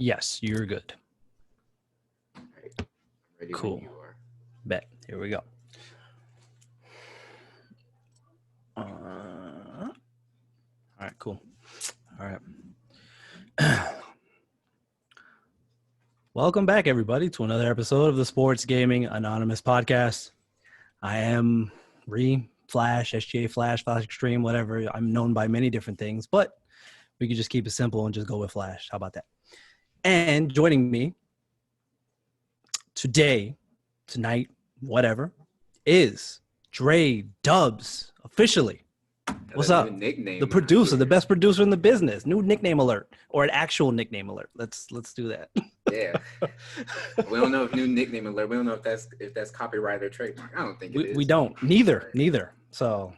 Yes, you're good. All right. I'm ready Cool. when you are. Bet. Here we go. All right, cool. All right. Welcome back, everybody, to another episode of the Sports Gaming Anonymous podcast. I am Flash, SGA Flash, Flash Extreme, whatever. I'm known by many different things, but we could just keep it simple and just go with Flash. How about that? And joining me today, tonight, whatever, is Dre Dubs, officially. What's up? Nickname. The producer, the best producer in the business. New nickname alert, or an actual nickname alert. Let's do that. Yeah. We don't know if new nickname alert. We don't know if that's copyright or trademark. I don't think it is. We don't. Neither. So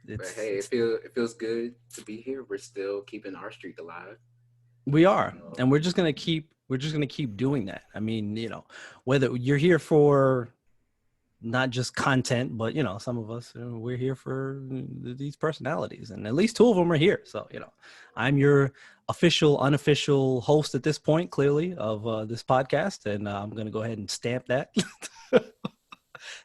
but hey, it feels good to be here. We're still keeping our streak alive. We are, and we're just gonna keep doing that. I mean, whether you're here for not just content, but some of us, we're here for these personalities, and at least two of them are here. So I'm your official, unofficial host at this point, clearly, of this podcast, and I'm gonna go ahead and stamp that.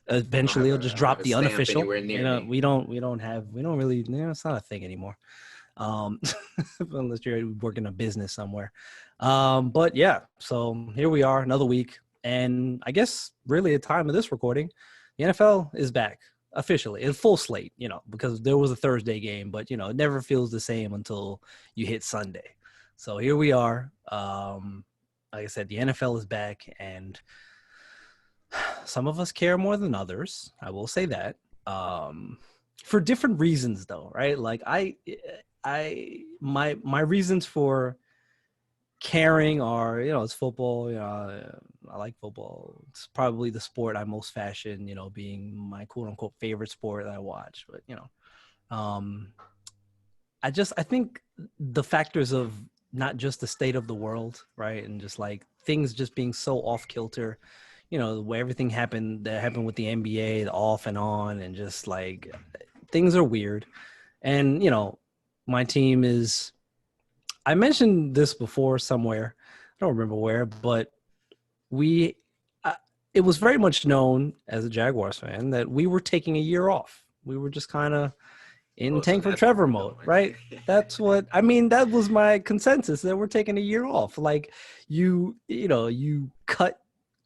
Eventually, I'll just drop the unofficial. We don't really. It's not a thing anymore. Unless you're working a business somewhere. But yeah, so here we are, another week. And I guess really at the time of this recording, the NFL is back officially in full slate, because there was a Thursday game, but it never feels the same until you hit Sunday. So here we are. Like I said, the NFL is back, and some of us care more than others. I will say that. For different reasons though, right? Like my reasons for caring are, it's football. I like football. It's probably the sport I'm most fashion, being my quote unquote favorite sport that I watch. But I think the factors of not just the state of the world, right, and just like things just being so off kilter, where everything happened with the NBA, the off and on, and just like things are weird. And my team is, I mentioned this before somewhere, I don't remember where, but it was very much known as a Jaguars fan that we were taking a year off. We were just kind of in tank for Trevor mode, right? That's what, I mean, that was my consensus, that we're taking a year off. Like you cut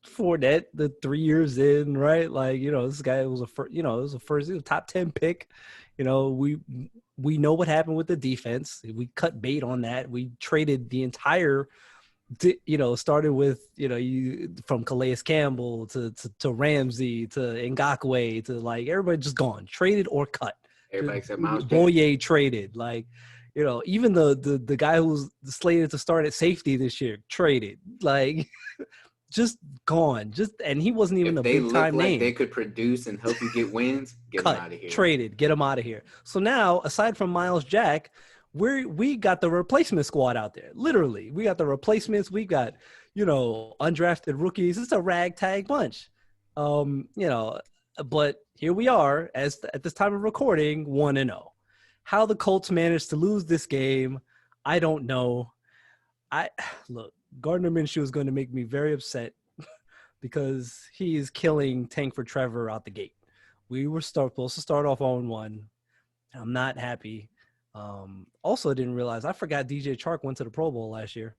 Fournette the 3 years in, right? Like, this guy was he was a top 10 pick. We know what happened with the defense. We cut bait on that. We traded the entire, started with, from Calais Campbell to Ramsey to Ngakoue to like everybody just gone, traded or cut. Everybody except Miles Boye traded. Like, even the guy who was slated to start at safety this year traded. Like, just gone. And he wasn't even a big time name. They could produce and help you get wins. Get them out of here. Traded. Get them out of here. So now, aside from Miles Jack, we got the replacement squad out there. Literally, we got the replacements. We got undrafted rookies. It's a ragtag bunch. But here we are at this time of recording, 1-0. How the Colts managed to lose this game, I don't know. Look. Gardner Minshew is going to make me very upset because he is killing Tank for Trevor out the gate. We were supposed to start off 0-1. I'm not happy. Also, I didn't realize, I forgot DJ Chark went to the Pro Bowl last year.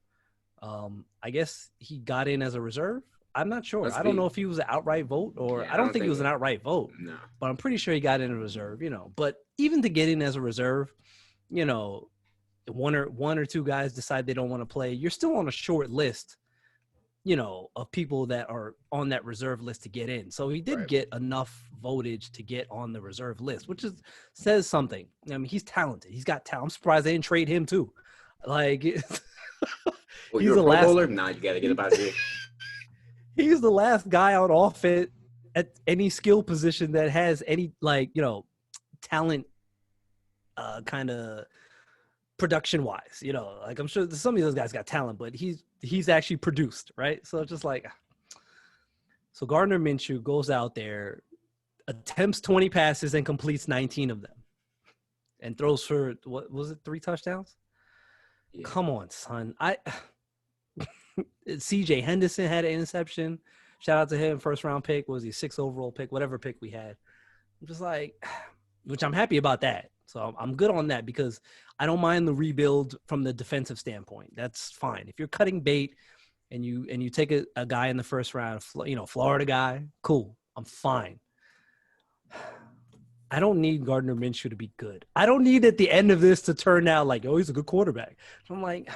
I guess he got in as a reserve. I'm not sure. I don't know if he was an outright vote or I don't think he was an outright vote. No. But I'm pretty sure he got in a reserve, But even to get in as a reserve, one or two guys decide they don't want to play, you're still on a short list, of people that are on that reserve list to get in. So he did get enough votage to get on the reserve list, which says something. I mean, he's talented. He's got talent. I'm surprised they didn't trade him too. Like, well, you're a Pro Bowler? Nah, you got to get about here. He's the last guy on offense at any skill position that has any, talent, kind of production-wise, like I'm sure some of those guys got talent, but he's actually produced, right? So it's just like, so Gardner Minshew goes out there, attempts 20 passes and completes 19 of them, and throws for, what was it, 3 touchdowns? Yeah. Come on, son. CJ Henderson had an interception. Shout out to him, first round pick. What was he, 6th overall pick, whatever pick we had. I'm just like, which I'm happy about that. So I'm good on that because I don't mind the rebuild from the defensive standpoint. That's fine. If you're cutting bait and you take a guy in the first round, Florida guy, cool. I'm fine. I don't need Gardner Minshew to be good. I don't need at the end of this to turn out like, oh, he's a good quarterback. So I'm like,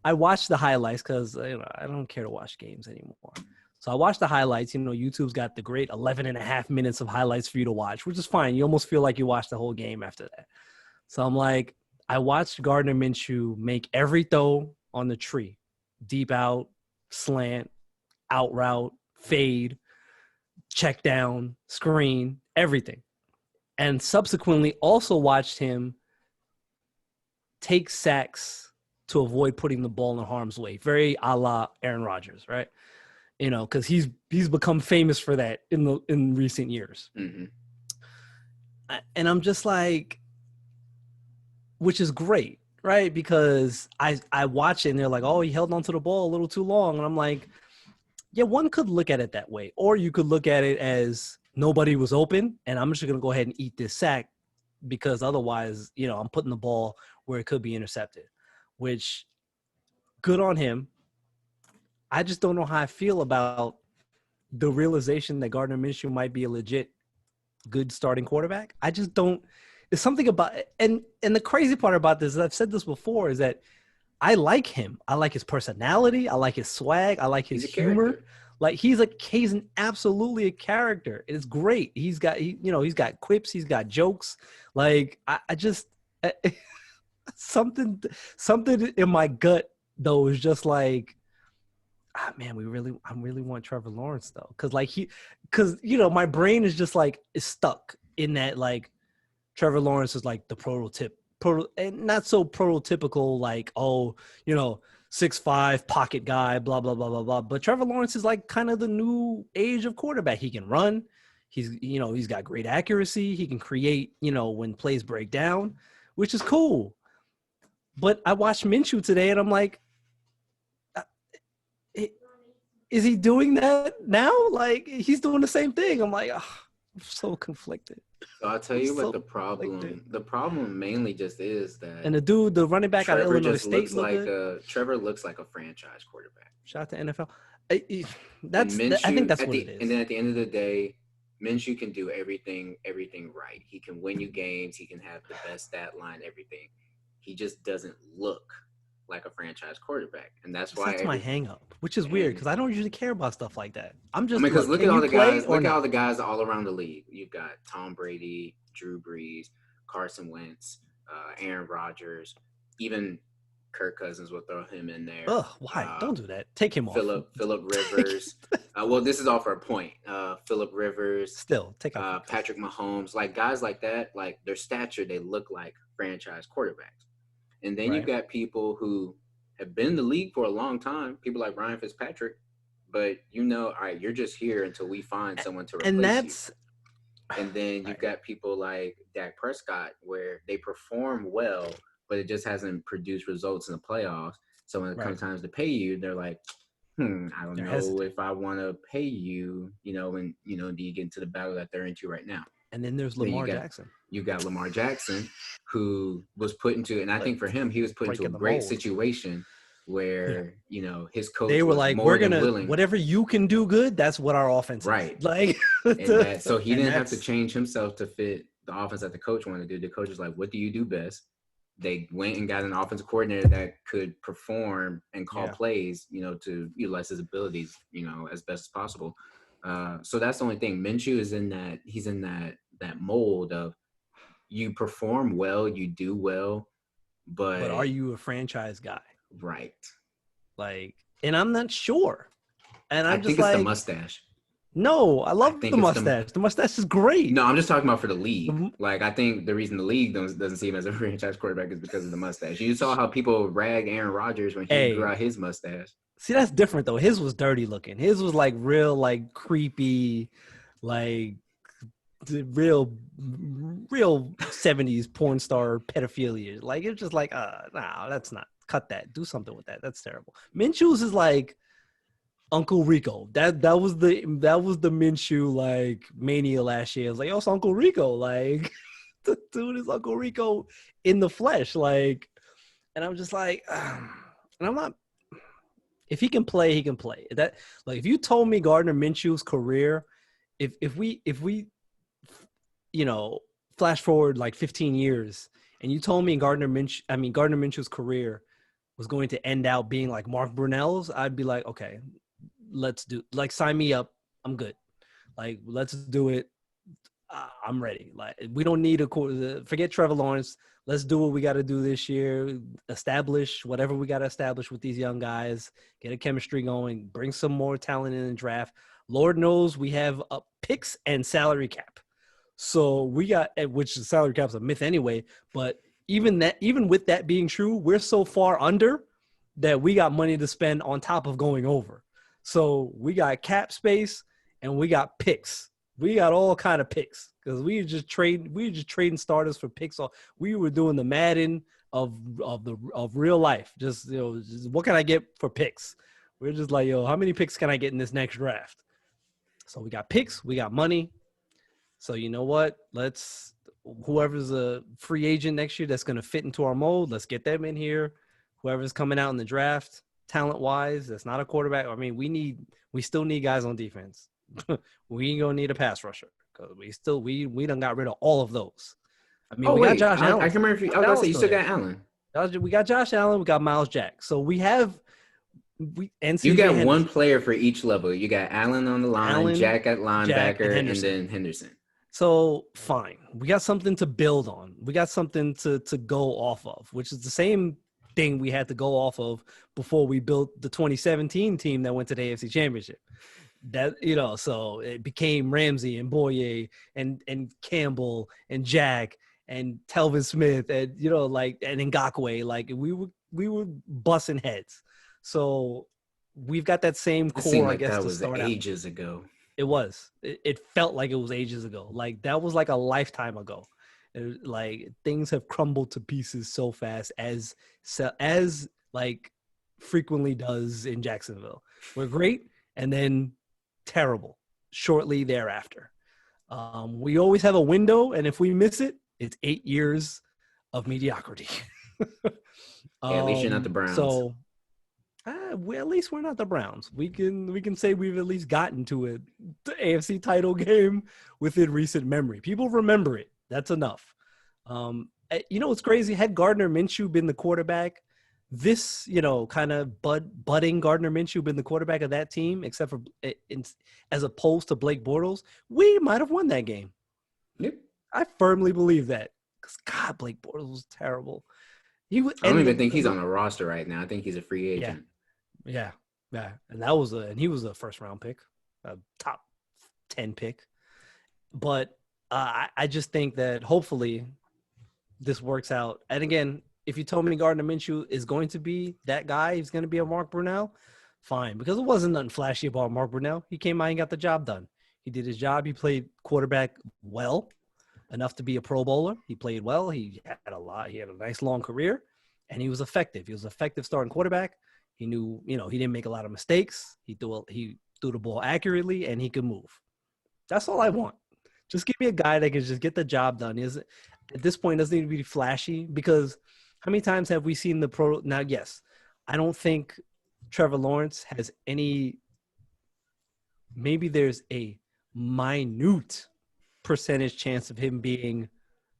I watched the highlights because I don't care to watch games anymore. So I watched the highlights. YouTube's got the great 11 and a half minutes of highlights for you to watch, which is fine. You almost feel like you watched the whole game after that. So I'm like, I watched Gardner Minshew make every throw on the tree, deep out, slant, out route, fade, check down, screen, everything. And subsequently also watched him take sacks to avoid putting the ball in harm's way. Very a la Aaron Rodgers, right? Because he's become famous for that in recent years. Mm-hmm. And I'm just like, which is great, right? Because I watch it and they're like, oh, he held onto the ball a little too long. And I'm like, yeah, one could look at it that way. Or you could look at it as nobody was open and I'm just going to go ahead and eat this sack because otherwise, I'm putting the ball where it could be intercepted, which good on him. I just don't know how I feel about the realization that Gardner Minshew might be a legit good starting quarterback. I just don't. There's something about it. And the crazy part about this, I've said this before, is that I like him. I like his personality. I like his swag. I like his humor. Character. Like he's absolutely a character. It's great. He's got quips. He's got jokes. Like I just something in my gut though is just like, man, I really want Trevor Lawrence though, because my brain is just like is stuck in that like Trevor Lawrence is like the and not so prototypical like 6'5" pocket guy, blah blah blah blah blah. But Trevor Lawrence is like kind of the new age of quarterback. He can run. He's got great accuracy. He can create when plays break down, which is cool. But I watched Minshew today and I'm like, is he doing that now? Like he's doing the same thing. I'm like, I'm so conflicted. So I'll tell you what the problem mainly just is that. And the running back out of Illinois State, Trevor looks like a franchise quarterback. Shout out to NFL. I think that's what it is. And then at the end of the day, Minshew can do everything right. He can win you games. He can have the best stat line, everything. He just doesn't look like a franchise quarterback, and that's why my hang up, which is weird because I don't usually care about stuff like that. I'm just because look at all the guys. Look at all the guys all around the league. You've got Tom Brady, Drew Brees, Carson Wentz, Aaron Rodgers, even Kirk Cousins. Will throw him in there. Ugh, why? Don't do that. Take him off. Phillip Rivers. Well, this is all for a point. Phillip Rivers. Still take out Patrick Mahomes. Like guys like that. Like their stature, they look like franchise quarterbacks. And then you've got people who have been in the league for a long time, people like Ryan Fitzpatrick, but all right, you're just here until we find someone to replace you. And then you've got people like Dak Prescott where they perform well, but it just hasn't produced results in the playoffs. So when it comes time to pay you, they're like, I don't know if I want to pay you, and, do you get into the battle that they're into right now? And then there's Lamar Jackson. You got Lamar Jackson, who was put into, and I think for him, he was put into a great situation where, his coach they were was like, we're going to, whatever you can do good, that's what our offense is. Like, so he didn't have to change himself to fit the offense that the coach wanted to do. The coach was like, what do you do best? They went and got an offensive coordinator that could perform and call plays, to utilize his abilities, as best as possible. So that's the only thing. Minshew is he's in that mold of you perform well, you do well, but are you a franchise guy? Right. Like, and I'm not sure. And I think it's the mustache. No, I love the mustache. The mustache is great. No, I'm just talking about for the league. Like, I think the reason the league doesn't see him as a franchise quarterback is because of the mustache. You saw how people rag Aaron Rodgers when he grew out his mustache. See, that's different though. His was dirty looking. His was like real, like creepy, like real 70s porn star pedophilia. Like it's just like, no, that's not. Cut that. Do something with that. That's terrible. Minshew's is like Uncle Rico. That was the Minshew like mania last year. I was like, yo, it's Uncle Rico. Like, the dude is Uncle Rico in the flesh. Like, and I'm just like, and I'm not. If he can play, he can play. That like if you told me Gardner Minshew's career, if we you know flash forward like 15 years, and you told me Gardner Minshew's career was going to end out being like Mark Brunell's, I'd be like, okay, let's do like sign me up. I'm good. Like let's do it. I'm ready. Like we don't need forget Trevor Lawrence. Let's do what we got to do this year. Establish whatever we got to establish with these young guys. Get a chemistry going. Bring some more talent in the draft. Lord knows we have picks and salary cap. So we got, which the salary cap's a myth anyway. But even with that being true, we're so far under that we got money to spend on top of going over. So we got cap space and we got picks. We got all kind of picks because we were just trading starters for picks. We were doing the Madden of real life. Just what can I get for picks? We're just like, how many picks can I get in this next draft? So we got picks, we got money. So you know what? Whoever's a free agent next year that's going to fit into our mold, let's get them in here. Whoever's coming out in the draft, talent-wise, that's not a quarterback. I mean, we still need guys on defense. We ain't gonna need a pass rusher because we done got rid of all of those. I mean, got Josh Allen. I can remember. I was gonna say you still got Allen. We got Josh Allen. We got Miles Jack. So you got Henderson. One player for each level. You got Allen on the line, Jack at linebacker, and then Henderson. So fine, we got something to build on. We got something to go off of, which is the same thing we had to go off of before we built the 2017 team that went to the AFC Championship. That so it became Ramsey and Boye and Campbell and Jack and Telvin Smith and and Ngakoue. Like we were busting heads. So we've got that same core. I guess that was ages ago. It was. It felt like it was ages ago. Like that was like a lifetime ago. Like things have crumbled to pieces so fast as like frequently does in Jacksonville. We're great, and then terrible shortly thereafter. We always have a window, and if we miss it, it's 8 years of mediocrity. At least you're not the Browns. So, at least we're not the Browns. We can say we've at least gotten to the AFC title game within recent memory. People remember it. That's enough. What's crazy? Had Gardner Minshew been the quarterback, this, kind of budding Gardner Minshew been the quarterback of that team, except for as opposed to Blake Bortles, we might have won that game. Yep. I firmly believe that. Because, God, Blake Bortles was terrible. I don't even think he's on the roster right now. I think he's a free agent. Yeah. And he was a first-round pick, a top 10 pick. But I just think that hopefully this works out. And again, if you told me Gardner Minshew is going to be that guy, he's going to be a Mark Brunell, fine. Because it wasn't nothing flashy about Mark Brunell. He came out and got the job done. He did his job. He played quarterback well, enough to be a Pro Bowler. He played well. He had a nice long career, and he was effective. He was an effective starting quarterback. He knew, he didn't make a lot of mistakes. He threw the ball accurately, and he could move. That's all I want. Just give me a guy that can just get the job done. At this point, doesn't need to be flashy, because how many times have we seen the pro? Now, yes, I don't think Trevor Lawrence has any. Maybe there's a minute percentage chance of him being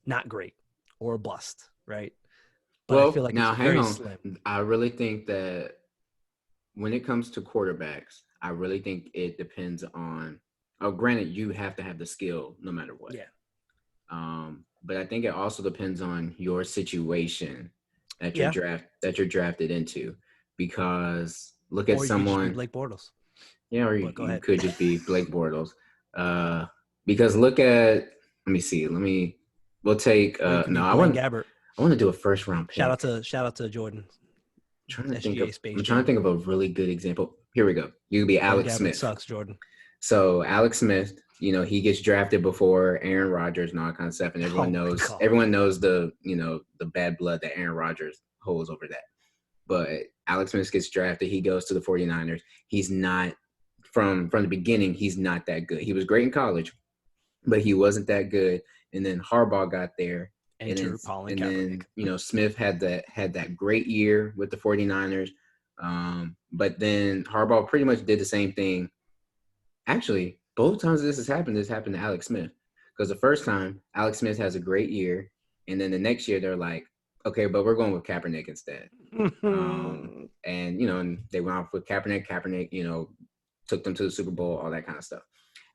not great or a bust, right? But I feel like now it's very hang on. slim. I really think that when it comes to quarterbacks, I really think it depends on. Oh, granted, you have to have the skill no matter what. Yeah. But I think it also depends on your situation that you're drafted into, because look at someone. You could just be Blake Bortles. Yeah, or you could just be Blake Bortles. Because look at. Let me see. We'll take. I want to do a first round pick. Shout out to Jordan. I'm trying to think of a really good example. Here we go. You could be Alex Smith. Sucks, Jordan. So Alex Smith, he gets drafted before Aaron Rodgers and all that kind of stuff, and everyone knows the bad blood that Aaron Rodgers holds over that. But Alex Smith gets drafted. He goes to the 49ers. He's not from the beginning. He's not that good. He was great in college, but he wasn't that good. And then Harbaugh got there. Enter Colin Kaepernick. Smith had that great year with the 49ers. But then Harbaugh pretty much did the same thing. Actually, both times this happened to Alex Smith. Because the first time, Alex Smith has a great year. And then the next year, they're like, okay, but we're going with Kaepernick instead. And they went off with Kaepernick. Kaepernick, took them to the Super Bowl, all that kind of stuff.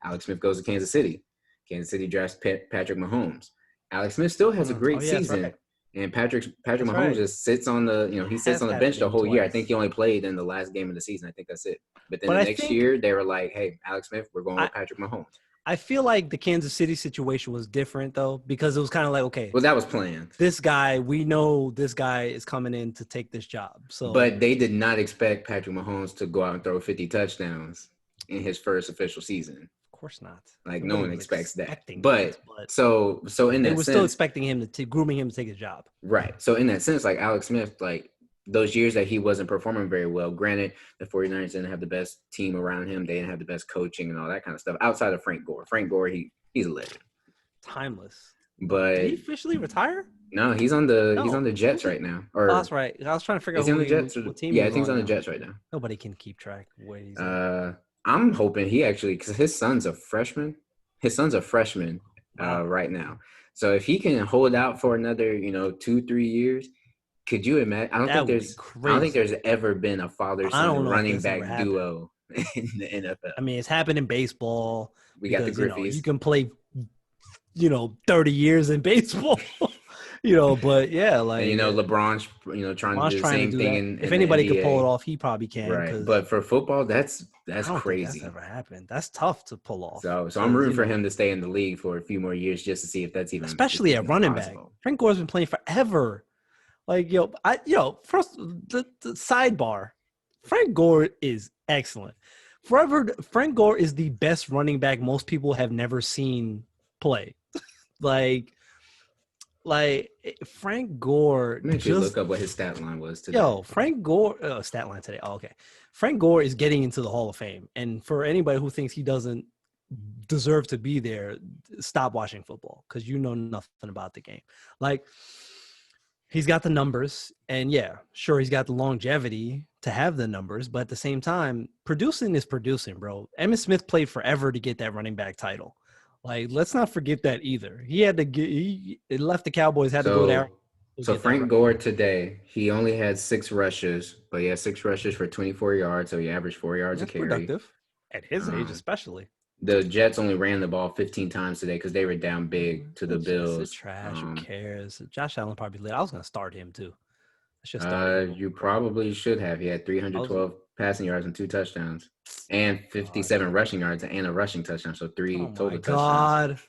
Alex Smith goes to Kansas City. Kansas City drafts Patrick Mahomes. Alex Smith still has a great season, right. And Patrick Mahomes just sits on the bench the whole year. I think he only played in the last game of the season. I think that's it. But then the next year, they were like, "Hey, Alex Smith, we're going with Patrick Mahomes." I feel like the Kansas City situation was different though, because it was kind of like, okay, well, that was planned. This guy, we know this guy is coming in to take this job. So, but they did not expect Patrick Mahomes to go out and throw 50 touchdowns in his first official season. Of course not. Like no one expects that. But so in that sense, they were still expecting him grooming him to take his job. Right. So in that sense, like Alex Smith, like those years that he wasn't performing very well, granted, the 49ers didn't have the best team around him. They didn't have the best coaching and all that kind of stuff outside of Frank Gore. Frank Gore, he's a legend. Timeless. But did he officially retire? No, he's on the Jets right now. Or that's right. I was trying to figure out what team. Yeah, I think he's on the Jets right now. Nobody can keep track where he's I'm hoping he actually, because his son's a freshman. Right now. So if he can hold out for another, 2-3 years, could you imagine? I don't think there's ever been a father-son running back duo in the NFL. I mean, it's happened in baseball. We got the Griffies. You can play, 30 years in baseball. But yeah, like and, LeBron's trying to do the same thing. If anybody could pull it off, he probably can. Right. But for football, that's crazy. That's never happened. That's tough to pull off. So I'm rooting for him to stay in the league for a few more years just to see if that's even, especially at running back. Frank Gore's been playing forever. Like first the sidebar, Frank Gore is excellent. Forever, Frank Gore is the best running back most people have never seen play. like Frank Gore. Let me actually look up what his stat line was today. Frank Gore stat line today. Oh, okay. Frank Gore is getting into the Hall of Fame, and for anybody who thinks he doesn't deserve to be there, stop watching football because you know nothing about the game. Like he's got the numbers, and yeah, sure, he's got the longevity to have the numbers, but at the same time, producing is producing, bro. Emmitt Smith played forever to get that running back title. Like, let's not forget that either. He had to get. He left the Cowboys, had to go there. So Frank Gore today, he only had 6 rushes, but he had 6 rushes for 24 yards, so he averaged 4 yards a carry. Productive at his age, especially. The Jets only ran the ball 15 times today because they were down big to the Bills. It's trash. Who cares? Josh Allen probably lit. I was going to start him too. You probably should have. He had 312 passing yards and 2 touchdowns, and 57 rushing yards and a rushing touchdown. So 3 total touchdowns.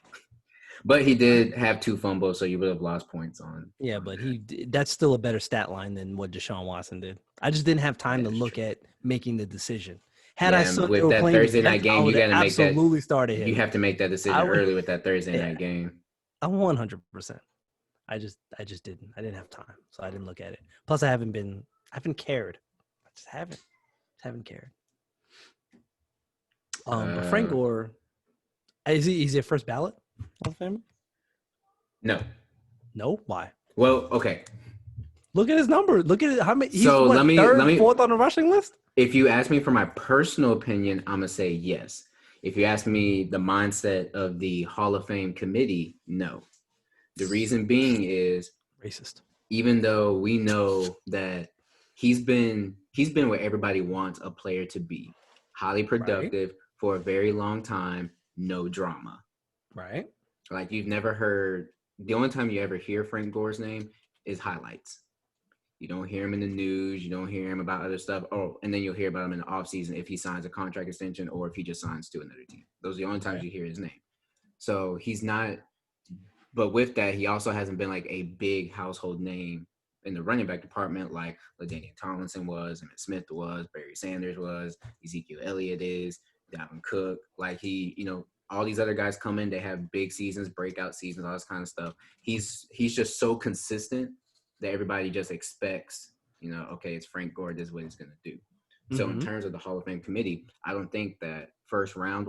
But he did have 2 fumbles, so you would have lost points on. Yeah, but that's still a better stat line than what Deshaun Watson did. I just didn't have time to look at making the decision. Had I saw with that Thursday night game, you got to make that. Absolutely started him. You have to make that decision early with that Thursday night game. 100%. I just didn't. I didn't have time, so I didn't look at it. Plus, I haven't cared. I just haven't cared. But Frank Gore, is he a first ballot Hall of Famer? No. Why? Well, okay. Look at his number. Look at it. How many? He's let me fourth on the rushing list. If you ask me for my personal opinion, I'm gonna say yes. If you ask me the mindset of the Hall of Fame committee, no. The reason being is racist. Even though we know that he's been where everybody wants a player to be, highly productive for a very long time, no drama. Right. Like you've never heard. The only time you ever hear Frank Gore's name is highlights. You don't hear him in the news. You don't hear him about other stuff. Oh, and then you'll hear about him in the offseason if he signs a contract extension or if he just signs to another team. Those are the only times you hear his name. So he's not. But with that, he also hasn't been like a big household name in the running back department like LaDainian Tomlinson was, Emmitt Smith was, Barry Sanders was, Ezekiel Elliott is, Dalvin Cook. Like all these other guys come in, they have big seasons, breakout seasons, all this kind of stuff. He's just so consistent that everybody just expects, okay, it's Frank Gore. This is what he's going to do. So in terms of the Hall of Fame committee, I don't think that first round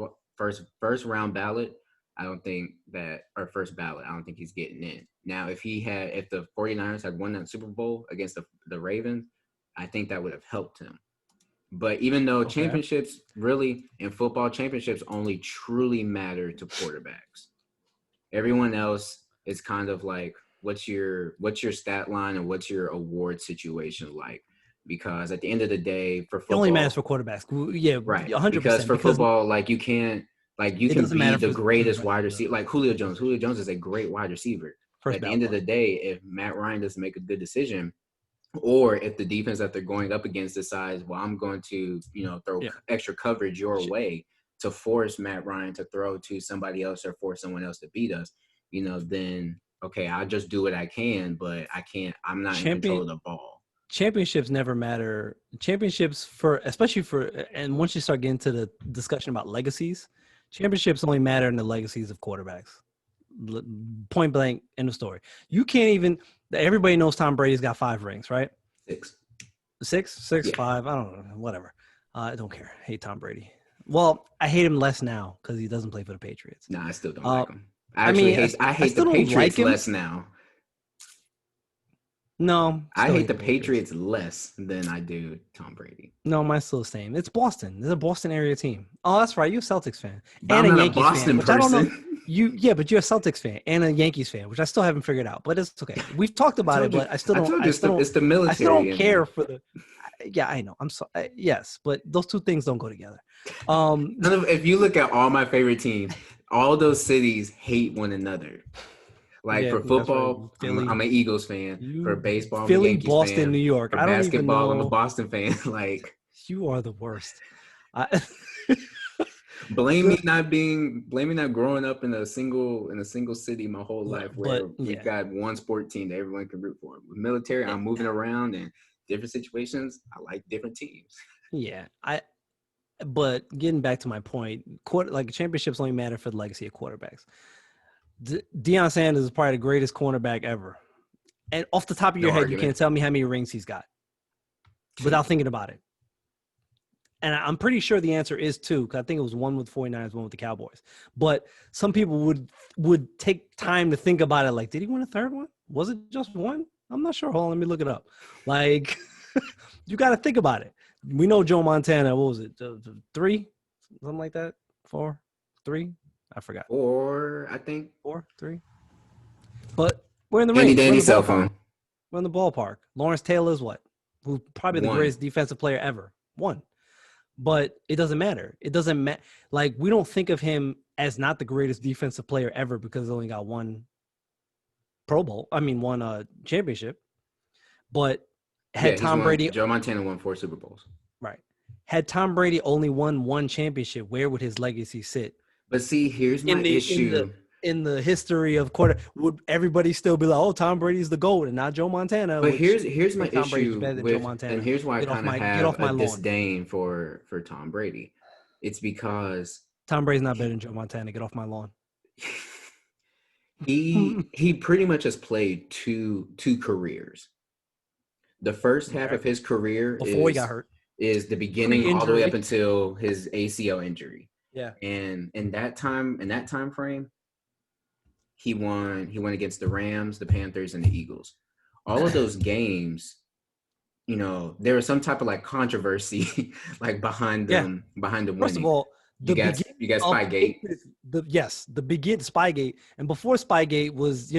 ballot, I don't think that, or first ballot, I don't think he's getting in. Now, if the 49ers had won that Super Bowl against the Ravens, I think that would have helped him. But even though championships really in football, championships only truly matter to quarterbacks. Everyone else is kind of like, what's your stat line and what's your award situation like? Because at the end of the day, for football, it only matters for quarterbacks. Yeah, right? 100%. Because for football, like you can be the greatest wide receiver, like Julio Jones. Julio Jones is a great wide receiver. But at the end of the day, if Matt Ryan doesn't make a good decision, or if the defense that they're going up against decides, well, I'm going to, throw extra coverage your way to force Matt Ryan to throw to somebody else or force someone else to beat us, then, okay, I'll just do what I can, but I'm not in control of the ball. Championships never matter. Championships and once you start getting to the discussion about legacies, championships only matter in the legacies of quarterbacks. Point blank, end of story. You can't even. Everybody knows Tom Brady's got 5 rings, right? 6, yeah. 5. I don't know, whatever. I don't care. I hate Tom Brady. Well, I hate him less now because he doesn't play for the Patriots. No, I still don't like him. I hate the Patriots less now. No, I hate the Patriots less than I do Tom Brady. No, mine's still the same. It's Boston. It's a Boston area team. Oh, that's right. You're a Celtics fan and a Yankees Boston fan. Which person. I don't know. But you're a Celtics fan and a Yankees fan, which I still haven't figured out. But it's okay. We've talked about it, but I still don't. It's the military. I still don't care for the. Yeah, I know. I'm sorry. Yes, but those two things don't go together. If you look at all my favorite teams, all those cities hate one another. Like for football, right. I'm an Eagles fan. For baseball, Philly, I'm a Yankees Boston, fan. New York. For I don't basketball, even know. I'm a Boston fan. Like you are the worst. Blame me not growing up in a single city my whole life where we've got one sport team that everyone can root for. With military, I'm moving around in different situations. I like different teams. Yeah, But getting back to my point, championships only matter for the legacy of quarterbacks. Deion Sanders is probably the greatest cornerback ever. And off the top of your head, you can't tell me how many rings he's got without thinking about it. And I'm pretty sure the answer is 2, because I think it was 1 with 49ers, 1 with the Cowboys. But some people would take time to think about it. Like, did he win a 3rd one? Was it just 1? I'm not sure. Hold on, let me look it up. Like, you got to think about it. We know Joe Montana, what was it, 3? Something like that? 4? 3? I forgot. 4, I think. 4, 3. But we're in the range. Danny cell phone. We're in the ballpark. Lawrence Taylor is what? Who's probably the greatest defensive player ever. 1. But it doesn't matter. It doesn't matter. Like, we don't think of him as not the greatest defensive player ever because he only got 1 Pro Bowl. I mean, 1 championship. But had Tom Brady... Joe Montana won 4 Super Bowls. Right. Had Tom Brady only won 1 championship, where would his legacy sit? But see, here's my issue. In the history of would everybody still be like, oh, Tom Brady's the GOAT and not Joe Montana? But here's my issue with, and here's why I kind of have a disdain for Tom Brady. It's because Tom Brady's not better than Joe Montana. Get off my lawn. He pretty much has played two careers. The first half of his career before he got hurt is the beginning all the way up until his ACL injury. Yeah. And in that time frame, he won against the Rams, the Panthers, and the Eagles. All of those games, there was some type of like controversy like behind them winning. First of all, you got Spygate. The Spygate, and before Spygate was,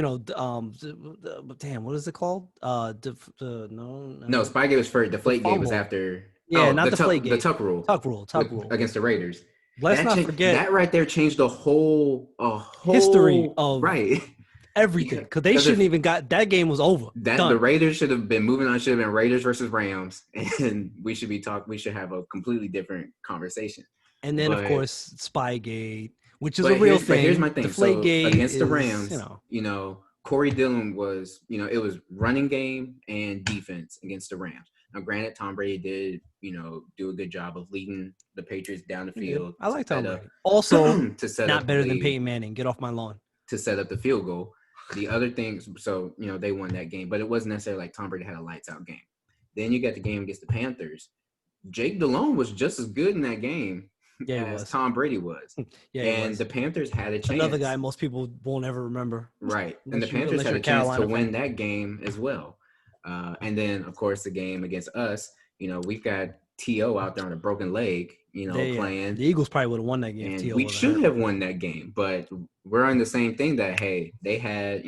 damn, what is it called? No, Spygate was first. Deflategate was after. Yeah, not Deflategate. The Tuck rule. Tuck rule against the Raiders. Let's not forget that right there changed a whole history of everything, because they shouldn't even got that game was over. The Raiders should have been moving on. Should have been Raiders versus Rams, and we should have a completely different conversation. And then of course Spygate, which is a real thing. But here's my thing: Deflategate against the Rams, Corey Dillon was, it was running game and defense against the Rams. Now, granted, Tom Brady did, do a good job of leading the Patriots down the field. I like Tom Brady. Also, not better than Peyton Peyton Manning. Get off my lawn. To set up the field goal. The other things, so, they won that game. But it wasn't necessarily like Tom Brady had a lights-out game. Then you got the game against the Panthers. Jake Delhomme was just as good in that game Yeah, he as was. Tom Brady was. Yeah, he And was. the Panthers had a chance. Another guy most people won't ever remember. Right. And the Panthers had a chance to win that game as well. And then, of course, the game against us, we've got T.O. out there on a broken leg, playing. The Eagles probably would have won that game. And we should have won that game. But we're on the same thing that, hey, they had,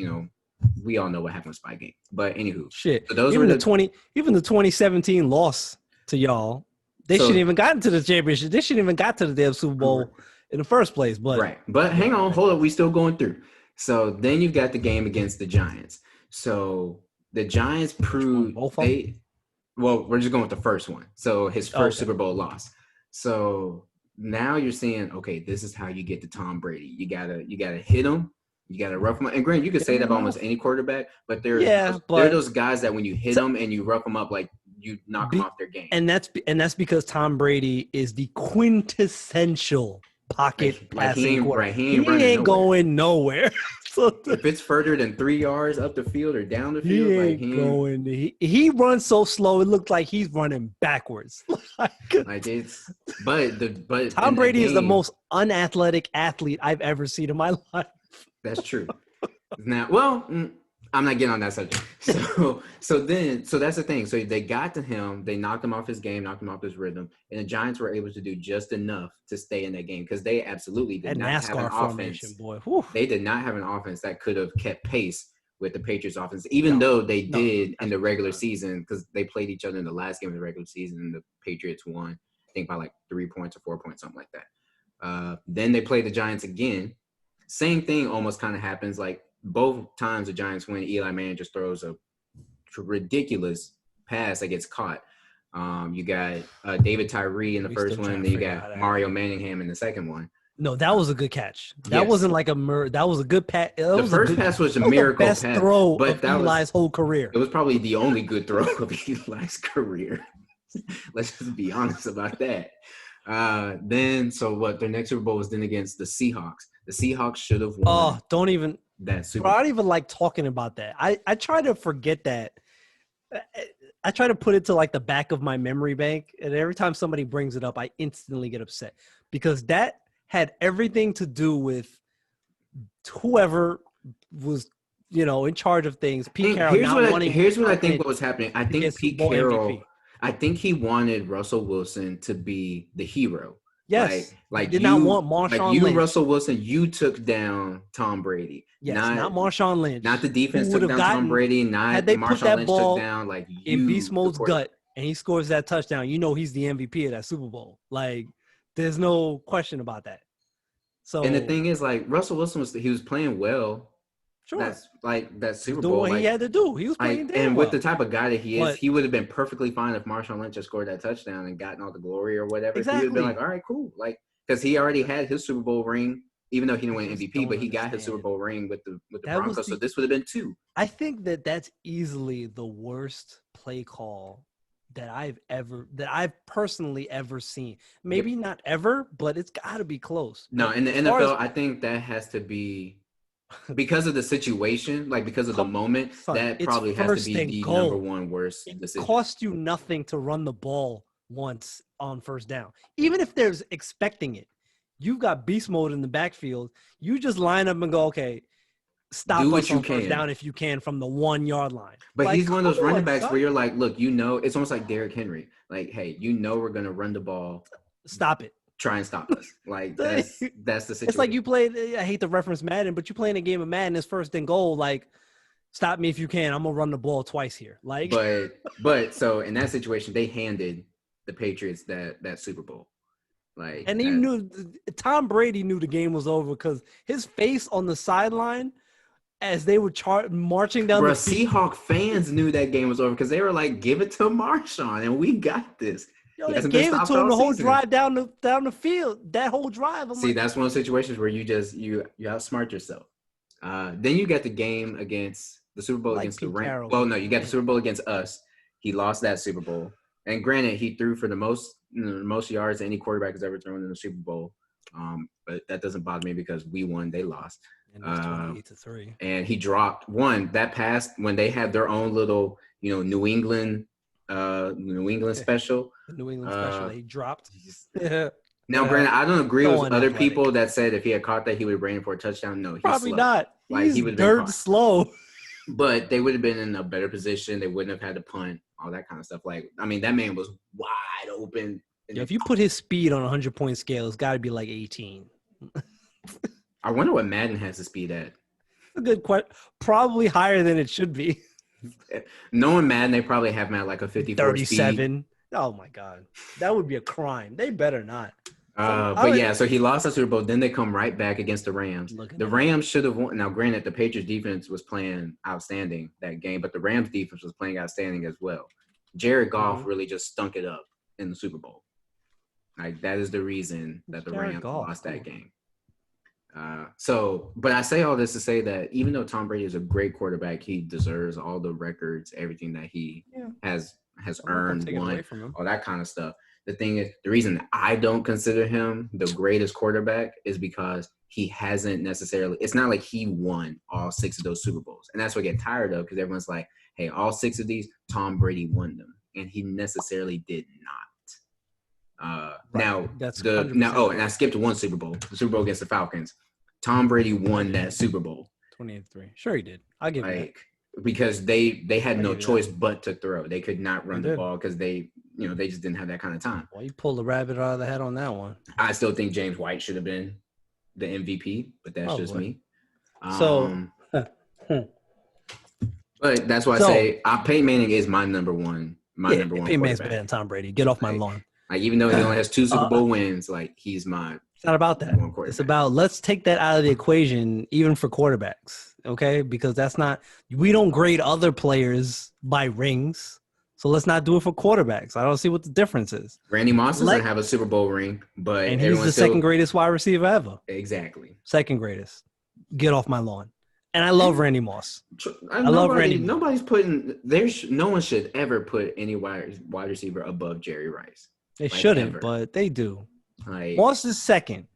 we all know what happened with Spy Game. But anywho. Shit. So those even were even the 2017 loss to y'all, they shouldn't even gotten to the championship. They shouldn't even got to the damn Super Bowl in the first place. But right. But hang on, hold up, we still going through. So then you've got the game against the Giants. So the Giants proved we're just going with the first one. So his first Super Bowl loss. So now you're saying, okay, this is how you get to Tom Brady. You gotta hit him. You got to rough them up. And granted, you could say that about almost any quarterback, but there are those guys that when you hit them and you rough them up, like you knock them off their game. And that's because Tom Brady is the quintessential pocket passing quarterback. He ain't going nowhere. So if it's further than 3 yards up the field or down the field, he runs so slow it looks like he's running backwards. But Tom Brady is the most unathletic athlete I've ever seen in my life. That's true. Now, I'm not getting on that subject. So that's the thing. So they got to him, they knocked him off his game, knocked him off his rhythm, and the Giants were able to do just enough to stay in that game because they absolutely did not have an offense. They did not have an offense that could have kept pace with the Patriots offense, even though they did in the regular season because they played each other in the last game of the regular season and the Patriots won, I think by like 3 points or 4 points, something like that. Then they played the Giants again. Same thing almost kind of happens. Like both times the Giants win, Eli Manning just throws a ridiculous pass that gets caught. You got David Tyree in the first one, and then you got Mario Manningham in the second one. No, that was a good catch. That wasn't like that was a good pass. The first pass was a miracle pass. Best throw of Eli's whole career. It was probably the only good throw of Eli's career. Let's just be honest about that. Their next Super Bowl was then against the Seahawks. The Seahawks should have won. Oh, don't even that Super Bowl. I don't even like talking about that. I try to forget that. I try to put it to like the back of my memory bank, and every time somebody brings it up, I instantly get upset because that had everything to do with whoever was, in charge of things. Pete Carroll. Here's what I think what was happening. I think Pete Carroll. MVP. I think he wanted Russell Wilson to be the hero. Yes. Like did not want Marshawn Lynch. Russell Wilson, you took down Tom Brady. Yes, not Marshawn Lynch. Not the defense took down Tom Brady. Not had they Marshawn put that Lynch ball took down like in Beast Mode's gut and he scores that touchdown. He's the MVP of that Super Bowl. Like, there's no question about that. So and the thing is, like, Russell Wilson was playing well. Sure. That's like that Super Bowl. What he had to do. He was playing damn with the type of guy that he is, he would have been perfectly fine if Marshawn Lynch had scored that touchdown and gotten all the glory or whatever. Exactly. He would have been like, all right, cool. Like, because he already had his Super Bowl ring, even though he didn't win MVP, but he got his Super Bowl ring with the Broncos. So this would have been 2. I think that's easily the worst play call that I've personally ever seen. Maybe not ever, but it's got to be close. No, in the NFL, I think that has to be because of the situation, like because of the moment, that probably has to be the number one worst decision. It costs you nothing to run the ball once on first down. Even if there's expecting it, you've got beast mode in the backfield. You just line up and go, okay, stop us on first down if you can from the 1 yard line. But he's one of those running backs where you're like, look, it's almost like Derrick Henry. Like, hey, we're going to run the ball. Stop it. Try and stop us. Like, that's the situation. It's like you played, I hate to reference Madden, but you playing a game of Madden, it's first and goal, like, stop me if you can. I'm going to run the ball twice here. Like, But so in that situation, they handed the Patriots that Super Bowl. Like, and he knew Tom Brady knew the game was over because his face on the sideline as they were marching down the field. Seahawk fans knew that game was over because they were like, give it to Marshawn and we got this. They gave it to him the whole drive down the field. That whole drive. That's one of those situations where you outsmart yourself. Then you got the game against the Super Bowl against the Rams. Well, no, you got the Super Bowl against us. He lost that Super Bowl. And granted, he threw for the most yards any quarterback has ever thrown in the Super Bowl. But that doesn't bother me because we won, they lost. And it was 28-3. And he dropped that pass when they had their own little, New England New England special. The New England special that he dropped. Now, granted, I don't agree with other unathletic. people that said if he had caught that, he would have ran for a touchdown. No, he's Probably slow. not. Like, He's he would have dirt been caught. slow. But they would have been in a better position. They wouldn't have had to punt, all that kind of stuff. Like, I mean, that man was wide open. Yeah, if you put his speed on a 100-point scale, it's got to be like 18. I wonder what Madden has the speed at. A good question. Probably higher than it should be. Knowing Madden, they probably have him at like a 54 37. speed. Oh my God, that would be a crime. They better not. So he lost the Super Bowl. Then they come right back against the Rams. The Rams should have won. Now, granted, the Patriots defense was playing outstanding that game, but the Rams defense was playing outstanding as well. Jared Goff really just stunk it up in the Super Bowl. Like, that is the reason that the Rams lost that game. But I say all this to say that even though Tom Brady is a great quarterback, he deserves all the records, everything that he has earned, won, all that kind of stuff. The thing is, the reason I don't consider him the greatest quarterback is because he hasn't necessarily – it's not like he won all 6 of those Super Bowls. And that's what I get tired of because everyone's like, hey, all 6 of these, Tom Brady won them. And he necessarily did not. And I skipped one Super Bowl, the Super Bowl against the Falcons. Tom Brady won that Super Bowl. 28-3. Sure he did. I'll give you that. Because they had no choice but to throw. They could not run the ball because they just didn't have that kind of time. Well, you pulled the rabbit out of the hat on that one. I still think James White should have been the MVP, but that's just me. But that's why I say Peyton Manning is my number one. Peyton Manning's better than Tom Brady. Get off my lawn. Like, even though he only has 2 Super Bowl wins, like, he's my. It's not about that. It's about let's take that out of the equation, even for quarterbacks, okay? Because that's not – we don't grade other players by rings, so let's not do it for quarterbacks. I don't see what the difference is. Randy Moss doesn't have a Super Bowl ring, but and he's the second greatest wide receiver ever. Exactly. Second greatest. Get off my lawn. And I love Randy Moss. I love Randy Moss. Nobody's putting – no one should ever put any wide receiver above Jerry Rice. They shouldn't, but they do. Moss is second.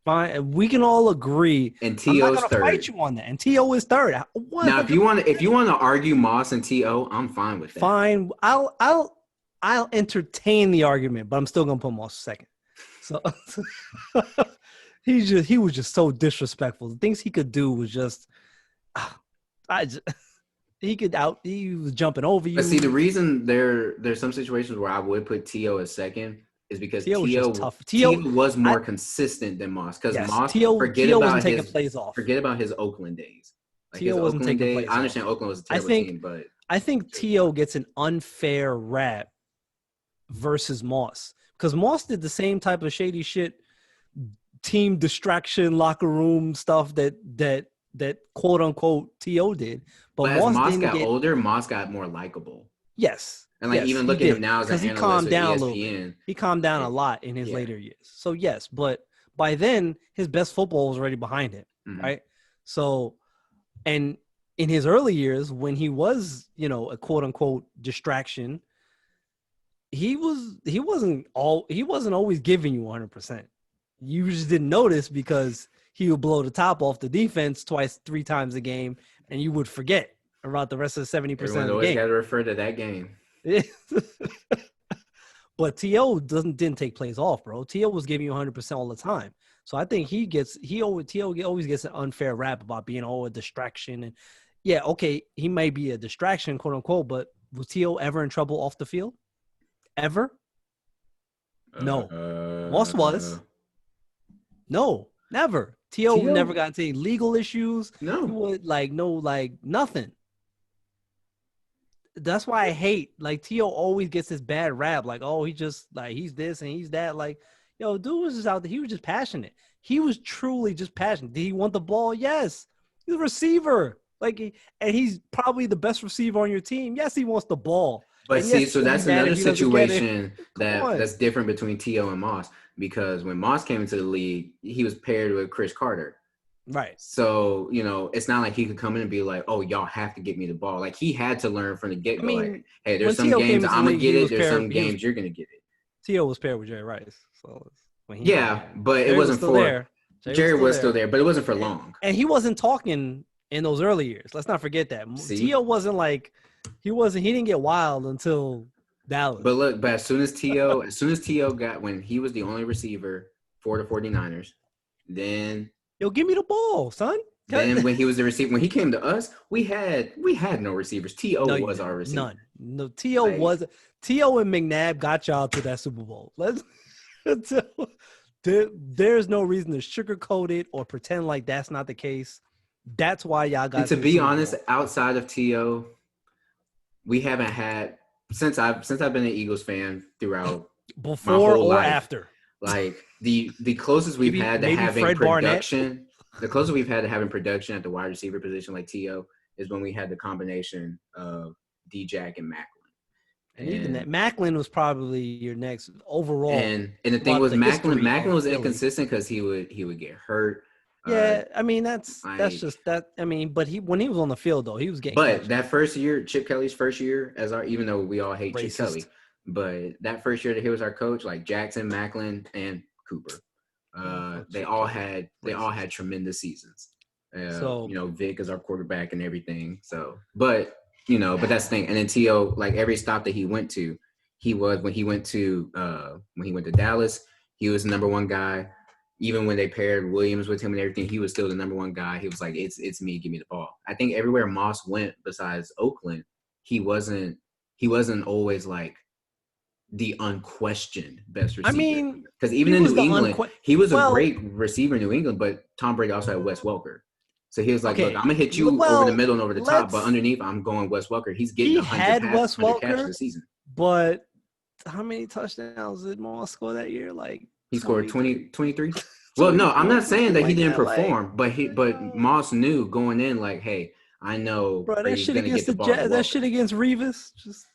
Fine, we can all agree. And T.O.'s third. Fight you on that. And T.O. is third. Now, if you want to argue Moss and T.O., I'm fine with that. Fine, I'll entertain the argument, but I'm still gonna put Moss second. So he was just so disrespectful. The things he could do was just, he was jumping over you. But see, the reason there's some situations where I would put T.O. as second is because T.O. was more consistent than Moss. Because Moss, forget about his Oakland days. Like, T.O. wasn't taking plays. I understand Oakland was a terrible team, but I think T.O. gets an unfair rap versus Moss. Because Moss did the same type of shady shit, team distraction, locker room stuff that quote unquote T.O. did. But as Moss got older, Moss got more likable. Yes. And even look at him now as an analyst calmed down with ESPN. A little bit. He calmed down a lot in his later years. So yes, but by then his best football was already behind him, right? So, and in his early years when he was, a quote unquote distraction, he wasn't always giving you 100%. You just didn't notice because he would blow the top off the defense 3 times a game, and you would forget about the rest of the 70% of the game. Always got to refer to that game. But T.O. didn't take plays off, bro. T.O. was giving you 100% all the time. So I think T.O. always gets an unfair rap about being a distraction. And yeah, okay, he may be a distraction, quote unquote, but was T.O. ever in trouble off the field? Ever? No. Moss was. No, never. T.O. never got into any legal issues. No. He would, nothing. That's why I hate, T.O. always gets this bad rap. He just, he's this and he's that. Dude was just out there. He was just passionate. He was truly just passionate. Did he want the ball? Yes. He's a receiver. And he's probably the best receiver on your team. Yes, he wants the ball. But so that's another situation that's different between T.O. and Moss. Because when Moss came into the league, he was paired with Chris Carter. Right. So, it's not like he could come in and be like, oh, y'all have to get me the ball. He had to learn from the get-go. Hey, there's some games I'm going to get it. There's some games you're going to get it. T.O. was paired with Jerry Rice. So but it wasn't for – Jerry was still there, but it wasn't for long. And he wasn't talking in those early years. Let's not forget that. T.O. wasn't he didn't get wild until Dallas. But as soon as T.O. got, when he was the only receiver for the 49ers, then Yo, give me the ball, son. when he was the receiver, when he came to us, we had no receivers. T.O. No, you was our didn't. receiver. None. No, T.O. Like, was T.O. and McNabb got y'all to that Super Bowl. There's no reason to sugarcoat it or pretend like that's not the case. That's why y'all got and to the be Super honest, Bowl. outside of T.O., we haven't had since I've been an Eagles fan throughout my Before whole or life. after. Like the closest we've had to having Fred production, the closest we've had to having production at the wide receiver position like T.O. is when we had the combination of D-Jack and Macklin. And even that, Macklin was probably your next overall. And the thing was, Macklin was Philly. inconsistent because he would get hurt. Yeah, I mean that's just that. I mean, but when he was on the field though, he was getting. But that first year, Chip Kelly's first year even though we all hate Racist. Chip Kelly, but that first year that he was our coach, like Jackson, Macklin, and Cooper, they all had tremendous seasons. So Vic is our quarterback and everything. So, but that's the thing. And then T.O., like every stop that he went to, when he went to Dallas, he was the number one guy. Even when they paired Williams with him and everything, he was still the number one guy. He was like, it's me, give me the ball. I think everywhere Moss went besides Oakland, he wasn't always like the unquestioned best receiver. I mean, because even in New England, he was a great receiver in New England, but Tom Brady also had Wes Welker. So he was like, look, I'm going to hit you over the middle and over the top, but underneath, I'm going Wes Welker. He's getting 100 catches a season. But how many touchdowns did Moss score that year? Like he scored 23. Well, no, I'm not saying that he didn't perform, but Moss knew going in, like, hey, I know Brady's going to get the ball. That shit against Revis, just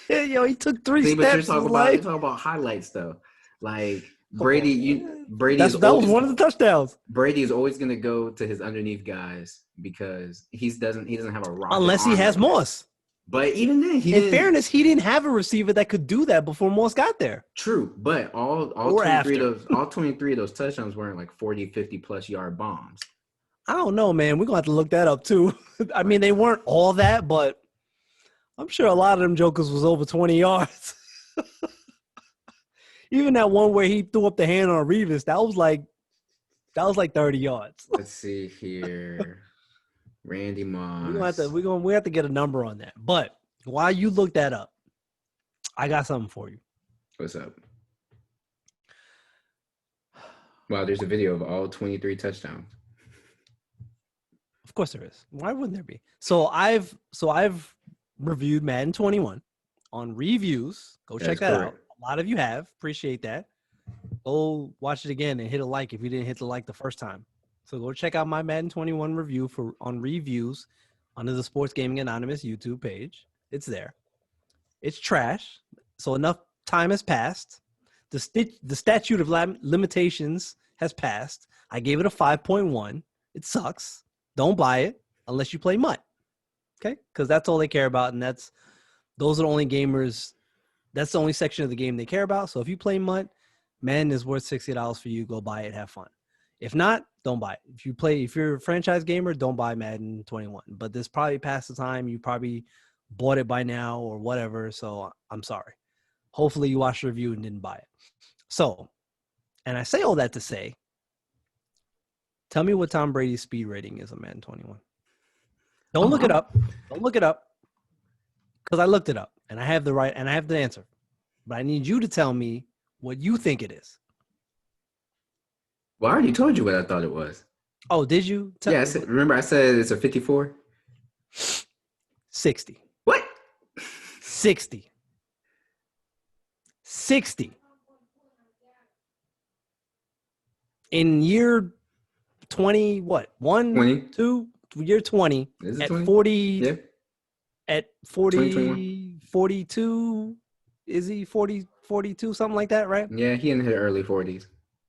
he took 3 steps. But you're talking about highlights though, like Brady. That was one of the touchdowns. Brady is always going to go to his underneath guys because he doesn't have a rocket unless he has Moss. But even then, in fairness, he didn't have a receiver that could do that before Moss got there. True, but all 23 of those touchdowns weren't like 40, 50 plus yard bombs. I don't know, man. We're gonna have to look that up too. I mean, they weren't all that, but I'm sure a lot of them jokers was over 20 yards. Even that one where he threw up the hand on Revis, that was like 30 yards. Let's see here. Randy Moss. We have to get a number on that. But while you look that up, I got something for you. What's up? Wow, there's a video of all 23 touchdowns. Of course there is. Why wouldn't there be? So I've reviewed Madden 21 on reviews. Go check that out. A lot of you have. Appreciate that. Go watch it again and hit a like if you didn't hit the like the first time. So go check out my Madden 21 review on reviews under the Sports Gaming Anonymous YouTube page. It's there. It's trash. So enough time has passed. The statute of limitations has passed. I gave it a 5.1. It sucks. Don't buy it unless you play MUT. Okay? Because that's all they care about, and those are the only gamers. That's the only section of the game they care about. So if you play MUT, Madden is worth $60 for you. Go buy it. Have fun. If not, don't buy it. If you're a franchise gamer, don't buy Madden 21. But this probably past the time. You probably bought it by now or whatever. So I'm sorry. Hopefully you watched the review and didn't buy it. So, and I say all that to say, tell me what Tom Brady's speed rating is on Madden 21. Don't look it up. Don't look it up. Because I looked it up and I have the answer. But I need you to tell me what you think it is. Well, I already told you what I thought it was. Oh, did you? Remember I said it's a 54? 60. What? 60. 60. In year 20, what? 2, year 20. Is it at 20? 40. Yeah. At 40, 42. Is he 40, 42, something like that, right? Yeah, he in his early 40s.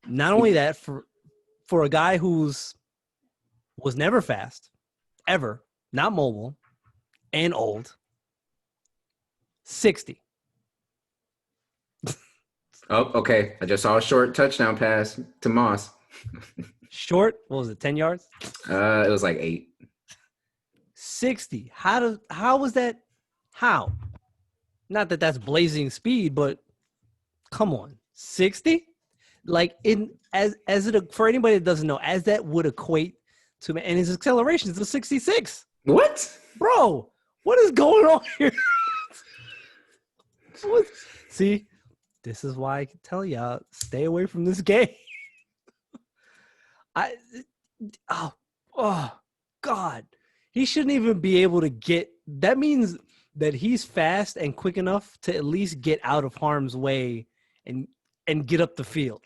Not only that, for a guy was never fast, ever, not mobile, and old, 60. Oh, okay. I just saw a short touchdown pass to Moss. Short? What was it, 10 yards? It was like 8. 60. How was that? How? Not that that's blazing speed, but come on, 60? Like as it for anybody that doesn't know, as that would equate to, and his acceleration is a 66. What? Bro, what is going on here? See, this is why I can tell y'all, stay away from this game. Oh God. He shouldn't even be able to get, that means that he's fast and quick enough to at least get out of harm's way and get up the field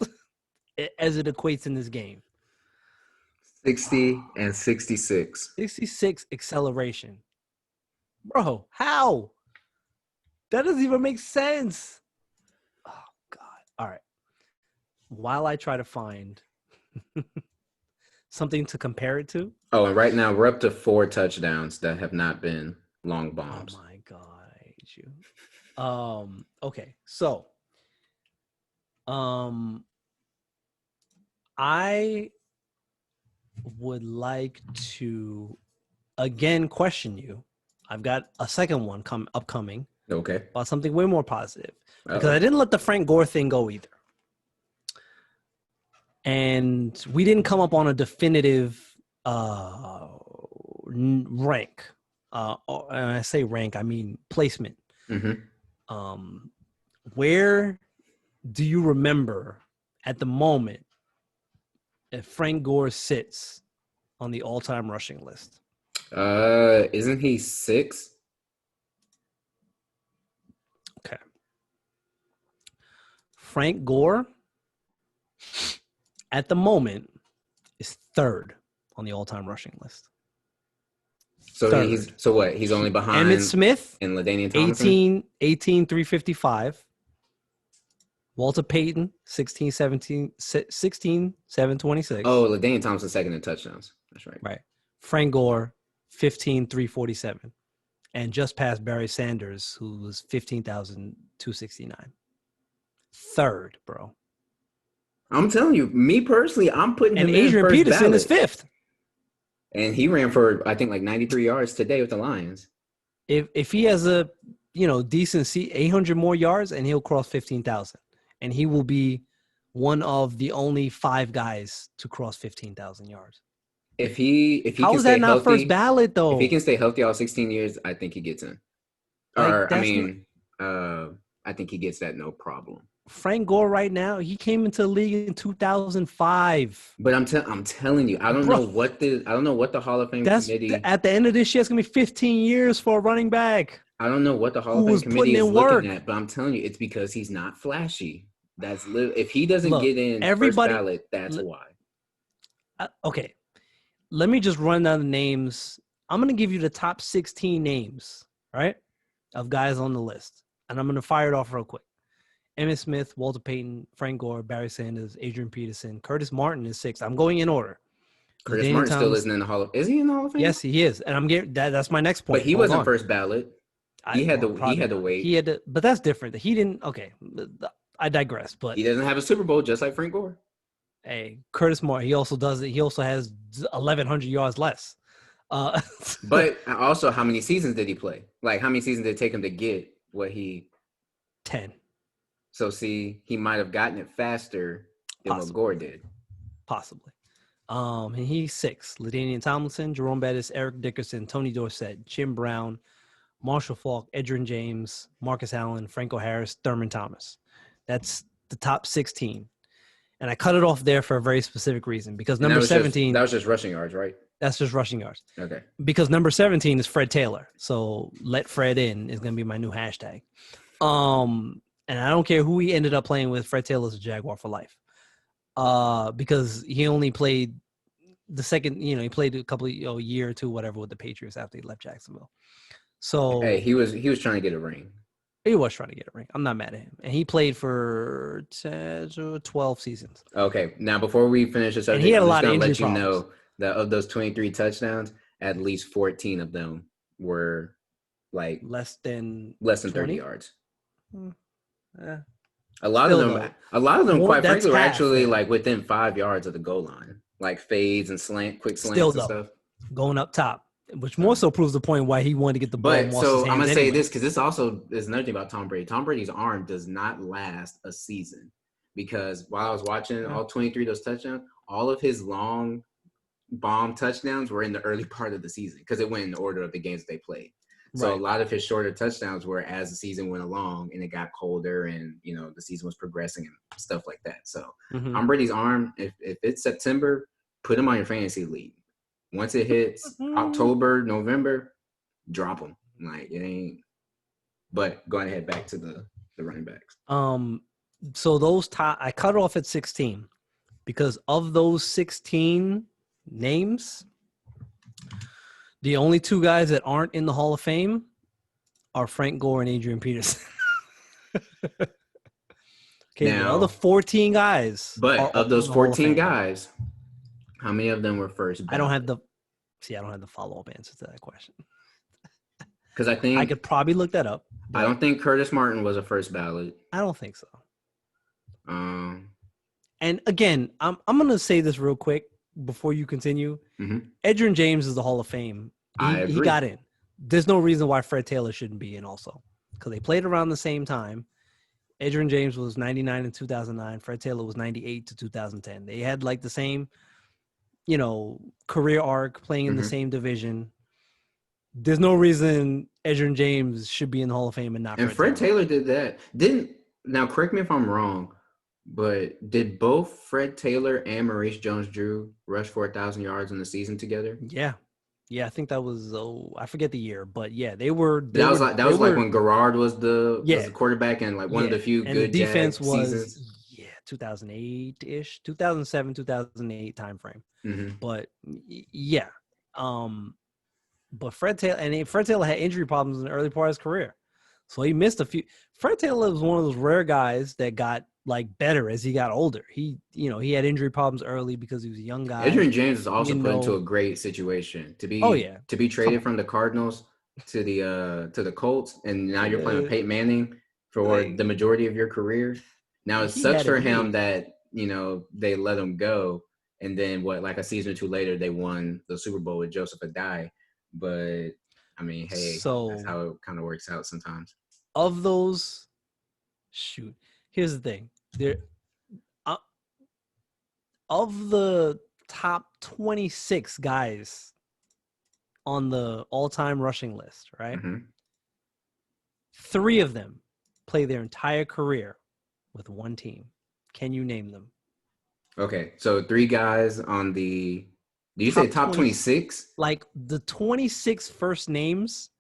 as it equates in this game. 60 and 66. 66 acceleration. Bro, how? That doesn't even make sense. Oh, God. All right. While I try to find something to compare it to. Oh, and right now we're up to 4 touchdowns that have not been long bombs. Oh, my God. I hate you. Okay. So, I would like to again question you. I've got a second one upcoming. Okay. About something way more positive. Because I didn't let the Frank Gore thing go either. And we didn't come up on a definitive rank. And I say rank, I mean placement. Mm-hmm. Where do you remember at the moment if Frank Gore sits on the all-time rushing list? Isn't he 6? Okay. Frank Gore at the moment is 3rd on the all-time rushing list. So 3rd. He's only behind Emmitt Smith and LaDainian Tomlinson? 18 355. Walter Payton 16 726. Oh, LaDainian Tomlinson second in touchdowns. That's right. Right. Frank Gore 15 347. And just past Barry Sanders, who was 15,269. 3rd, bro. I'm telling you, me personally, I'm putting him and in Adrian first Peterson ballot. is 5th. And he ran for, I think, like 93 yards today with the Lions. If he has a decent 800 more yards, and he'll cross 15,000, and he will be one of the only 5 guys to cross 15,000 yards. If he How can is stay that not healthy, first ballot though? If he can stay healthy all 16 years, I think he gets in. I think he gets that no problem. Frank Gore right now, he came into the league in 2005. But I'm telling you, I don't know what the Hall of Fame committee. At the end of this year, it's gonna be 15 years for a running back. I don't know what the Hall of Fame committee is looking at, but I'm telling you, it's because he's not flashy. If he doesn't get in first ballot, that's why. Okay, let me just run down the names. I'm gonna give you the top 16 names, right, of guys on the list, and I'm gonna fire it off real quick. Emmitt Smith, Walter Payton, Frank Gore, Barry Sanders, Adrian Peterson, Curtis Martin is 6th. I'm going in order. Curtis Martin still isn't in the Hall of Fame. Is he in the Hall of Fame? Yes, he is. And I'm getting that's my next point. But he wasn't first ballot. He had to wait. But that's different. He didn't. Okay, I digress. But he doesn't have a Super Bowl just like Frank Gore. Hey, Curtis Martin. He also does it. He also has 1,100 yards less. But also, how many seasons did he play? Like, how many seasons did it take him to get what he? 10. So, see, he might have gotten it faster than what Gore did. Possibly. And he's 6. LaDainian Tomlinson, Jerome Bettis, Eric Dickerson, Tony Dorsett, Jim Brown, Marshall Faulk, Edgerrin James, Marcus Allen, Franco Harris, Thurman Thomas. That's the top 16. And I cut it off there for a very specific reason because number 17. That was just rushing yards, right? That's just rushing yards. Okay. Because number 17 is Fred Taylor. So let Fred in is going to be my new hashtag. And I don't care who he ended up playing with. Fred Taylor's a Jaguar for life. Because he only played the second, he played a couple of a year or two, whatever, with the Patriots after he left Jacksonville. So hey, he was trying to get a ring. He was trying to get a ring. I'm not mad at him. And he played for 12 seasons. Okay. Now, before we finish this, he had a lot of injury let you problems. know that of those 23 touchdowns, at least 14 of them were like less than 30 yards. Yeah. A lot of them, quite frankly, were actually like within 5 yards of the goal line, like fades and quick slants and stuff. Going up top, which more So, so proves the point why he wanted to get the ball in but Moss's so I'm hands gonna say anyway. this because this also is another thing about Tom Brady. Tom Brady's arm does not last a season because while I was watching Yeah. all 23 of those touchdowns, all of his long bomb touchdowns were in the early part of the season because it went in the order of the games they played. So a Right. lot of his shorter touchdowns were as the season went along and it got colder and the season was progressing and stuff like that. So Mm-hmm. Tom Brady's arm, if it's September, put him on your fantasy league. Once it hits October, November, drop him. Like it ain't. But going ahead back to the running backs. So those top, I cut off at 16 because of those 16 names, the only two guys that aren't in the Hall of Fame are Frank Gore and Adrian Peterson. Okay, the other Now, 14 guys are but all of those in the Hall of 14 Fame. guys, how many of them were first ballot? I don't have the follow-up answer to that question. Because I think I could probably look that up. I don't think Curtis Martin was a first ballot. I don't think so. And again, I'm gonna say this real quick before you continue. Mm-hmm. Edgerrin James is the Hall of Fame. I agree. He got in. There's no reason why Fred Taylor shouldn't be in also, because they played around the same time. Edgerrin James was 99 in 2009. Fred Taylor was 98 to 2010. They had like the same, career arc, playing in the same division. There's no reason Edgerrin James should be in the Hall of Fame and not Fred Taylor did that. Now correct me if I'm wrong, but did both Fred Taylor and Maurice Jones-Drew rush for 1,000 yards in the season together? Yeah, I think that was I forget the year, but yeah, they were. That was like when Garrard was the quarterback and like one of the few and good the defense Jag seasons. 2008-ish, 2007, 2008 timeframe. Mm-hmm. But yeah, but Fred Taylor had injury problems in the early part of his career, so he missed a few. Fred Taylor was one of those rare guys that got like better as he got older. He had injury problems early because he was a young guy. Adrian James is also put into a great situation to be traded from the Cardinals to the Colts, and now you're playing with Peyton Manning for the majority of your career. Now it sucks for him that they let him go, and then like a season or two later they won the Super Bowl with Joseph Adai. But I mean, hey, that's how it kind of works out sometimes. Of those, here's the thing. Of the top 26 guys on the all-time rushing list, right? Mm-hmm. 3 of them play their entire career with one team. Can you name them? Okay, so 3 guys on the. Do you say top 26? Like the 26 first names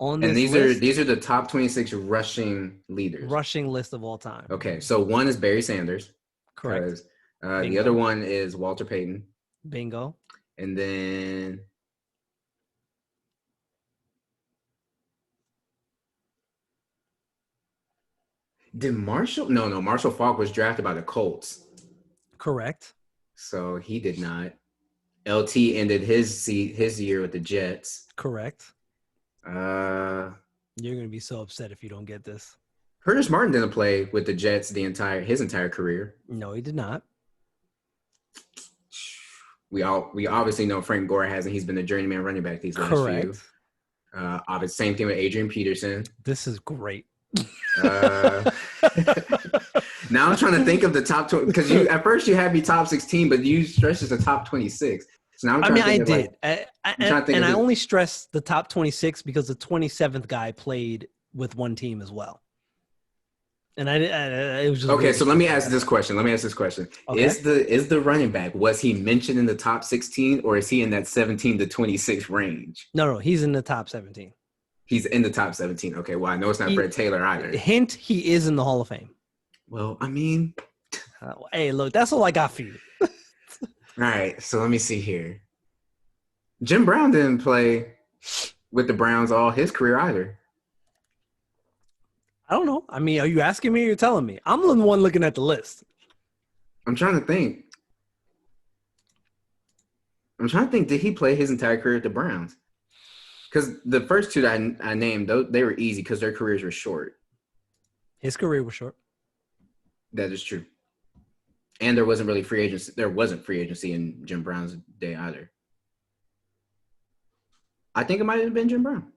on this list. And these are the top 26 rushing leaders. Rushing list of all time. Okay, so one is Barry Sanders. Correct. The other one is Walter Payton. Bingo. And then did Marshall? No. Marshall Faulk was drafted by the Colts. Correct. So he did not. LT ended his year with the Jets. Correct. You're gonna be so upset if you don't get this. Curtis Martin didn't play with the Jets his entire career. No, he did not. We obviously know Frank Gore hasn't. He's been a journeyman running back these last few. Obviously, same thing with Adrian Peterson. This is great. Now I'm trying to think of the top 20 because at first you had me top 16, but you stretched the top 26. So now I'm trying to think I did. I only stressed the top 26 because the 27th guy played with one team as well. And it was just okay. So let me ask this question. Okay. Is the running back, was he mentioned in the top 16 or is he in that 17 to 26 range? No, he's in the top 17. He's in the top 17. Okay. Well, I know it's not Fred Taylor either. Hint: he is in the Hall of Fame. Well, I mean, hey, look, that's all I got for you. All right. So let me see here. Jim Brown didn't play with the Browns all his career either. I don't know. I mean, are you asking me or you're telling me? I'm the one looking at the list. I'm trying to think. Did he play his entire career at the Browns? Because the first two that I named, they were easy because their careers were short. His career was short. That is true. And there wasn't really free agency. There wasn't free agency in Jim Brown's day either. I think it might have been Jim Brown.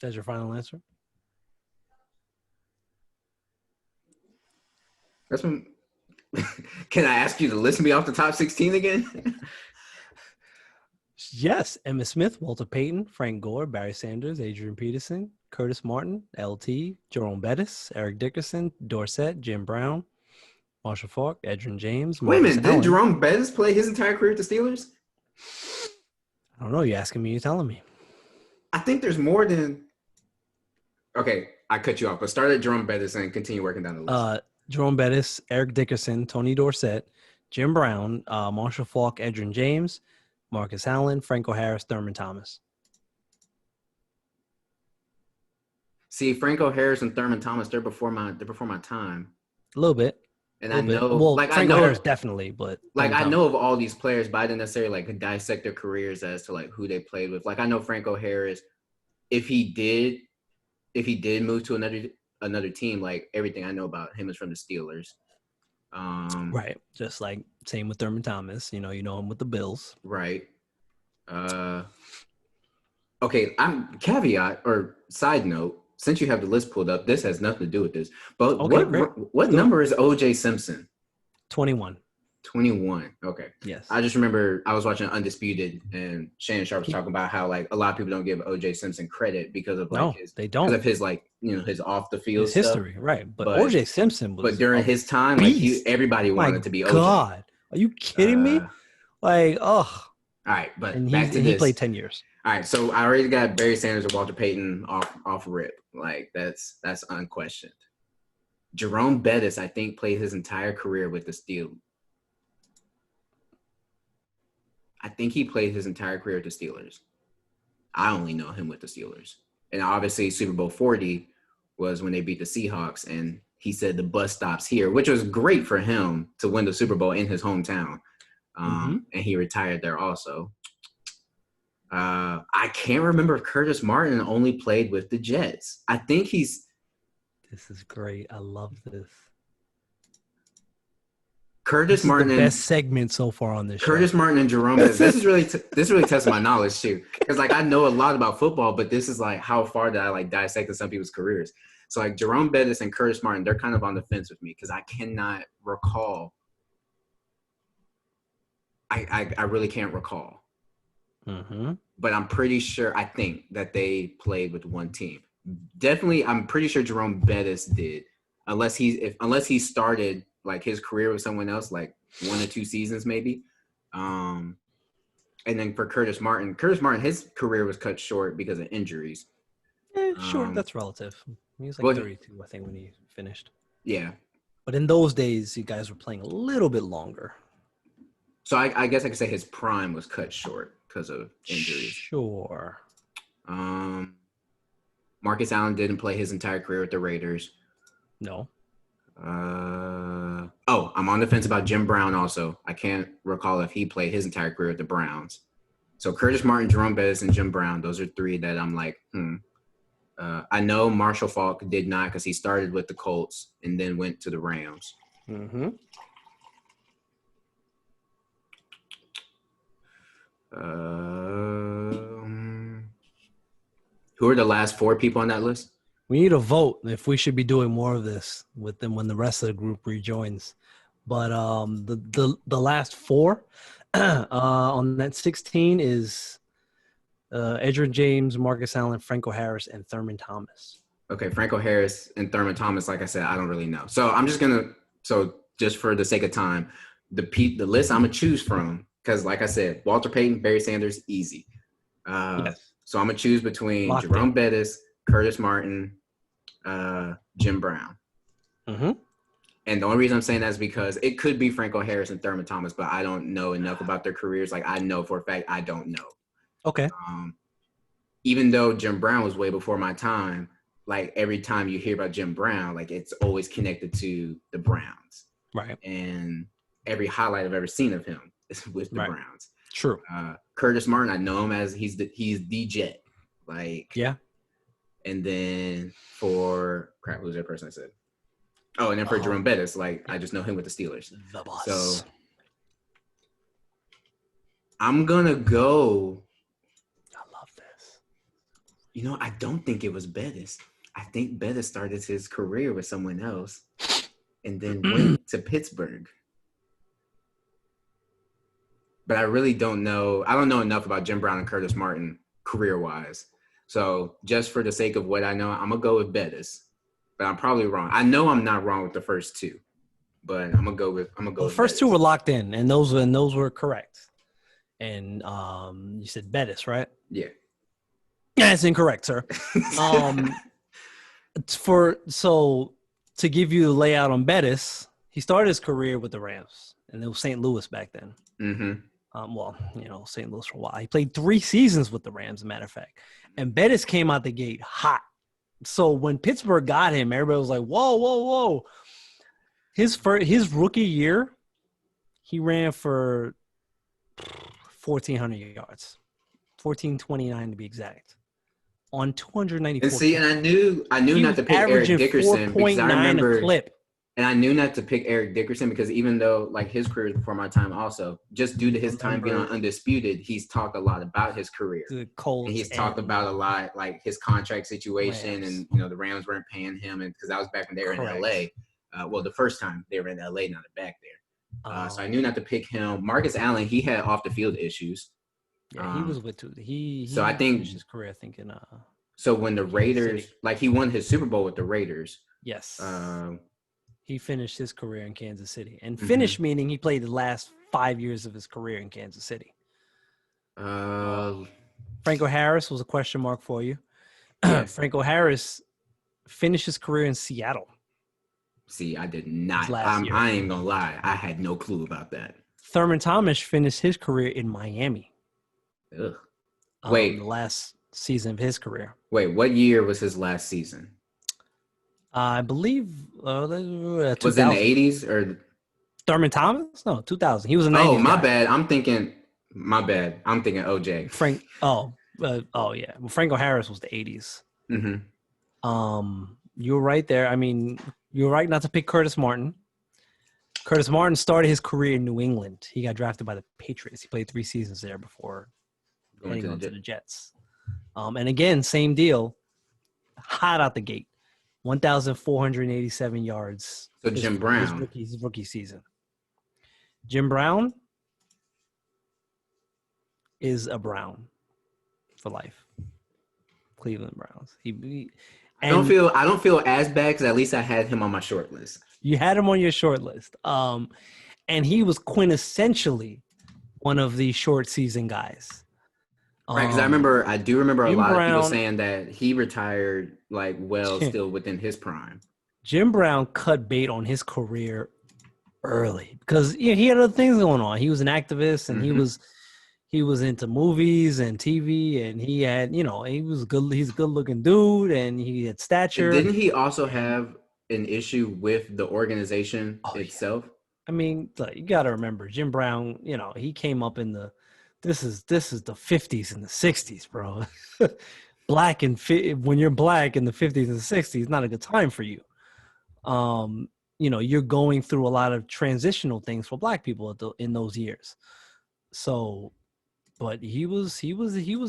That's your final answer? That's when. Can I ask you to list me off the top 16 again? Yes. Emmitt Smith, Walter Payton, Frank Gore, Barry Sanders, Adrian Peterson, Curtis Martin, LT, Jerome Bettis, Eric Dickerson, Dorsett, Jim Brown, Marshall Faulk, Edgerrin James, Wait a Marcus minute. Didn't Allen. Jerome Bettis play his entire career with the Steelers? I don't know. You asking me? You telling me? I think there's more than. Okay, I cut you off, but start at Jerome Bettis and continue working down the list. Jerome Bettis, Eric Dickerson, Tony Dorsett, Jim Brown, Marshall Faulk, Edgerrin James, Marcus Allen, Franco Harris, Thurman Thomas. See, Franco Harris and Thurman Thomas, they're before my time. A little bit. And I know, well, like Franco I know, Harris definitely, but like Thurman I Thomas. know of all these players, but I didn't necessarily like dissect their careers as to like who they played with. Like I know Franco Harris, if he did move to another team, like everything I know about him is from the Steelers. Right. Just like same with Thurman Thomas. You know him with the Bills. Right. Okay, I'm caveat or side note. Since you have the list pulled up, this has nothing to do with this. But Okay, what number is O.J. Simpson? 21. 21. Okay. Yes. I just remember I was watching Undisputed and Shannon Sharp was talking about how like a lot of people don't give O.J. Simpson credit because of like they don't. Because of his like his off the field his history, stuff. right? But O.J. Simpson was. But during his time, beast. like everybody wanted to be O.J. God, are you kidding me? Like, All right, but back to this. He played 10 years. All right, so I already got Barry Sanders and Walter Payton off rip. Like that's unquestioned. Jerome Bettis, I think, played his entire career with the Steelers. I think he played his entire career with the Steelers. I only know him with the Steelers. And obviously Super Bowl 40 was when they beat the Seahawks, and he said the bus stops here, which was great for him to win the Super Bowl in his hometown. And he retired there also. I can't remember if Curtis Martin only played with the Jets. I think he's. This is great. I love this. Curtis Martin, the best segment so far on this Curtis show. Martin and Jerome. This really tests my knowledge too, because like I know a lot about football, but this is like how far did I like dissect some people's careers. So like Jerome Bettis and Curtis Martin, they're kind of on the fence with me because I cannot recall. I really can't recall. But I'm pretty sure. I think that they played with one team. Definitely, I'm pretty sure Jerome Bettis did, unless he started like his career with someone else, like 1 or 2 seasons maybe. And then for Curtis Martin, his career was cut short because of injuries. Sure, that's relative. He was like 32, I think, when he finished. Yeah. But in those days, you guys were playing a little bit longer. So I guess I could say his prime was cut short because of injuries. Sure. Marcus Allen didn't play his entire career with the Raiders. No. I'm on the fence about Jim Brown also. I can't recall if he played his entire career with the Browns. So Curtis Martin, Jerome Bettis, and Jim Brown, those are 3 that I'm like, I know Marshall Faulk did not because he started with the Colts and then went to the Rams. Who are the last 4 people on that list? We need a vote if we should be doing more of this with them when the rest of the group rejoins. But the last 4 on that 16 is Edgerrin James, Marcus Allen, Franco Harris, and Thurman Thomas. Okay, Franco Harris and Thurman Thomas, like I said, I don't really know. So I'm just just for the sake of time, the list I'm going to choose from, because like I said, Walter Payton, Barry Sanders, easy. Yes. So I'm going to choose between Jerome Bettis, Curtis Martin, Jim Brown. And the only reason I'm saying that is because it could be Franco Harris and Thurman Thomas, but I don't know enough about their careers. Like I know for a fact I don't know. Okay. Even though Jim Brown was way before my time, like every time you hear about Jim Brown, like it's always connected to the Browns. Right. And every highlight I've ever seen of him is with the Browns. True. Curtis Martin, I know him as he's the Jet. Like yeah. And then for who's that person I said? Oh, and then for Jerome Bettis, like I just know him with the Steelers. The boss. So I'm gonna go. I don't think it was Bettis. I think Bettis started his career with someone else and then went to Pittsburgh. But I really don't know. I don't know enough about Jim Brown and Curtis Martin career-wise. So just for the sake of what I know, I'm going to go with Bettis. But I'm probably wrong. I know I'm not wrong with the first two. But I'm going to go with the first two were locked in, and those were correct. And you said Bettis, right? Yeah. That's incorrect, sir. To give you the layout on Bettis, he started his career with the Rams, and it was St. Louis back then. Mm-hmm. St. Louis for a while. He played 3 seasons with the Rams, as a matter of fact. And Bettis came out the gate hot. So when Pittsburgh got him, everybody was like, whoa, whoa, whoa. His rookie year, he ran for 1,400 yards, 1,429 to be exact, on 294. And see, and I knew not to pick Eric Dickerson because I remember, and I knew not to pick Eric Dickerson because even though like his career is before my time, also just due to his time being on Undisputed, he's talked a lot about his career. And he's talked about a lot like his contract situation, and the Rams weren't paying him, and because that was back when they were in LA. Well, the first time they were in LA, not back there. So I knew not to pick him. Marcus Allen, he had off the field issues. Yeah, he was with two. So I think his career, I think in so when the Raiders, like he won his Super Bowl with the Raiders. Yes. He finished his career in Kansas City, and finished meaning he played the last 5 years of his career in Kansas City. Franco Harris was a question mark for you. Yes. Franco Harris finished his career in Seattle. See, I did not. I ain't gonna lie. I had no clue about that. Thurman Thomas finished his career in Miami. Ugh. The last season of his career. Wait, what year was his last season? I believe 2000. Was it in the 80s or Thurman Thomas? No, 2000. He was a 90s. Oh, my bad. I'm thinking OJ. Frank. Oh yeah. Well, Franco Harris was the 80s. Mm-hmm. You were right there. I mean, you're right not to pick Curtis Martin. Curtis Martin started his career in New England. He got drafted by the Patriots. He played 3 seasons there before going on to the Jets. And again, same deal. Hot out the gate. 1,487 yards. So Jim Brown. His rookie season. Jim Brown is a Brown for life. Cleveland Browns. I don't feel as bad because at least I had him on my short list. You had him on your short list. And he was quintessentially one of the short season guys. Right, because I do remember a lot of people saying that he retired still within his prime. Jim Brown cut bait on his career early because he had other things going on. He was an activist and he was into movies and TV, and he had he was good. He's a good looking dude, and he had stature. And didn't he also have an issue with the organization itself? Yeah. I mean, you got to remember Jim Brown. He came up in the. This is the 50s and the 60s, bro. When you're black in the 50s and 60s, not a good time for you. You're going through a lot of transitional things for black people in those years. So, but he was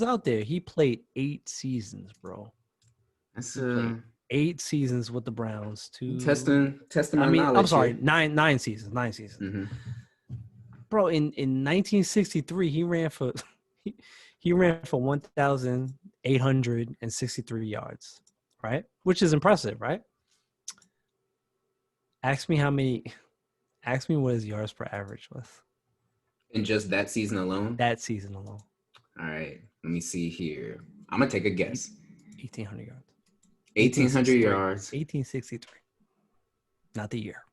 out there. He played 8 seasons, bro. That's 8 seasons with the Browns. Testing my knowledge. I'm sorry, 9 seasons. 9 seasons. Mm-hmm. Bro, in 1963, he ran for 1,863 yards, right? Which is impressive, right? Ask me what his yards per average was. In just that season alone? That season alone. All right. Let me see here. I'm going to take a guess. 1,800 yards. 1,800 yards. 1863. Not the year.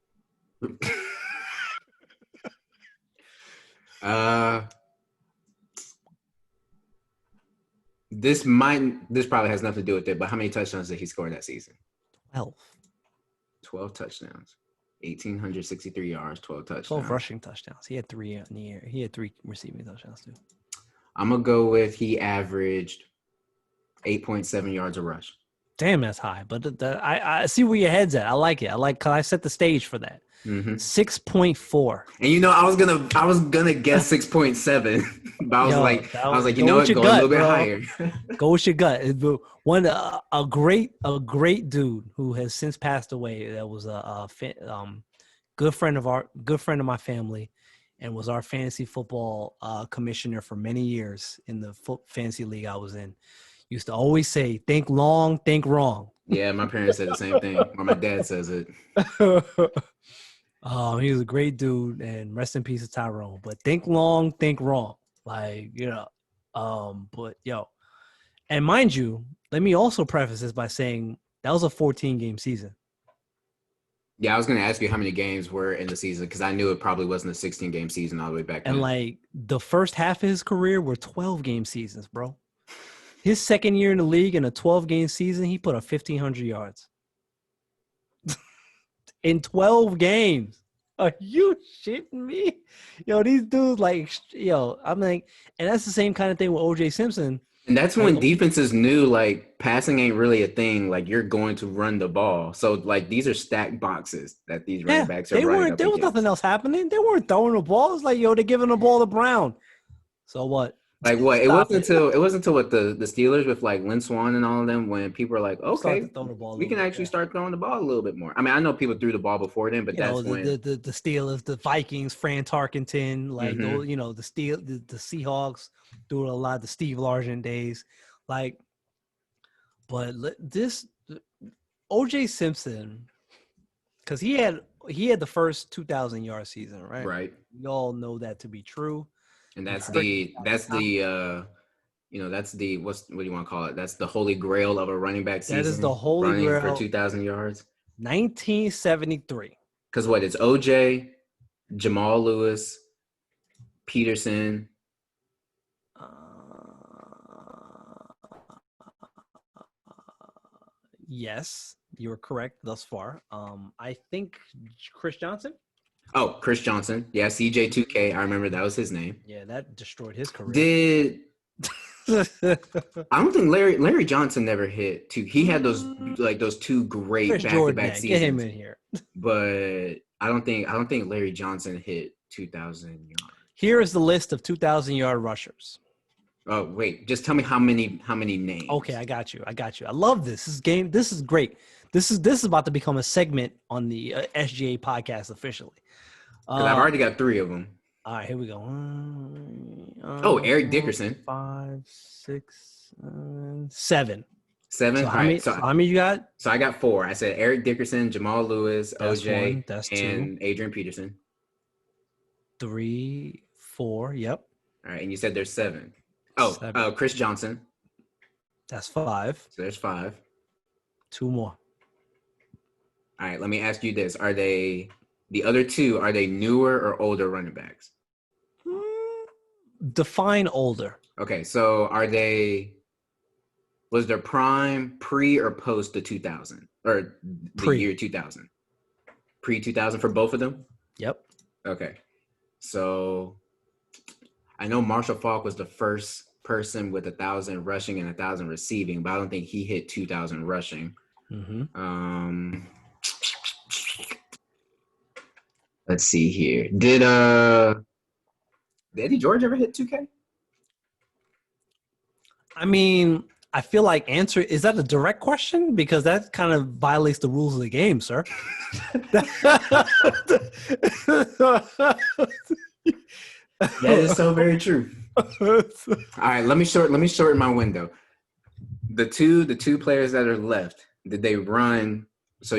This probably has nothing to do with it, but how many touchdowns did he score that season? 12 touchdowns. 1,863 yards, 12 touchdowns. 12 rushing touchdowns. He had 3 in the year. He had 3 receiving touchdowns too. I'm going to go with he averaged 8.7 yards a rush. Damn, that's high. But I see where your head's at. I like it. Cause I set the stage for that. 6.4. And I was gonna guess 6.7. But I was Yo, like, you go know with what? your Go a little gut, bit bro. higher. Go with your gut. One a great dude who has since passed away. That was a good friend of my family, and was our fantasy football commissioner for many years in the fantasy league I was in. Used to always say, "Think long, think wrong." Yeah, my parents said the same thing, or my dad says it. He was a great dude, and rest in peace to Tyrone. But think long, think wrong. Like, but yo, and mind you, let me also preface this by saying that was a 14-game season. Yeah, I was going to ask you how many games were in the season because I knew it probably wasn't a 16-game season all the way back And then. like the first half of his career were 12-game seasons, bro. His second year in the league in a 12-game season, he put up 1,500 yards in 12 games. Are you shitting me? Yo, these dudes I'm like, and that's the same kind of thing with OJ Simpson. And that's Like, when defenses knew like passing ain't really a thing. Like you're going to run the ball. So like these are stacked boxes that these running yeah, backs are they running weren't. up There was nothing against. else happening. They weren't throwing the ball. It's like, yo, they're giving the ball to Brown. So what? Like what? Stop it. It wasn't until what the Steelers with like Lynn Swan and all of them when people were like, Start to okay, throw the ball a we little can bit. actually Yeah. start throwing the ball a little bit more. I mean, I know people threw the ball before then, but You know, that's when. the Steelers, the Vikings, Fran Tarkenton, like those, the Seahawks threw a lot, the Steve Largent days, like. But this OJ Simpson, because he had the first 2,000-yard season, right? Right. We all know that to be true. And We that's heard that's the what do you want to call it? That's the holy grail of a running back that is the season, holy running for grail. 2,000 yards. 1973. Because what? It's OJ, Jamal Lewis, Peterson. Uh, yes, you were correct thus far. I think Chris Johnson. Oh, Chris Johnson. Yeah, CJ2K. I remember that was his name. Yeah, that destroyed his career. Did I don't think Larry Johnson never hit two. He had those two great Chris back-to-back Jordan, get him seasons. in here. But I don't think Larry Johnson hit 2,000 yards. Here is the list of 2,000-yard rushers. Oh wait, just tell me how many names. Okay, I got you. I love this. This is great. This is about to become a segment on the SGA podcast officially. Because I've already got 3 of them. All right, here we go. Eric Dickerson. 5, 6, 7. 7. So All right. So how many you got? So I got 4. I said Eric Dickerson, Jamal Lewis, That's OJ, 1. That's 2. and Adrian Peterson. 3, 4. Yep. All right, and you said there's 7. Oh, Chris Johnson. That's 5. So there's 5. 2 more. All right, let me ask you this: Are they the other 2? Are they newer or older running backs? Define older. Okay, so was their prime pre or post the 2000 or the year 2000? Pre 2000 for both of them? Yep. Okay. So I know Marshall Faulk was the first person with 1,000 rushing and 1,000 receiving, but I don't think he hit 2,000 rushing. Mm-hmm. Let's see here. Did Eddie George ever hit 2K? I mean, I feel like is that a direct question? Because that kind of violates the rules of the game, sir. That is so very true. All right, let me shorten my window. The two players that are left, did they run? So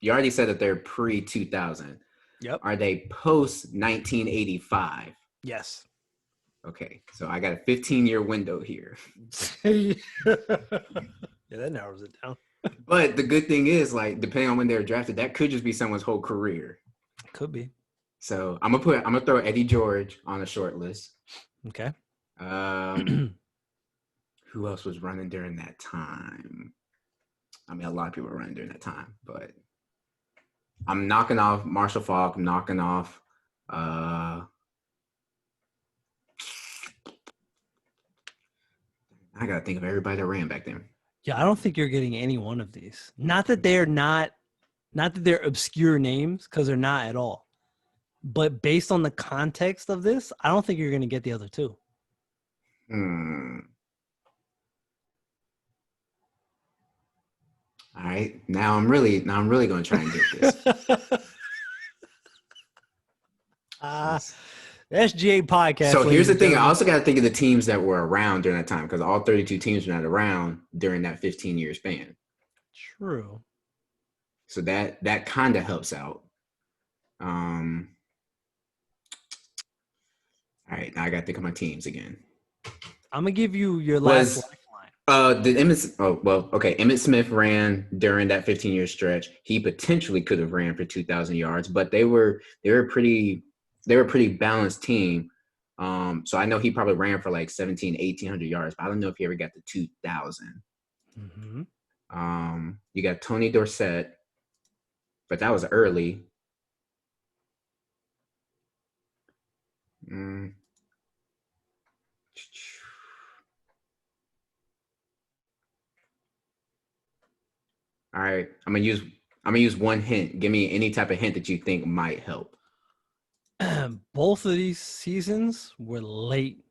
you already said that they're pre 2000. Yep. Are they post 1985? Yes. Okay, so I got a 15-year window here. Yeah, that narrows it down. But the good thing is, like, depending on when they were drafted, that could just be someone's whole career. Could be. So I'm gonna throw Eddie George on a short list. Okay. Who else was running during that time? I mean, a lot of people were running during that time, but I'm knocking off Marshall Faulk. I'm knocking off. I gotta think of everybody that ran back then. Yeah, I don't think you're getting any one of these. Not that they're obscure names, because they're not at all. But based on the context of this, I don't think you're going to get the other two. All right. Now I'm really going to try and get this. SGA podcast. So here's the thing. I also got to think of the teams that were around during that time, because all 32 teams were not around during that 15-year span. True. So that kind of helps out. All right. Now I got to think of my teams again. I'm going to give you your last lifeline. Emmitt Smith ran during that 15-year stretch. He potentially could have ran for 2,000 yards, but they were a pretty balanced team. So I know he probably ran for like 1,800 yards, but I don't know if he ever got to 2,000. Mm-hmm. You got Tony Dorsett, but that was early. All right, I'm gonna use one hint. Give me any type of hint that you think might help. Both of these seasons were late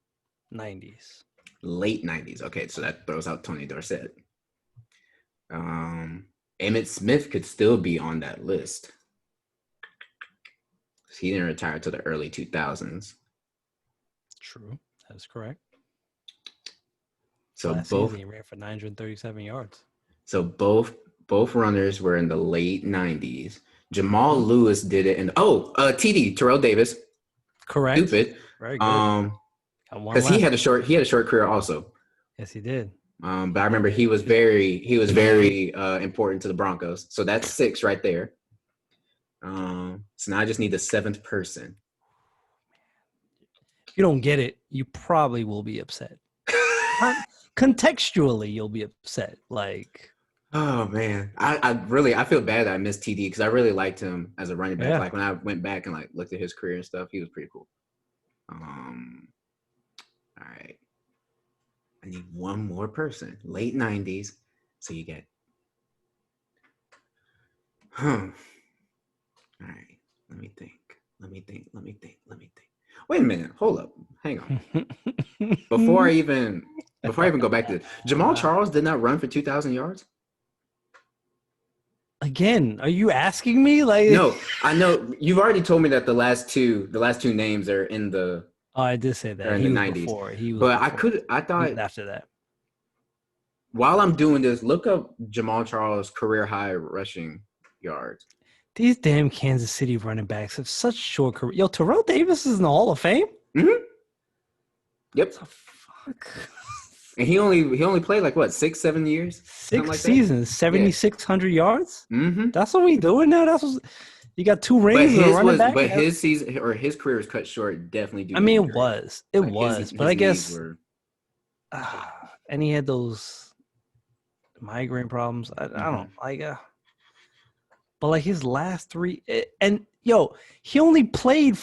90s. Late 90s. Okay, so that throws out Tony Dorsett. Emmitt Smith could still be on that list. He didn't retire till the early 2000s. True, that's correct. So last season he ran for 937 yards. So both runners were in the late 90s. Jamal Lewis did it in TD, Terrell Davis. Correct. Stupid. Very good. Because he had a short career also. Yes, he did. But I remember he was very important to the Broncos. So that's 6 right there. So now I just need the 7th person. If you don't get it, you probably will be upset. Contextually, you'll be upset. Like, oh man, I feel bad that I missed TD because I really liked him as a running back. Yeah. Like when I went back and like looked at his career and stuff, he was pretty cool. All right, I need one more person. Late 90s, so you get. All right, let me think. Wait a minute, hold up, hang on. Before I even go back to this, Jamal Charles did not run for 2,000 yards. Again, are you asking me? Like, no, I know you've already told me that the last two names are in the. Oh, I did say that. In the 90s. I thought after that. While I'm doing this, look up Jamal Charles' career high rushing yards. These damn Kansas City running backs have such short career. Yo, Terrell Davis is in the Hall of Fame? Mm-hmm. Yep. What the fuck? And he only played like what, 6-7 years? 6 seasons, 7,600 yards? Mm-hmm. That's what we doing now? That's what you got 2 rings and a running back? But his season or his career was cut short definitely due to injury. It like was. But I guess and he had those migraine problems. I don't like but like his last 3 and he only played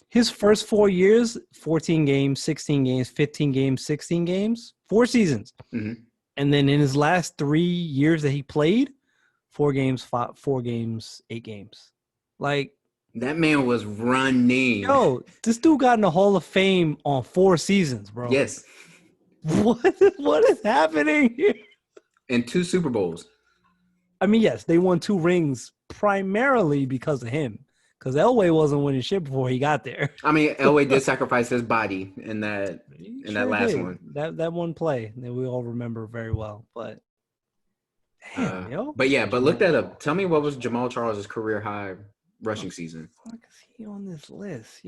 his first 4 years, 14 games, 16 games, 15 games, 16 games, 4 seasons. Mm-hmm. And then in his last 3 years that he played, 4 games, 8 games. Like, that man was running. Yo, this dude got in the Hall of Fame on 4 seasons, bro. Yes. What is happening here? And 2 Super Bowls. I mean, yes, they won 2 rings primarily because of him. Because Elway wasn't winning shit before he got there. I mean, Elway did sacrifice his body in that last one. That one play that we all remember very well. But damn, But look that up. Tell me what was Jamal Charles' career high rushing season. Fuck is he on this list?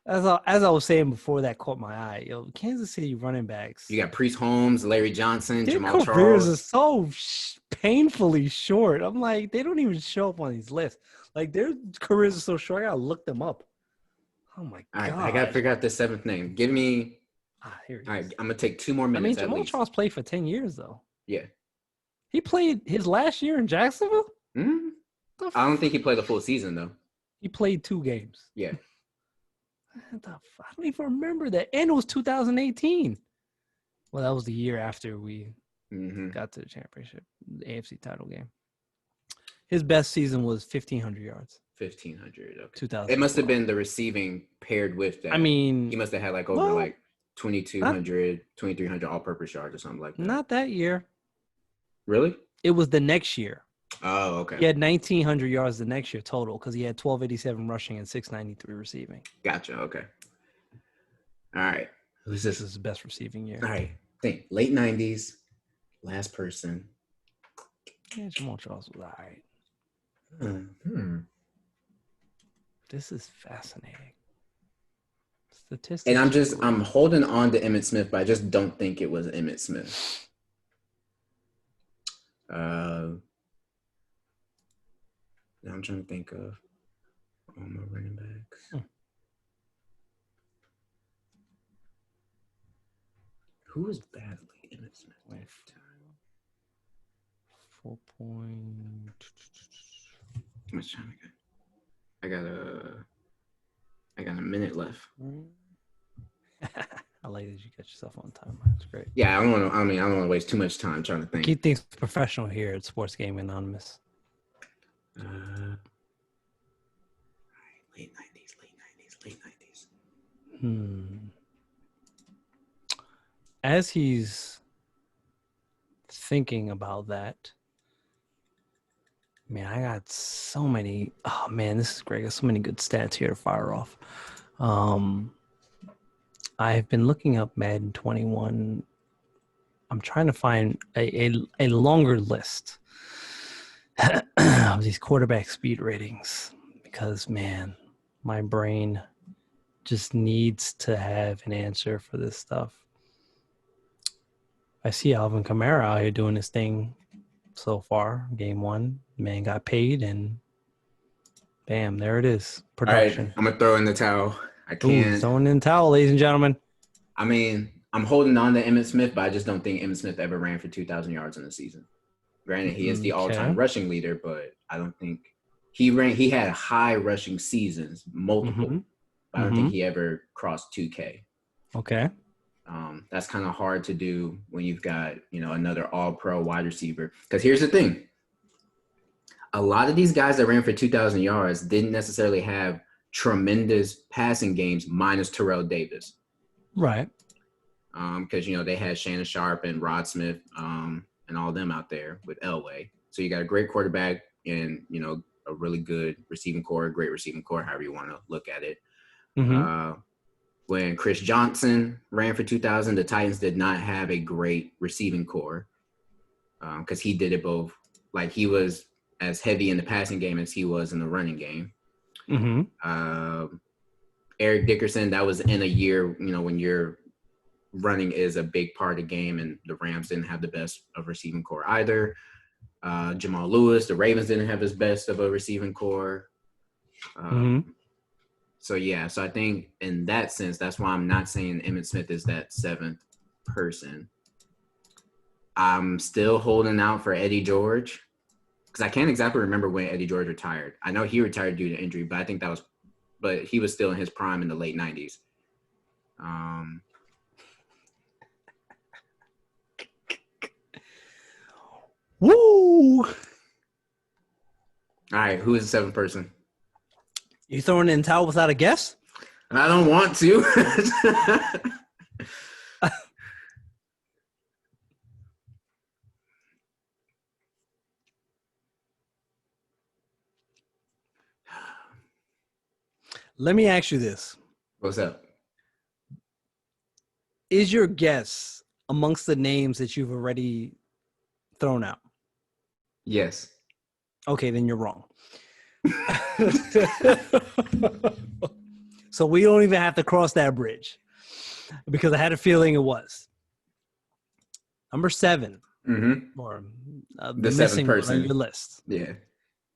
As I was saying before that caught my eye, Kansas City running backs. You got Priest Holmes, Larry Johnson, their Jamal careers Charles. are so painfully short. I'm like, they don't even show up on these lists. Like, their careers are so short, I gotta look them up. Oh my god! I gotta figure out the 7th name. Give me. Here he is. All right, I'm gonna take 2 more minutes. Jamal Charles played for 10 years though. Yeah. He played his last year in Jacksonville. Mm-hmm. I don't think he played a full season though. He played 2 games. Yeah. I don't even remember that. And it was 2018. Well, that was the year after we got to the championship, the AFC title game. His best season was 1,500 yards. 1,500. Okay. 2012. It must have been the receiving paired with that. I mean, he must have had like over like 2,200, 2,300 all-purpose yards or something like that. Not that year. Really? It was the next year. Oh, okay. He had 1,900 yards the next year total because he had 1,287 rushing and 693 receiving. Gotcha. Okay. All right. This is his best receiving year. All right. Think late 90s. Last person. Yeah, Jamal Charles was all right. This is fascinating. Statistics. And I'm holding on to Emmitt Smith, but I just don't think it was Emmitt Smith. I'm trying to think of all my running backs. Who was badly Emmitt Smith? 4 point. How much time I got? I got a minute left. I like that you got yourself on time. That's great. Yeah, I don't want to waste too much time trying to think. Keep things professional here at Sports Game Anonymous. Late 90s. As he's thinking about that, man, I got so many. Oh man, this is great. I got so many good stats here to fire off. I've been looking up Madden 21. I'm trying to find a longer list of these quarterback speed ratings because, man, my brain just needs to have an answer for this stuff. I see Alvin Kamara out here doing his thing so far. Game 1, man got paid, and bam, there it is. Production. All right, I'm gonna throw in the towel. I can't. Throwing in the towel, ladies and gentlemen. I mean, I'm holding on to Emmitt Smith, but I just don't think Emmitt Smith ever ran for 2,000 yards in a season. Granted, he is the all-time rushing leader, but I don't think he had high rushing seasons, multiple. But I don't think he ever crossed 2K. Okay. That's kind of hard to do when you've got, another all-pro wide receiver. Because here's the thing. A lot of these guys that ran for 2,000 yards didn't necessarily have tremendous passing games minus Terrell Davis. Right. Because, they had Shannon Sharp and Rod Smith and all of them out there with Elway. So you got a great quarterback and, a really good receiving core, great receiving core, however you want to look at it. When Chris Johnson ran for 2,000, the Titans did not have a great receiving core because he did it both. Like, he was as heavy in the passing game as he was in the running game. Eric Dickerson, that was in a year, when your running is a big part of the game, and the Rams didn't have the best of receiving core either. Jamal Lewis, the Ravens didn't have his best of a receiving core. So I think in that sense, that's why I'm not saying Emmitt Smith is that seventh person. I'm still holding out for Eddie George because I can't exactly remember when Eddie George retired. I know he retired due to injury, but I think but he was still in his prime in the late 90s. Woo! All right, who is the seventh person? You throwing in the towel without a guess? I don't want to. Let me ask you this. What's up? Is your guess amongst the names that you've already thrown out? Yes. Okay, then you're wrong. So we don't even have to cross that bridge because I had a feeling it was. Number 7. Or the seventh person on your list. Yeah.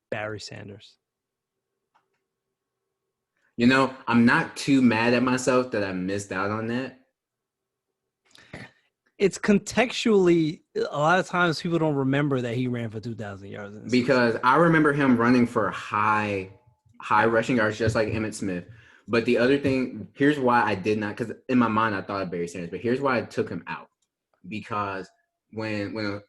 Barry Sanders. I'm not too mad at myself that I missed out on that. It's contextually, a lot of times people don't remember that he ran for 2,000 yards. Because I remember him running for high rushing yards, just like Emmitt Smith. But the other thing, here's why I did not, because in my mind I thought of Barry Sanders, but here's why I took him out. Because when and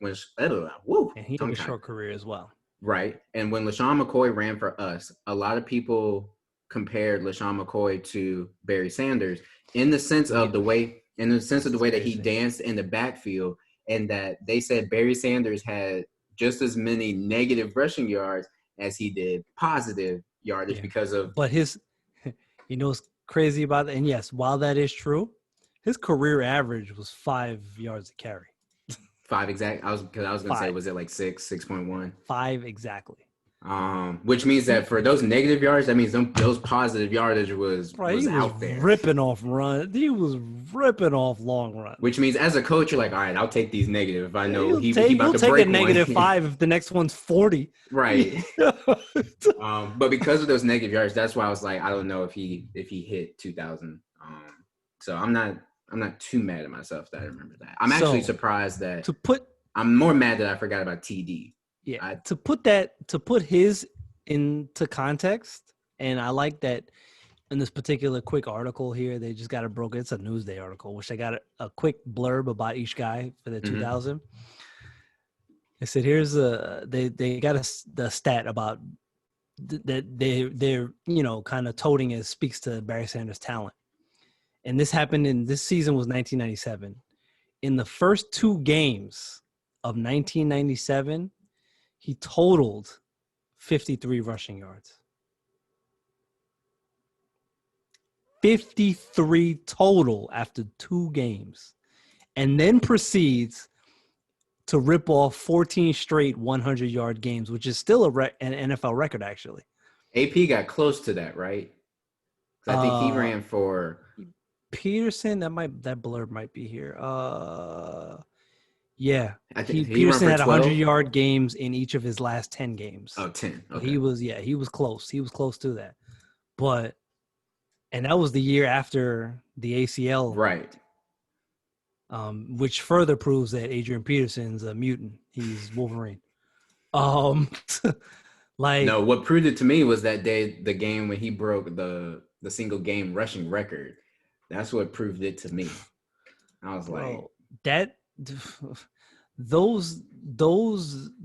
he had a short career as well. Right. And when LaShawn McCoy ran for us, a lot of people compared LaShawn McCoy to Barry Sanders in the sense of the way that he danced in the backfield, and that they said Barry Sanders had just as many negative rushing yards as he did positive yardage because of. But his, what's crazy about that? And yes, while that is true, his career average was 5 yards a carry. 5 exact. I was gonna say, was it like 6.1? 5 exactly. Which means that for those negative yards, that means those positive yardage was out there. Ripping off run. He was ripping off long runs. Which means as a coach, you're like, all right, I'll take these negative if I know he about to break one. You'll take a negative 5 if the next one's 40. Right. But because of those negative yards, that's why I was like, I don't know if he hit 2,000. So I'm not too mad at myself that I remember that. I'm actually surprised that I'm more mad that I forgot about TD. Yeah, to put his into context, and I like that in this particular quick article here, they just got it broken. It's a Newsday article, which they got a quick blurb about each guy for the 2000. They said here's they got the stat about that they're kind of toting it speaks to Barry Sanders' talent, and this happened in this season was 1997. In the first 2 games of 1997. He totaled 53 rushing yards. 53 total after 2 games. And then proceeds to rip off 14 straight 100-yard games, which is still an NFL record, actually. AP got close to that, right? I think he ran for Peterson. That blurb might be here. Yeah, I think Peterson had 100-yard games in each of his last 10 games. Oh, 10. Okay. He was close. He was close to that. And that was the year after the ACL. Right. Which further proves that Adrian Peterson's a mutant. He's Wolverine. No, what proved it to me was that day, the game when he broke the single game rushing record. That's what proved it to me. I was that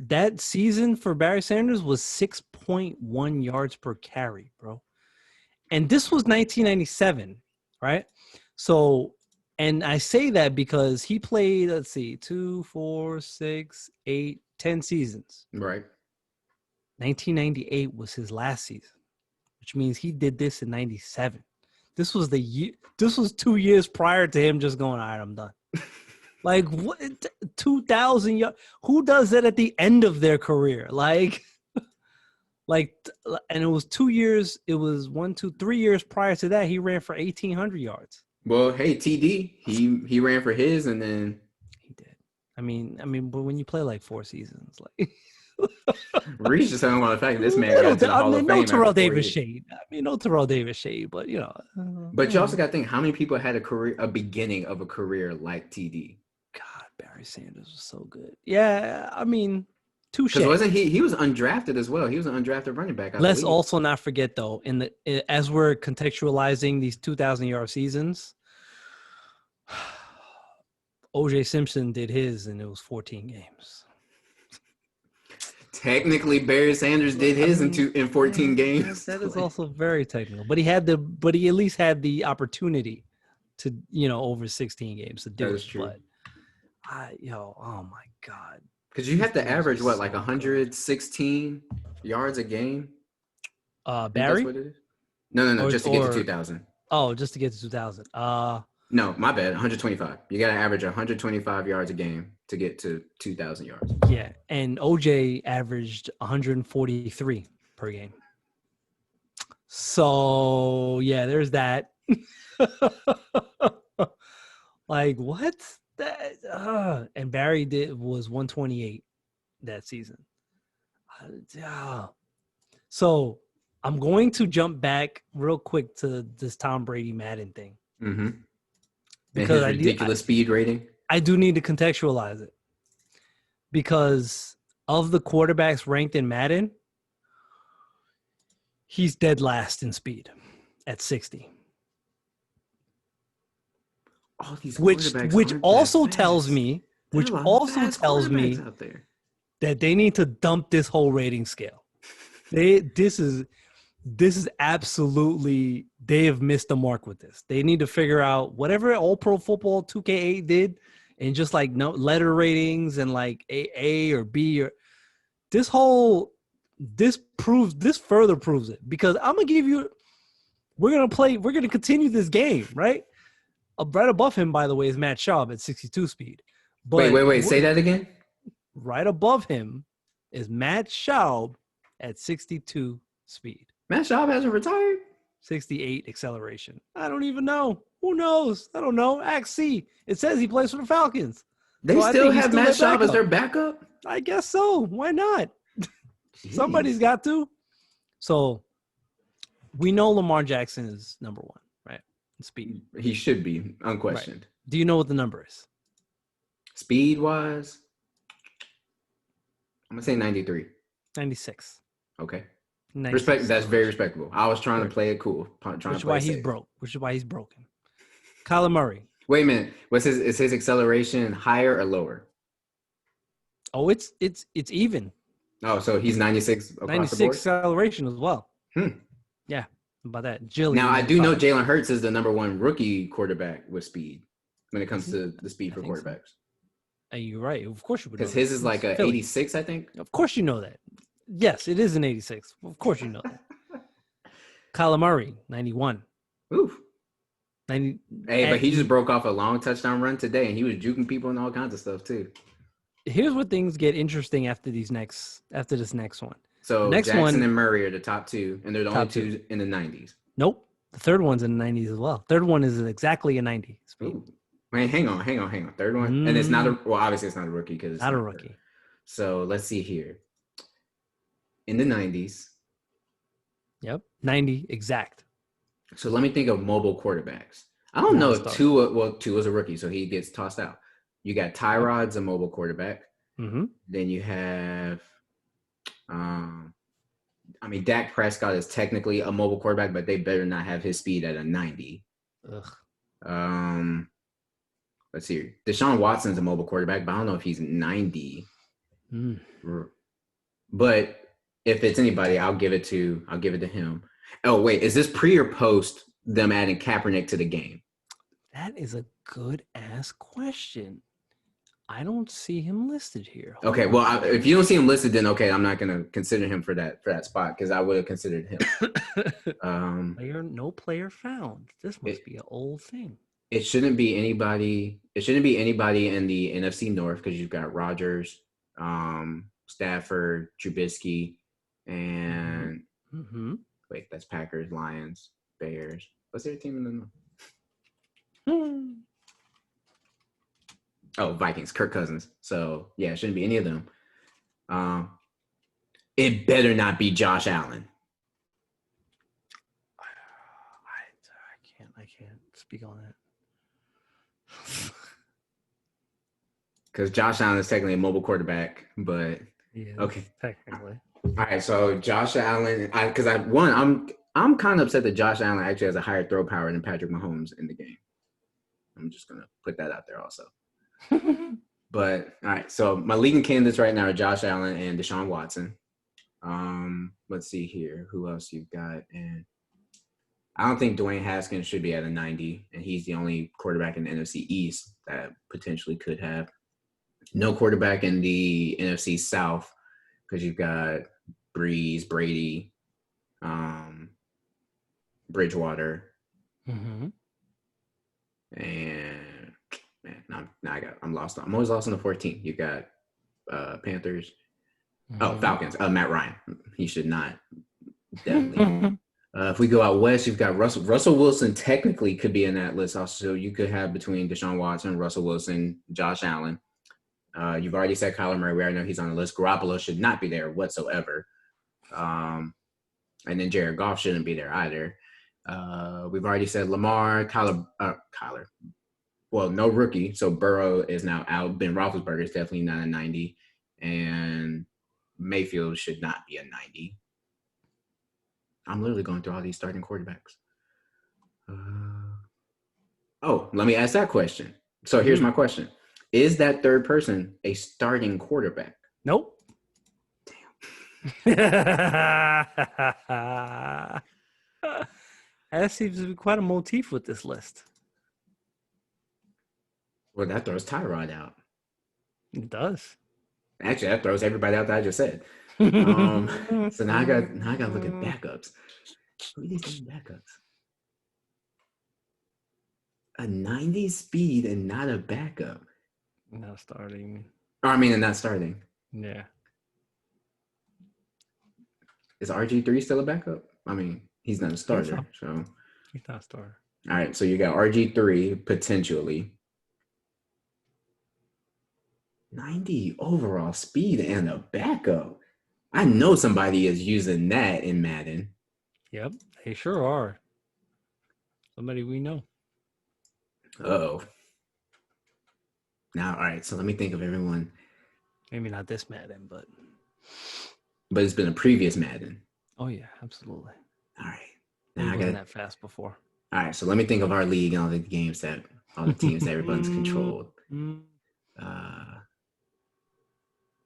that season for Barry Sanders was 6.1 yards per carry, bro. And this was 1997, right? So, and I say that because he played, 2, 4, 6, 8, 10 seasons. Right. 1998 was his last season, which means he did this in 97. This was 2 years prior to him just going, all right, I'm done. Like, what? 2,000 yards? Who does that at the end of their career? And it was 2 years. It was 3 years prior to that. He ran for 1,800 yards. Well, hey, TD, he ran for his, and then he did. I mean, but when you play like 4 seasons, like Reese just talking about the fact that this man got to the Hall of Fame. No Terrell Davis shade. No Terrell Davis shade, but But you also got to think how many people had a beginning of a career like TD. God, Barry Sanders was so good. Yeah, I mean, touche. Because wasn't he was undrafted as well? He was an undrafted running back. Let's also not forget though, as we're contextualizing these 2,000-yard seasons, O.J. Simpson did his, and it was 14 games. Technically, Barry Sanders did his in 14 games. That is also very technical, but he at least had the opportunity to, over 16 games to do it. True. But oh my God. Because you have to average like 116 yards a game. Barry? That's what it is? No, just to get to 2,000. Oh, just to get to 2,000. No, my bad. 125. You got to average 125 yards a game to get to 2,000 yards. Yeah, and OJ averaged 143 per game. So, yeah, there's that. Like, what? And Barry was 128 that season. So, I'm going to jump back real quick to this Tom Brady Madden thing. Mm-hmm. Because his ridiculous speed rating. I do need to contextualize it. Because of the quarterbacks ranked in Madden, he's dead last in speed at 60. Which also tells me that they need to dump this whole rating scale. This is absolutely, they have missed the mark with this. They need to figure out whatever All Pro Football 2K8 did, and just like no letter ratings and like A or B or this further proves it, because I'm gonna give you. We're gonna continue this game, right? Right above him, by the way, is Matt Schaub at 62 speed. But wait. Say that again. Right above him is Matt Schaub at 62 speed. Matt Schaub hasn't retired. 68 acceleration. I don't even know. Who knows? I don't know. Ask C. It says he plays for the Falcons. They still have Matt Schaub as their backup? I guess so. Why not? Somebody's got to. So we know Lamar Jackson is number one, right? In speed. He should be, unquestioned. Right. Do you know what the number is? Speed-wise? I'm going to say 93. 96. Okay. 96. Respect. That's very respectable. I was trying to play it cool. Which is why he's broke. Which is why he's broken. Kyler Murray. Wait a minute. Is his acceleration higher or lower? Oh, it's even. Oh, so he's 96 across 96 the board? acceleration as well. Yeah. How about that? Now, I do know Jalen Hurts is the number one rookie quarterback with speed when it comes to the speed for quarterbacks. So. You're right. Of course you would. Because his is like a 86, I think. Of course you know that. Yes, it is an 86. Of course you know that. Kyler Murray, 91. Oof. 90. Hey, but he just broke off a long touchdown run today, and he was juking people and all kinds of stuff too. Here's where things get interesting after this next one. So Jackson and Murray are the top two, and they're the only two in the 90s. Nope. The third one's in the 90s as well. Third one is exactly a 90 speed. Ooh. Wait, hang on. Third one? And it's not obviously it's not a rookie because it's not a rookie. So let's see here. In the 90s. Yep. 90 exact. So let me think of mobile quarterbacks. I don't know if Tua is a rookie, so he gets tossed out. You got Tyrod's a mobile quarterback. Mm-hmm. Then you have, Dak Prescott is technically a mobile quarterback, but they better not have his speed at a 90. Ugh. Let's see. Deshaun Watson's a mobile quarterback, but I don't know if he's 90. But if it's anybody, I'll give it to him. Oh, wait, is this pre or post them adding Kaepernick to the game? That is a good ass question. I don't see him listed here. Okay, well, if you don't see him listed, then okay, I'm not gonna consider him for that spot because I would have considered him. No player found. This must be an old thing. It shouldn't be anybody. It shouldn't be anybody in the NFC North because you've got Rodgers, Stafford, Trubisky, and wait, that's Packers, Lions, Bears. What's their team in the North? Oh, Vikings, Kirk Cousins. So, yeah, it shouldn't be any of them. It better not be Josh Allen. I can't speak on that. Because Josh Allen is technically a mobile quarterback, but okay. Technically. All right, so Josh Allen, I'm kind of upset that Josh Allen actually has a higher throw power than Patrick Mahomes in the game. I'm just going to put that out there also. But all right, so my leading candidates right now are Josh Allen and Deshaun Watson. Let's see here, who else you've got, and I don't think Dwayne Haskins should be at a 90, and he's the only quarterback in the NFC East that potentially could have. No quarterback in the NFC South because you've got Breeze, Brady, Bridgewater, and man, I'm lost. I'm always lost on the 14. You got Panthers. Oh, Falcons. Matt Ryan. He should not. Definitely. If we go out west, you've got Russell Wilson. Technically, could be in that list also. So you could have between Deshaun Watson, Russell Wilson, Josh Allen. You've already said Kyler Murray. We already know he's on the list. Garoppolo should not be there whatsoever. And then Jared Goff shouldn't be there either. We've already said Lamar, Kyler. Well, no rookie. So Burrow is now out. Ben Roethlisberger is definitely not a 90. And Mayfield should not be a 90. I'm literally going through all these starting quarterbacks. Let me ask that question. So here's my question. Is that third person a starting quarterback? Nope. That seems to be quite a motif with this list. Well, that throws Tyrod out. It does. Actually, that throws everybody out that I just said. So now I gotta look at backups. Who are these backups? A 90 speed and not a backup. Not starting. Or I mean, not starting. Yeah. Is RG3 still a backup? I mean, he's not a starter. So he's not a starter. All right, so you got RG3 potentially. 90 overall speed and a backup. I know somebody is using that in Madden. Yep, they sure are. Somebody we know. Oh. Now, all right, so let me think of everyone. Maybe not this Madden, but it's been a previous Madden. Oh yeah, absolutely. All right. Now I got that fast before. All right, so let me think of our league and all the teams that everyone's controlled.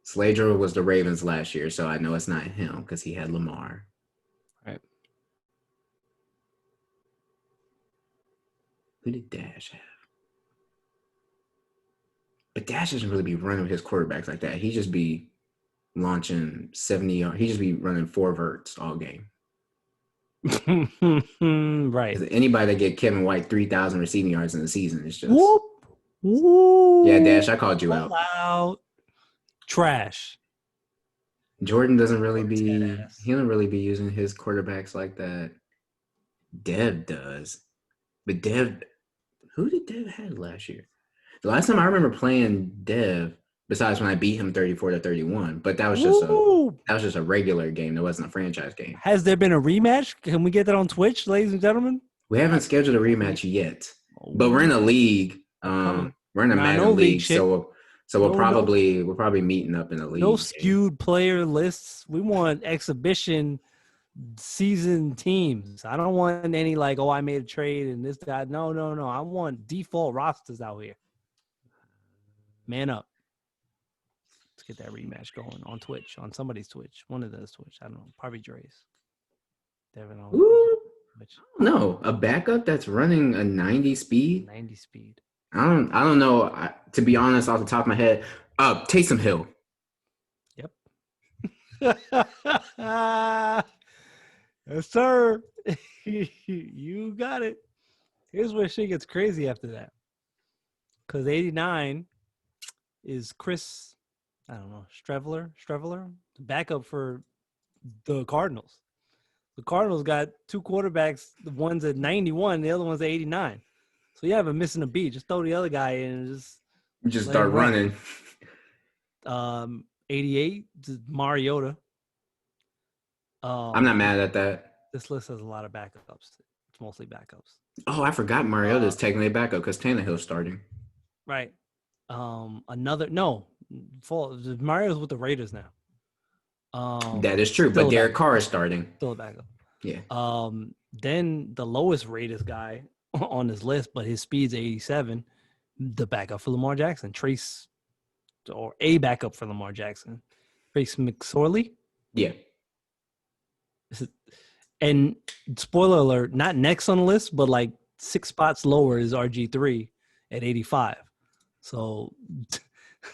Slager was the Ravens last year, so I know it's not him because he had Lamar. Right. Who did Dash have? But Dash doesn't really be running with his quarterbacks like that. He just be launching 70 yards. He just be running 4 verts all game. Right. Anybody that get Kevin White 3,000 receiving yards in the season is just whoop. Yeah, Dash, I called you out. Trash. Jordan doesn't really be he don't really be using his quarterbacks like that. Dev does. But Dev, who did Dev have last year? The last time I remember playing Dev, besides when I beat him 34-31, but that was just a regular game. That wasn't a franchise game. Has there been a rematch? Can we get that on Twitch, ladies and gentlemen? We haven't scheduled a rematch yet, but we're in a league. We're in a Madden league, so we'll probably meeting up in a league. No skewed player lists. We want exhibition season teams. I don't want any like, I made a trade and this, that. No. I want default rosters out here. Man up. Let's get that rematch going on Twitch, on somebody's Twitch. One of those Twitch. I don't know. Probably Dre's. Devin on Twitch. No, a backup that's running a 90 speed. 90 speed. I don't know. To be honest, off the top of my head, Taysom Hill. Yep. Yes, sir. You got it. Here's where shit gets crazy after that. Because 89 is Chris, I don't know, Streveler, backup for the Cardinals. The Cardinals got 2 quarterbacks, the one's at 91, the other one's at 89. So you have a missing a beat. Just throw the other guy in and just start running. 88, Mariota. I'm not mad at that. This list has a lot of backups. It's mostly backups. Oh, I forgot Mariota is technically a backup because Tannehill's starting. Right. Mariota's with the Raiders now. That is true, but Derek Carr is starting. Still a backup. Yeah. Then the lowest Raiders guy on this list, but his speed's 87, the backup for Lamar Jackson, a backup for Lamar Jackson, Trace McSorley. Yeah. And spoiler alert, not next on the list, but like 6 spots lower is RG3 at 85. So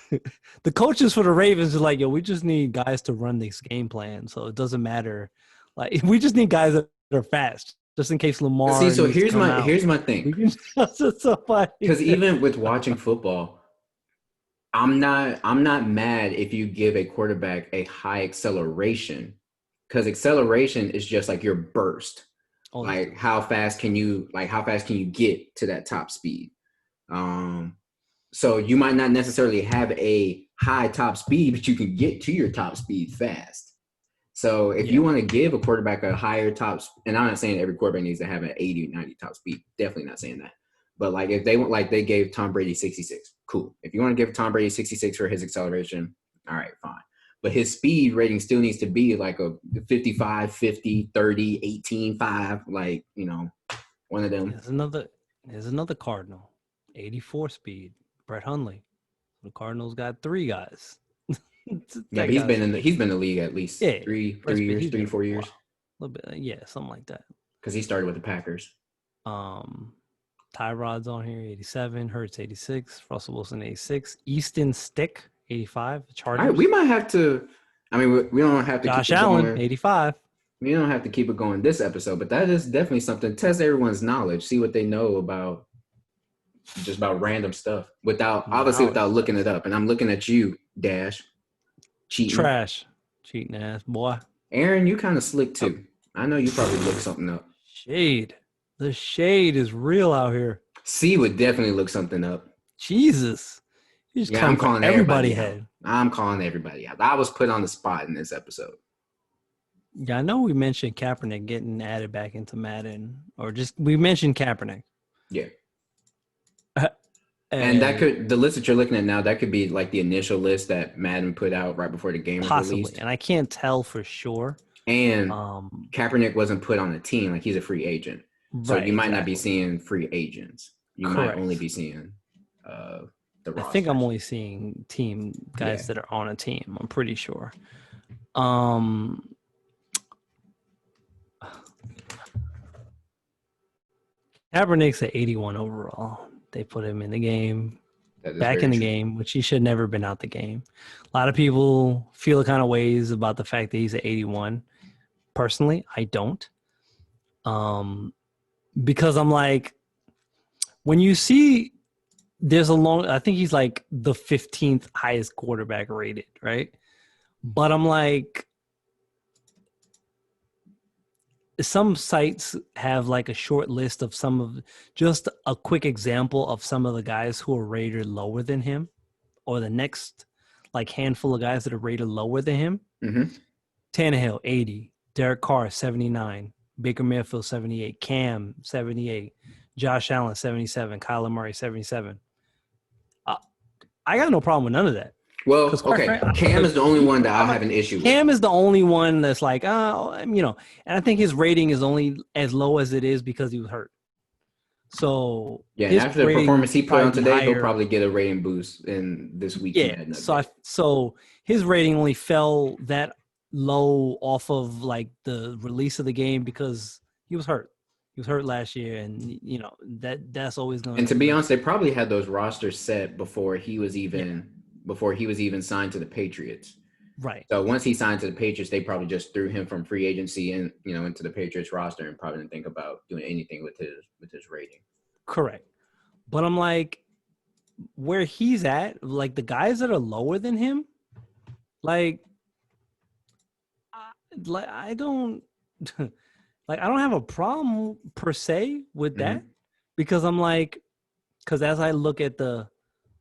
the coaches for the Ravens are like, we just need guys to run this game plan. So it doesn't matter. Like, we just need guys that are fast, just in case Lamar. See, so here's my thing. Because even with watching football, I'm not mad if you give a quarterback a high acceleration, because acceleration is just like your burst. Like how fast can you get to that top speed? So you might not necessarily have a high top speed, but you can get to your top speed fast. So if you want to give a quarterback a higher top, and I'm not saying every quarterback needs to have an 80, 90 top speed. Definitely not saying that. But like if they want, like they gave Tom Brady 66, cool. If you want to give Tom Brady 66 for his acceleration, all right, fine. But his speed rating still needs to be like a 55, 50, 30, 18, 5, like, one of them. There's another Cardinal, 84 speed, Brett Hundley. The Cardinals got 3 guys. Yeah, but he's been in the league at least yeah, 4 years. A little bit, yeah, something like that. Because he started with the Packers. Tyrod's on here, 87. Hurts, 86. Russell Wilson, 86. Easton Stick, 85. Chargers. All right, we might have to. I mean, we don't have to. Josh keep it Allen, going. 85. We don't have to keep it going this episode, but that is definitely something. Test everyone's knowledge, see what they know about just about random stuff without looking it up. And I'm looking at you, Dash. Cheating. Trash. Cheating ass boy. Aaron, you kind of slick too. I know you probably looked something up. Shade. The shade is real out here. C would definitely look something up. Jesus. I'm calling everybody out. I'm calling everybody out. I was put on the spot in this episode. Yeah, I know we mentioned Kaepernick getting added back into Madden, or just we mentioned Kaepernick. Yeah. And that could, the list that you're looking at now, that could be like the initial list that Madden put out right before the game was released. And I can't tell for sure. And Kaepernick wasn't put on a team, like he's a free agent. So you might not be seeing free agents. You might only be seeing the roster. I think I'm only seeing team guys that are on a team. I'm pretty sure. Kaepernick's at 81 overall. They put him in the game, back in the game, which he should never been out the game. A lot of people feel the kind of ways about the fact that he's at 81. Personally, I don't. Because I'm like, when you see I think he's like the 15th highest quarterback rated, right? But I'm like, some sites have like a short list of just a quick example of some of the guys who are rated lower than him, or the next like handful of guys that are rated lower than him. Mm-hmm. Tannehill, 80. Derek Carr, 79. Baker Mayfield, 78. Cam, 78. Josh Allen, 77. Kyler Murray, 77. I got no problem with none of that. Well, okay. Cam is the only one that I have an issue with. Cam is the only one that's like, and I think his rating is only as low as it is because he was hurt. So yeah, and after the performance he put on today, he'll probably get a rating boost in this week. Yeah, so his rating only fell that low off of like the release of the game because he was hurt. He was hurt last year, and that's always going. And to be honest, they probably had those rosters set before he was even signed to the Patriots. Right. So once he signed to the Patriots, they probably just threw him from free agency into the Patriots roster and probably didn't think about doing anything with his rating. Correct. But I'm like, where he's at, like the guys that are lower than him, I don't I don't have a problem per se with that, because I'm like, because as I look at the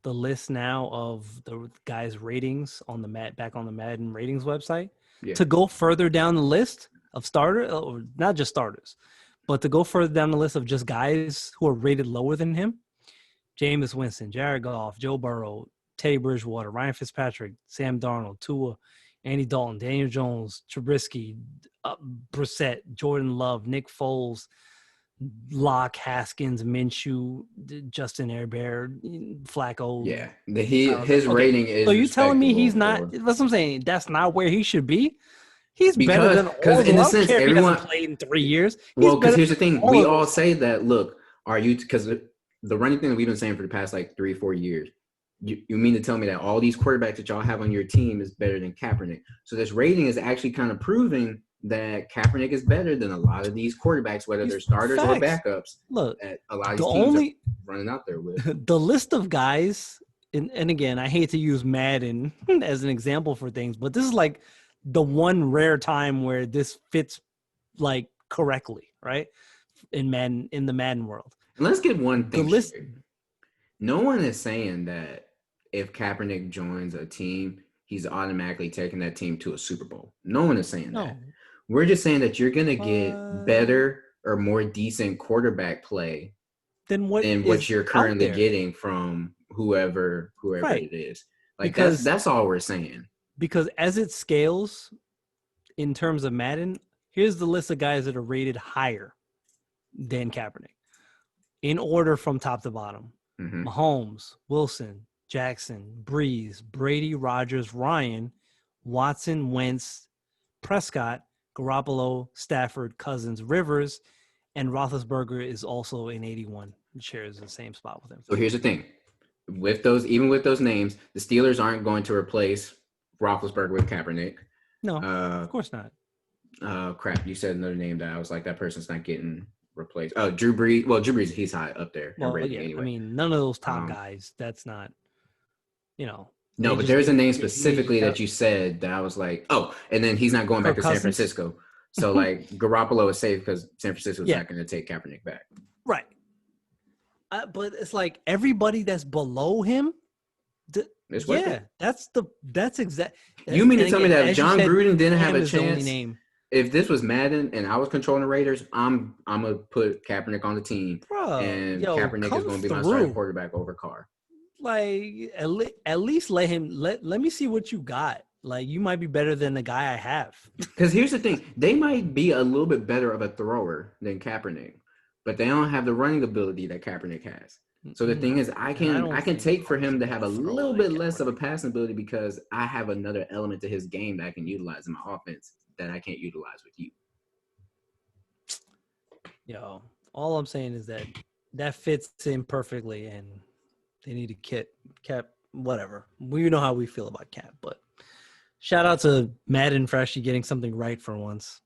list now of the guys' ratings on the Madden ratings website, to go further down the list of starters, or not just starters, but to go further down the list of just guys who are rated lower than him: Jameis Winston, Jared Goff, Joe Burrow, Teddy Bridgewater, Ryan Fitzpatrick, Sam Darnold, Tua, Andy Dalton, Daniel Jones, Trubisky, Brissett, Jordan Love, Nick Foles, Locke, Haskins, Minshew, Justin Herbert, Flacco. Yeah, his rating is. So you telling me he's not? That's what I'm saying. That's not where he should be. He's better than all of them. In a sense, everyone played in 3 years. Well, because here's the thing: we all say that. Look, are you? Because the running thing that we've been saying for the past like 3-4 years. You mean to tell me that all these quarterbacks that y'all have on your team is better than Kaepernick? So this rating is actually kind of proving that Kaepernick is better than a lot of these quarterbacks, whether they're starters or backups. Look, that a lot of these teams are running out there with. The list of guys, and again, I hate to use Madden as an example for things, but this is like the one rare time where this fits like correctly, right? In the Madden world. And let's get one thing. No one is saying that if Kaepernick joins a team, he's automatically taking that team to a Super Bowl. No one is saying that. We're just saying that you're going to get better or more decent quarterback play than what you're currently getting from whoever it is. Like that's all we're saying. Because as it scales in terms of Madden, here's the list of guys that are rated higher than Kaepernick in order from top to bottom. Mahomes, Wilson, Jackson, Breeze, Brady, Rogers, Ryan, Watson, Wentz, Prescott, Garoppolo, Stafford, Cousins, Rivers, and Roethlisberger is also in 81. Shares the same spot with him. So here's the thing. Even with those names, the Steelers aren't going to replace Roethlisberger with Kaepernick. No, of course not. Crap, you said another name that I was like, that person's not getting replaced. Oh, Drew Brees. Well, Drew Brees, he's high up there. Well, yeah. Anyway. I mean, none of those top guys. That's not, No, but there's a name specifically that you said that I was like, oh, and then he's not going back to San Francisco. So, like, Garoppolo is safe because San Francisco's not going to take Kaepernick back. Right. But it's like everybody that's below him. That's exact. You mean to tell me that if John Gruden didn't have a chance, if this was Madden and I was controlling the Raiders, I'm gonna put Kaepernick on the team, Kaepernick is gonna be my starting quarterback over Carr. Like at least let me see what you got. Like you might be better than the guy I have. Because here's the thing, they might be a little bit better of a thrower than Kaepernick, but they don't have the running ability that Kaepernick has. So the thing is, I can take for him to have a little bit less of a passing ability because I have another element to his game that I can utilize in my offense that I can't utilize with you. Yo, all I'm saying is that fits in perfectly, and they need to Cap, whatever. We know how we feel about Cap, but shout out to Madden for actually getting something right for once.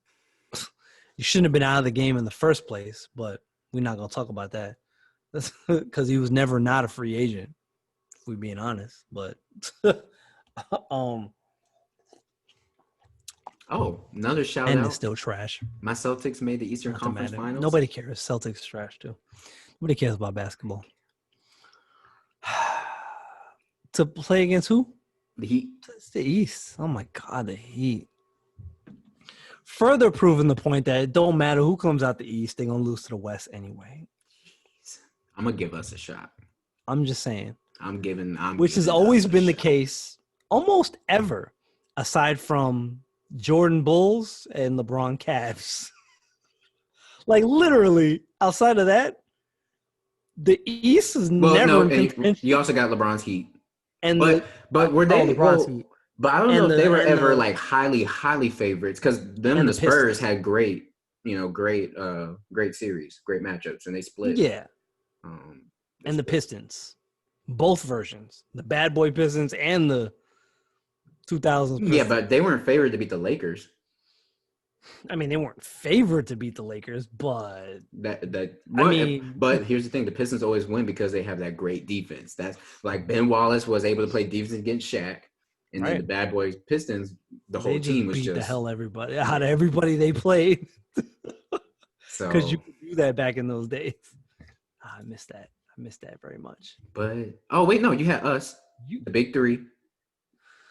You shouldn't have been out of the game in the first place, but we're not gonna talk about that. Because he was never not a free agent, if we're being honest. But another shout and out. It's still trash. My Celtics made the Eastern Conference Finals. Nobody cares. Celtics trash too. Nobody cares about basketball. To play against who? The Heat. It's the East. Oh my God, the Heat. Further proving the point that it don't matter who comes out the East, they're gonna lose to the West anyway. I'm gonna give us a shot. I'm just saying. Which has always been the case, almost ever, aside from Jordan Bulls and LeBron Cavs. Like literally, outside of that, the East is never in contention. You also got LeBron's Heat, and but were they? LeBron's Heat. But I don't know if they were ever like highly favorites because them and the Spurs had great series, great matchups, and they split. Yeah. And the Pistons, both versions, the bad boy Pistons and the 2000s Pistons. Yeah, but they weren't favored to beat the Lakers. I mean, they weren't favored to beat the Lakers, but but here's the thing: the Pistons always win because they have that great defense. That's like Ben Wallace was able to play defense against Shaq, and then the bad boys Pistons, the whole team was beat the hell everybody out of everybody they played. So because you could do that back in those days. I missed that. I missed that very much. But you had us, the big three.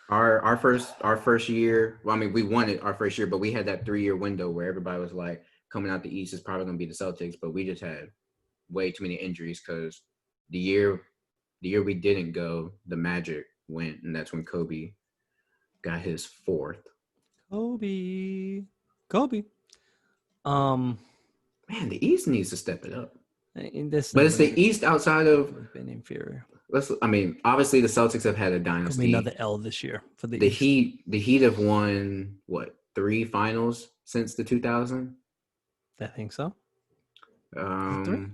Our first year. Well, I mean, we won it our first year, but we had that 3-year window where everybody was like, coming out the East is probably going to be the Celtics, but we just had way too many injuries because the year we didn't go, the Magic went, and that's when Kobe got his 4th. Kobe. Man, the East needs to step it up. But it's the East outside of been inferior. Obviously the Celtics have had a dynasty. Another L this year for the East. Heat. The Heat have won 3 finals since the 2000. I think so. 3?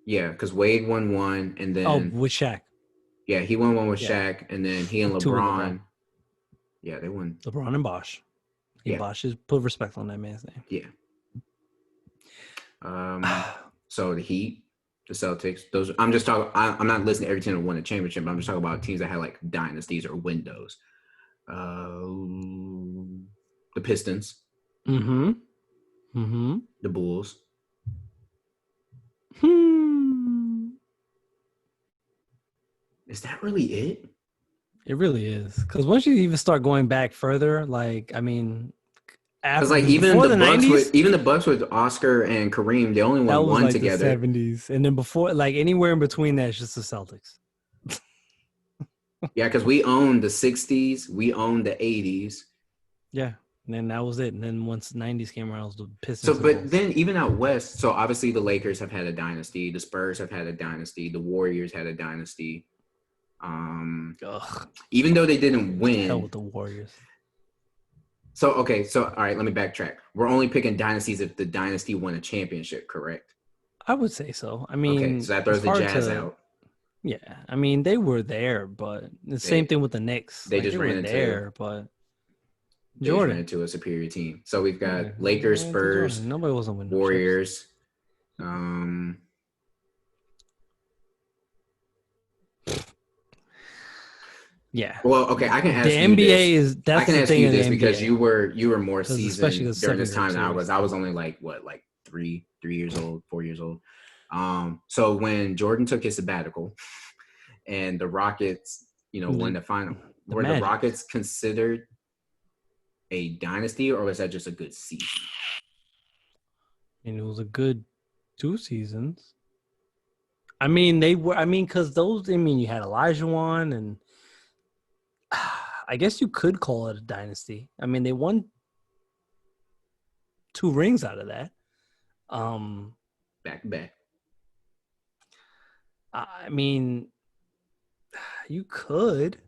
Yeah, because Wade won 1, and then with Shaq. Yeah, he won 1 with Shaq, and then he and LeBron. Yeah, they won. LeBron and Bosh. Bosh is put respect on that man's name. Yeah. So the Heat, the Celtics, those I'm just talking. I'm not listening to every team that won a championship. But I'm just talking about teams that had like dynasties or windows. The Pistons. Mm-hmm. Mm-hmm. The Bulls. Is that really it? It really is. Because once you even start going back further, like, I mean, because like even the Bucks with Oscar and Kareem, they only won one together. The 70s, and then before, like anywhere in between that, it's just the Celtics. Yeah, because we owned the 60s, we owned the 80s. Yeah, and then that was it. And then once the 90s came around, it was the So, Pistons. but then even out west, so obviously the Lakers have had a dynasty, the Spurs have had a dynasty, the Warriors had a dynasty. Ugh, Even though they didn't hell win. with the Warriors. So all right, let me backtrack. We're only picking dynasties if the dynasty won a championship, correct? I would say so. I Okay, mean, so that it's throws the hard Jazz to. out. Yeah, I mean, they were there, but the same They thing with the Knicks. they Like just they were ran into there, but they just ran Jordan. into a superior team. So we've got Yeah, Lakers, ran into Spurs, Jordan. Nobody wasn't winning no chips. Warriors. Um, Yeah. well, okay, I can The ask you NBA this. is I that's can the ask thing you in the this because NBA you were more because especially seasoned the during seven this game time than I series. was. I was only like what, like 3 years old, 4 years old. So when Jordan took his sabbatical and the Rockets, won the final, The were the Magic. Rockets considered a dynasty or was that just a good season? And it was a good 2 seasons. I mean, they were. I mean, because those. I mean, you had Elijah one, and I guess you could call it a dynasty. I mean, they won 2 rings out of that. Back to back. I mean, you could.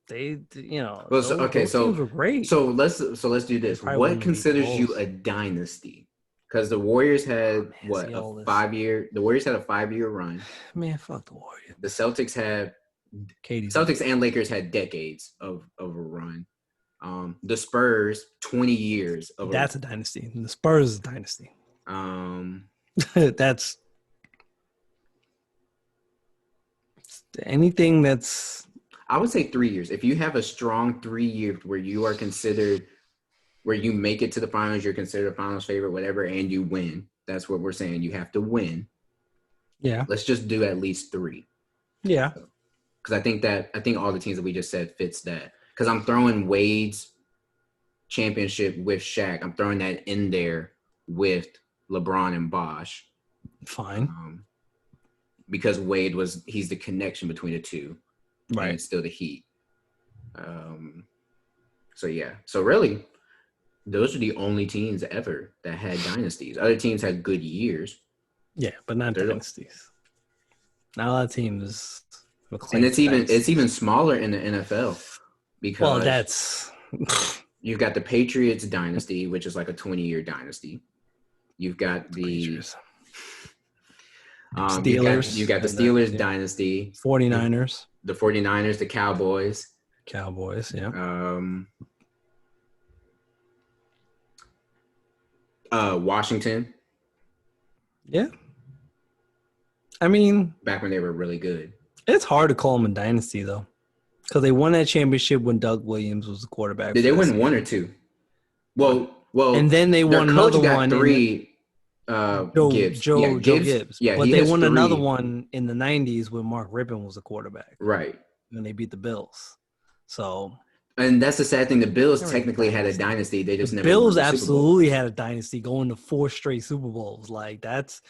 Well, Those teams were great. let's do They this. probably What wouldn't beat the considers you Bulls. a dynasty? Because the Warriors Oh had man, what see a all this. 5 year. The Warriors had a 5 year run. Man, fuck the Warriors. The Celtics had Katie's Celtics and Lakers had decades of a run. The Spurs 20 years of that's a dynasty. The Spurs is a dynasty. That's anything that's. I would say 3 years. If you have a strong 3 year where you are considered, where you make it to the finals, you're considered a finals favorite, whatever, and you win. That's what we're saying. You have to win. Yeah. Let's just do at least 3. Yeah. Because I think all the teams that we just said fits that. Because I'm throwing Wade's championship with Shaq. I'm throwing that in there with LeBron and Bosh. Fine. Because he's the connection between the two. Right. And it's still the Heat. So yeah. So really, those are the only teams ever that had dynasties. Other teams had good years. Yeah, but not dynasties. Not a lot of teams. And it's even smaller in the NFL because that's you've got the Patriots dynasty, which is like a 20-year dynasty. You've got the Steelers. You've got the Steelers dynasty. 49ers. The 49ers, the Cowboys. Yeah. Washington. Yeah. I mean, back when they were really good. It's hard to call them a dynasty though, because they won that championship when Doug Williams was the quarterback. Did they win 1 or 2? Well, and then they won another one. 3. Gibbs. Joe Gibbs. Yeah, but they won another one in the '90s when Mark Rippon was the quarterback. Right. And they beat the Bills. So. And that's the sad thing. The Bills technically had a dynasty. They just never. Bills absolutely had a dynasty, going to 4 straight Super Bowls. Like that's,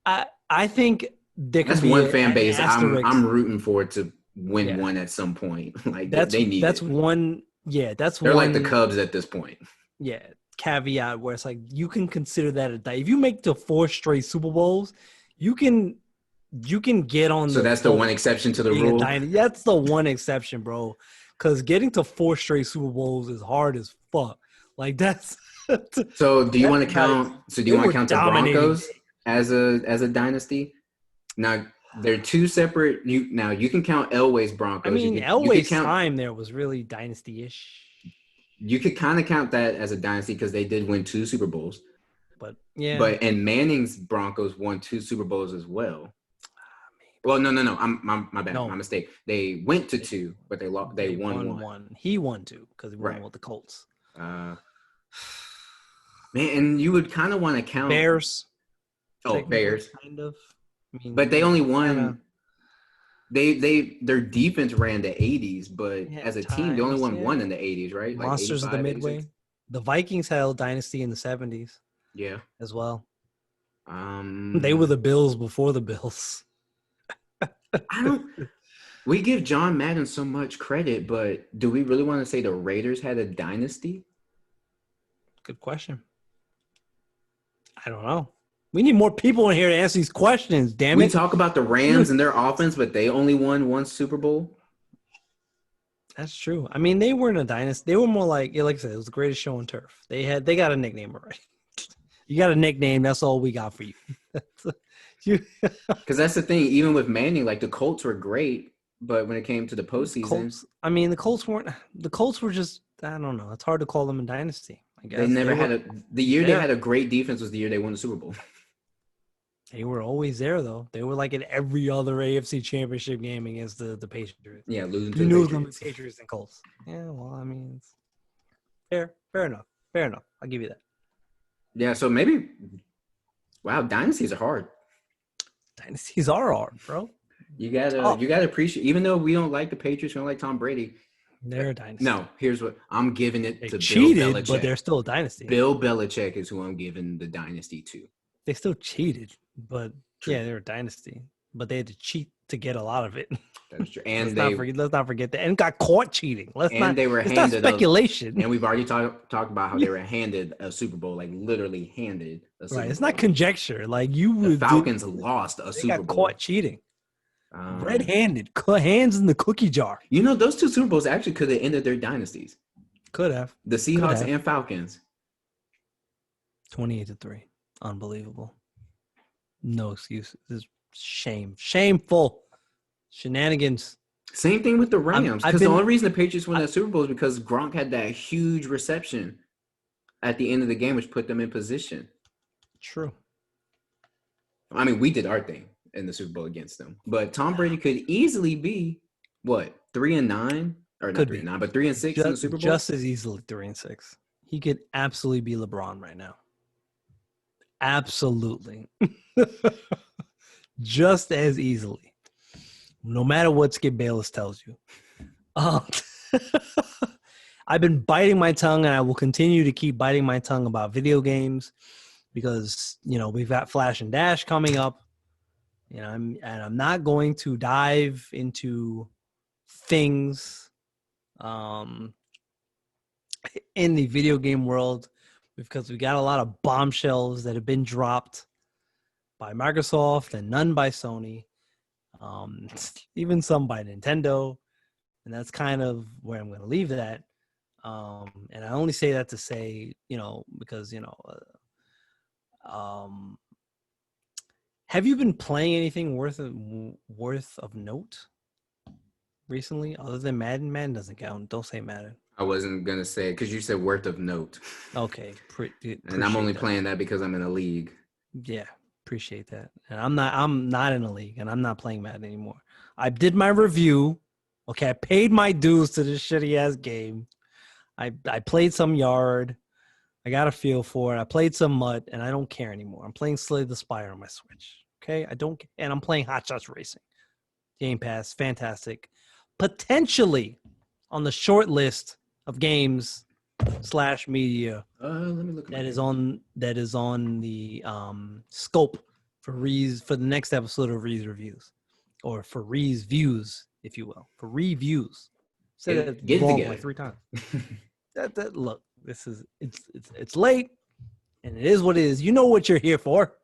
I think that's one fan base I'm rooting for to win one at some point. Like they need. That's one. Yeah, They're like the Cubs at this point. Yeah. Caveat where it's like you can consider that a if you make the 4 straight Super Bowls, you can get on. So that's the one exception to the rule. That's the one exception, bro. Because getting to 4 straight Super Bowls is hard as fuck. Like that's. So do you want to count? So do you want to count the Broncos as a dynasty? Now they're 2 separate. You can count Elway's Broncos. I mean, Elway's time there was really dynasty-ish. You could kind of count that as a dynasty because they did win 2 Super Bowls. But yeah. And Manning's Broncos won 2 Super Bowls as well. Well, no. My bad. No. My mistake. They went to 2, but they lost. They won 1. He won 2 because he won with the Colts. Man, and you would kind of want to count Bears. Oh, Bears. Kind of. I mean, but they only won. Their defense ran the 80s, but as a team, they only won 1 in the 80s, right? Like Monsters of the Midway. 86. The Vikings held dynasty in the 70s. Yeah, as well. They were the Bills before the Bills. We give John Madden so much credit, but do we really want to say the Raiders had a dynasty? Good question. I don't know. We need more people in here to answer these questions. Damn We it! talk about the Rams and their offense, but they only won one Super Bowl. That's true. I mean, they weren't a dynasty. They were more like I said, it was the greatest show on turf. They got a nickname already. You got a nickname. That's all we got for you. Because that's the thing. Even with Manning, like the Colts were great, but when it came to the postseason, the Colts weren't. The Colts were just. I don't know. It's hard to call them a dynasty. I guess they never had the year they had a great defense was the year they won the Super Bowl. They were always there though. They were like in every other AFC Championship game against the Patriots. Yeah, losing to you the knew Patriots. it was going to be Patriots and Colts. Yeah, well, I mean, it's fair enough. I'll give you that. Yeah, so maybe. Wow, dynasties are hard. Dynasties are hard, bro. You gotta appreciate, even though we don't like the Patriots, we don't like Tom Brady. They're a dynasty. No, here's what I'm giving it they to cheated, Bill Belichick. But they're still a dynasty. Bill Belichick is who I'm giving the dynasty to. They still cheated, but true. Yeah, they're a dynasty. But they had to cheat to get a lot of it. That's true. And let's not forget that. And got caught cheating. They were handed not speculation. And we've already talked about how they were handed a Super Bowl, like literally handed a Super Bowl. Right, it's not conjecture. Like the Falcons lost a Super Bowl. They got caught cheating. Red-handed, hands in the cookie jar. You know, those two Super Bowls actually could have ended their dynasties. Could have. The Seahawks and Falcons. 28-3. Unbelievable. No excuse. This is shameful shenanigans. Same thing with the Rams, because the only reason the Patriots won that Super Bowl is because Gronk had that huge reception at the end of the game, which put them in position. True. I mean, we did our thing in the Super Bowl against them, but Tom Brady could easily be what 3-9 or not 3-9, but 3-6 in the Super Bowl. Just as easily 3-6. He could absolutely be LeBron right now. Absolutely. Just as easily. No matter what Skip Bayless tells you. I've been biting my tongue, and I will continue to keep biting my tongue about video games because, we've got Flash and Dash coming up. I'm not going to dive into things in the video game world because we got a lot of bombshells that have been dropped by Microsoft and none by Sony, even some by Nintendo, and that's kind of where I'm going to leave that. And I only say that to say, because have you been playing anything worth of note recently other than Madden? Madden doesn't count. Don't say Madden. I wasn't gonna say it because you said worth of note. Okay, and I'm only playing that because I'm in a league. Yeah, appreciate that. And I'm not in a league, and I'm not playing Madden anymore. I did my review. Okay, I paid my dues to this shitty ass game. I played some yard. I got a feel for it. I played some mud, and I don't care anymore. I'm playing Slay the Spire on my Switch. Okay, and I'm playing Hot Shots Racing. Game Pass, fantastic. Potentially on the short list of games / media let me look that is on the scope for the next episode of Ree's Reviews, or for Ree's Views, if you will, for reviews. Said that wrong like 3 times. that look. This is it's late, and it is what it is. You know what you're here for.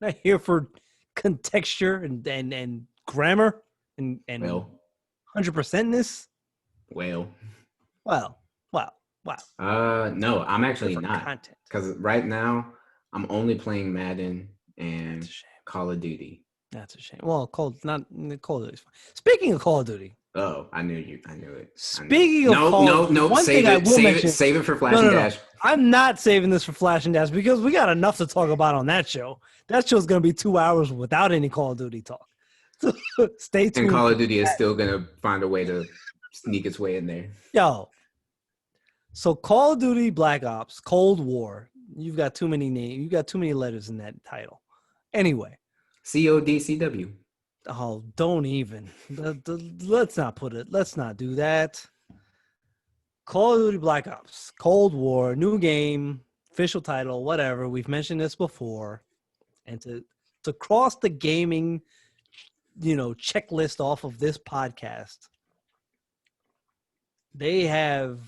Not here for contexture and grammar and 100%ness. Well. No, I'm actually not. Because right now I'm only playing Madden and Call of Duty. That's a shame. Well, Call of Duty. Speaking of Call of Duty. Oh, I knew it. Speaking of Call of Duty, save it for Flash and Dash. I'm not saving this for Flash and Dash because we got enough to talk about on that show. That show's going to be 2 hours without any Call of Duty talk. So stay tuned. And Call of Duty is still going to find a way to sneak its way in there. Yo. So Call of Duty Black Ops, Cold War. You've got too many names. You've got too many letters in that title. Anyway. CODCW. Oh, don't even. Let's not put it. Let's not do that. Call of Duty Black Ops, Cold War, new game, official title, whatever. We've mentioned this before. And to cross the gaming, checklist off of this podcast, they have,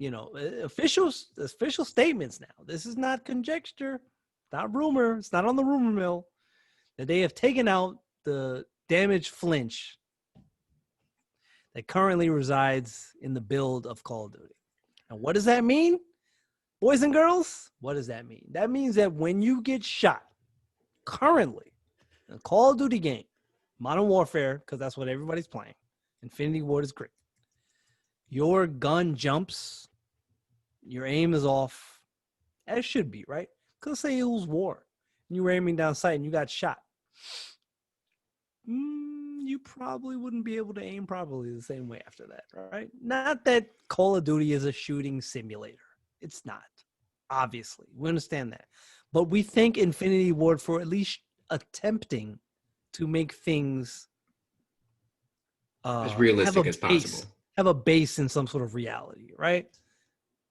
official statements now. This is not conjecture. not rumor. It's not on the rumor mill that they have taken out the damage flinch that currently resides in the build of Call of Duty. And what does that mean, boys and girls? What does that mean? That means that when you get shot currently in a Call of Duty game, Modern Warfare, because that's what everybody's playing, Infinity Ward is great. Your gun jumps, your aim is off, as should be, right? Because say it was war, and you were aiming down sight and you got shot. You probably wouldn't be able to aim properly the same way after that, right? Not that Call of Duty is a shooting simulator. It's not, obviously. We understand that. But we thank Infinity Ward for at least attempting to make things as realistic as possible. Have a base in some sort of reality, right?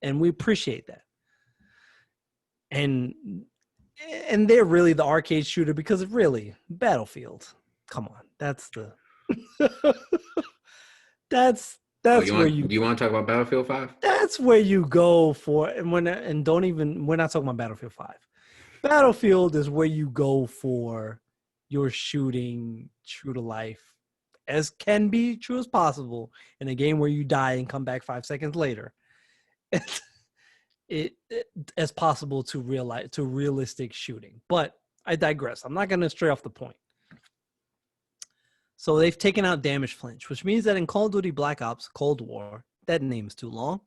And we appreciate that. And they're really the arcade shooter because really, Battlefield. Come on, that's the that's where you want to talk about Battlefield 5? That's where you go for we're not talking about Battlefield 5. Battlefield is where you go for your shooting true to life as can be true as possible in a game where you die and come back 5 seconds later. It as possible to realistic shooting. But I digress. I'm not going to stray off the point. So they've taken out damage flinch, which means that in Call of Duty Black Ops Cold War, that name is too long.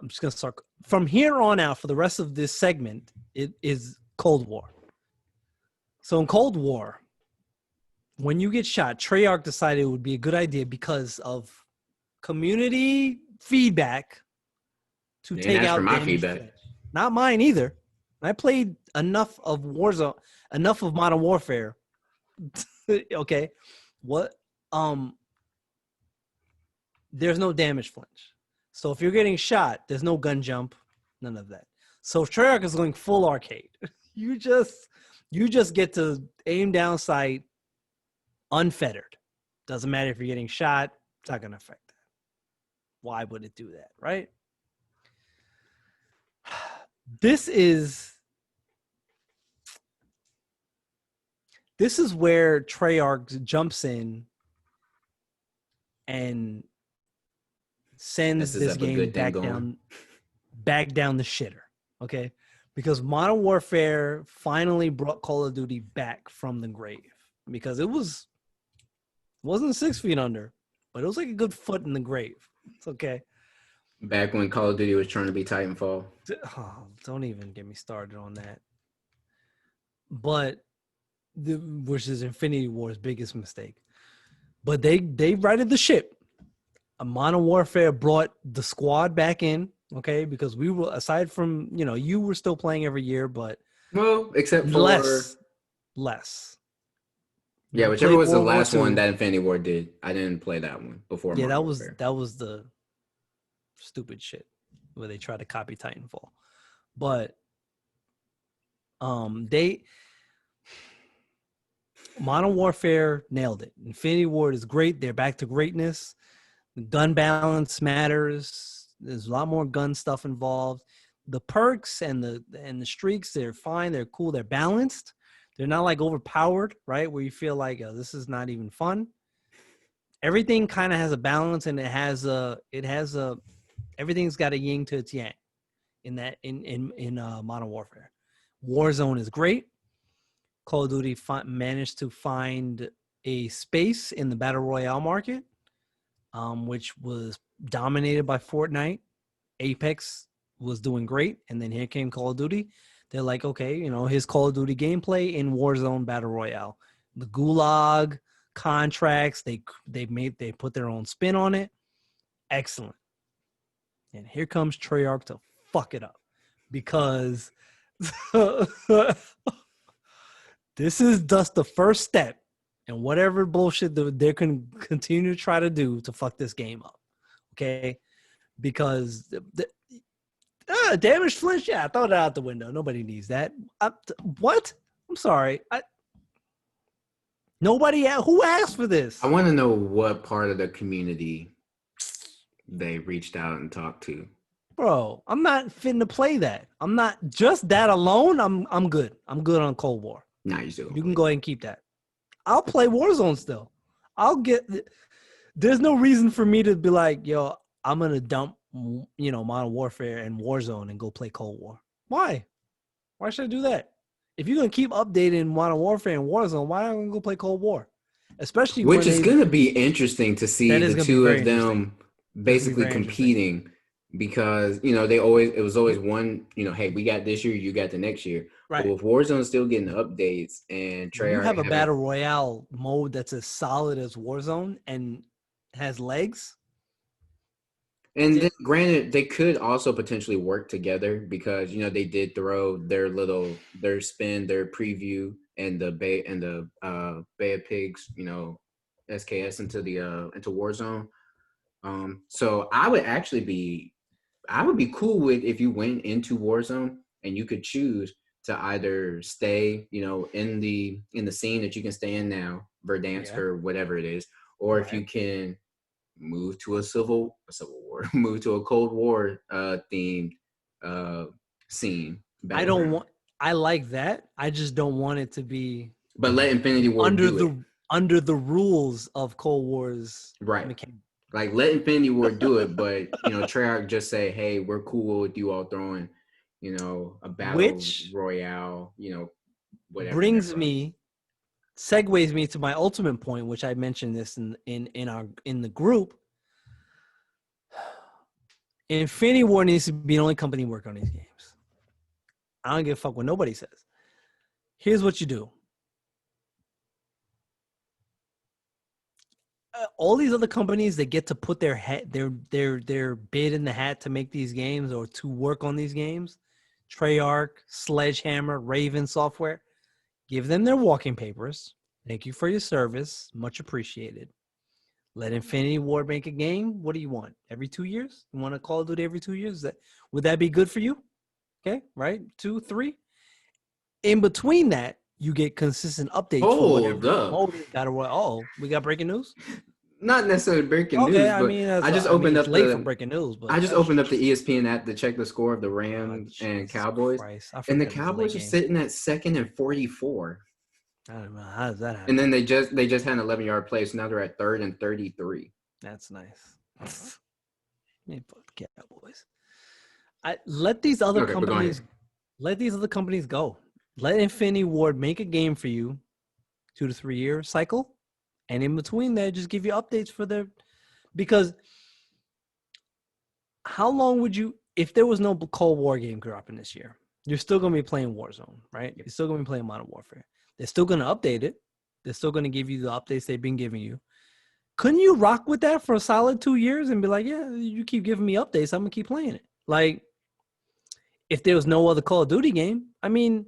I'm just going to start from here on out for the rest of this segment. It is Cold War. So in Cold War, when you get shot, Treyarch decided it would be a good idea because of community feedback to take out my damage feedback. flinch. Not mine either. I played enough of Warzone, enough of Modern Warfare. Okay, what? There's no damage flinch. So if you're getting shot, there's no gun jump, none of that. So Treyarch is going full arcade. You just get to aim down sight, unfettered. Doesn't matter if you're getting shot. It's not going to affect that. Why would it do that, right? This is where Treyarch jumps in and sends this game back down the shitter, okay? Because Modern Warfare finally brought Call of Duty back from the grave because it wasn't 6 feet under, but it was like a good foot in the grave. It's okay. Back when Call of Duty was trying to be Titanfall. Oh, don't even get me started on that. But which is Infinity War's biggest mistake. But they righted the ship. Modern Warfare brought the squad back in, okay? Because we were, aside from, you were still playing every year, but except for less. Yeah, whichever was the last one that Infinity War did. I didn't play that one before. Yeah, that was the stupid shit where they tried to copy Titanfall. But Modern Warfare nailed it. Infinity Ward is great. They're back to greatness. The gun balance matters. There's a lot more gun stuff involved. The perks and the streaks, they're fine. They're cool. They're balanced. They're not like overpowered, right? Where you feel like this is not even fun. Everything kind of has a balance, and everything's got a yin to its yang. In Modern Warfare, Warzone is great. Call of Duty managed to find a space in the Battle Royale market, which was dominated by Fortnite. Apex was doing great, and then here came Call of Duty. They're like, okay, here's Call of Duty gameplay in Warzone Battle Royale. The Gulag contracts, they put their own spin on it. Excellent. And here comes Treyarch to fuck it up because this is just the first step in whatever bullshit they can continue to try to do to fuck this game up. Okay? Because damage flinch, yeah, throw it out the window. Nobody needs that. What? I'm sorry. Who asked for this? I want to know what part of the community they reached out and talked to. Bro, I'm not finna to play that. I'm not just that alone. I'm good. I'm good on Cold War. Nah, you still You can go ahead and keep that. I'll play Warzone still. I'll get. There's no reason for me to be like, yo, I'm gonna dump, Modern Warfare and Warzone and go play Cold War. Why? Why should I do that? If you're gonna keep updating Modern Warfare and Warzone, why am I gonna go play Cold War? Especially Which when is going to be interesting to see that is the gonna be two very of interesting. them That's gonna be basically very interesting. competing because, it was always one, hey, we got this year, you got the next year. But Right. with Warzone still getting updates and When you have Treyarch a having, battle royale mode that's as solid as Warzone and has legs, and then it, granted, they could also potentially work together because, they did throw their spin, their preview and the Bay of Pigs, SKS into Warzone. So I would be cool with if you went into Warzone and you could choose to either stay, in the scene that you can stay in now, Verdansk yeah, or whatever it is, or if right. you can move to a civil war, move to a Cold War themed uh scene I don't battleground. want. I like that. I just don't want it to be But let Infinity War under do it. the rules of Cold War's Right. mechanic. Like let Infinity War do it, but Treyarch just say, "Hey, we're cool with you all throwing, a battle Which royale, whatever." brings me segues me to my ultimate point, which I mentioned this in the group. Infinity War needs to be the only company working on these games. I don't give a fuck what nobody says. Here's what you do. All these other companies that get to put their bid in the hat to make these games or to work on these games, Treyarch, Sledgehammer, Raven Software, give them their walking papers. Thank you for your service. Much appreciated. Let Infinity Ward make a game. What do you want? Every 2 years? You want to Call of Duty every 2 years? Would that be good for you? Okay, right? 2, 3. In between that, you get consistent updates for Hold whatever up. mode is battle royale. Oh, we got breaking news. Not necessarily breaking Okay, news, I but mean I it's late for the breaking news, I but just that's opened up the just ESPN app to check the score of the oh, Rams and Jesus Cowboys, Christ. I and the forgot this is a late Cowboys are game. sitting at second and 44. I don't know how does that And happen. then they just had an 11-yard play, so now they're at third and 33. That's nice. Man, fuck the Cowboys. I let these other Okay, but go ahead. companies go. Let Infinity Ward make a game for you, 2 to 3 year cycle, and in between that, just give you updates for their. Because how long would you, if there was no Cold War game dropping this year, you're still gonna be playing Warzone, right? You're still gonna be playing Modern Warfare. They're still gonna update it. They're still gonna give you the updates they've been giving you. Couldn't you rock with that for a solid 2 years and be like, yeah, you keep giving me updates, I'm gonna keep playing it. Like, if there was no other Call of Duty game, I mean,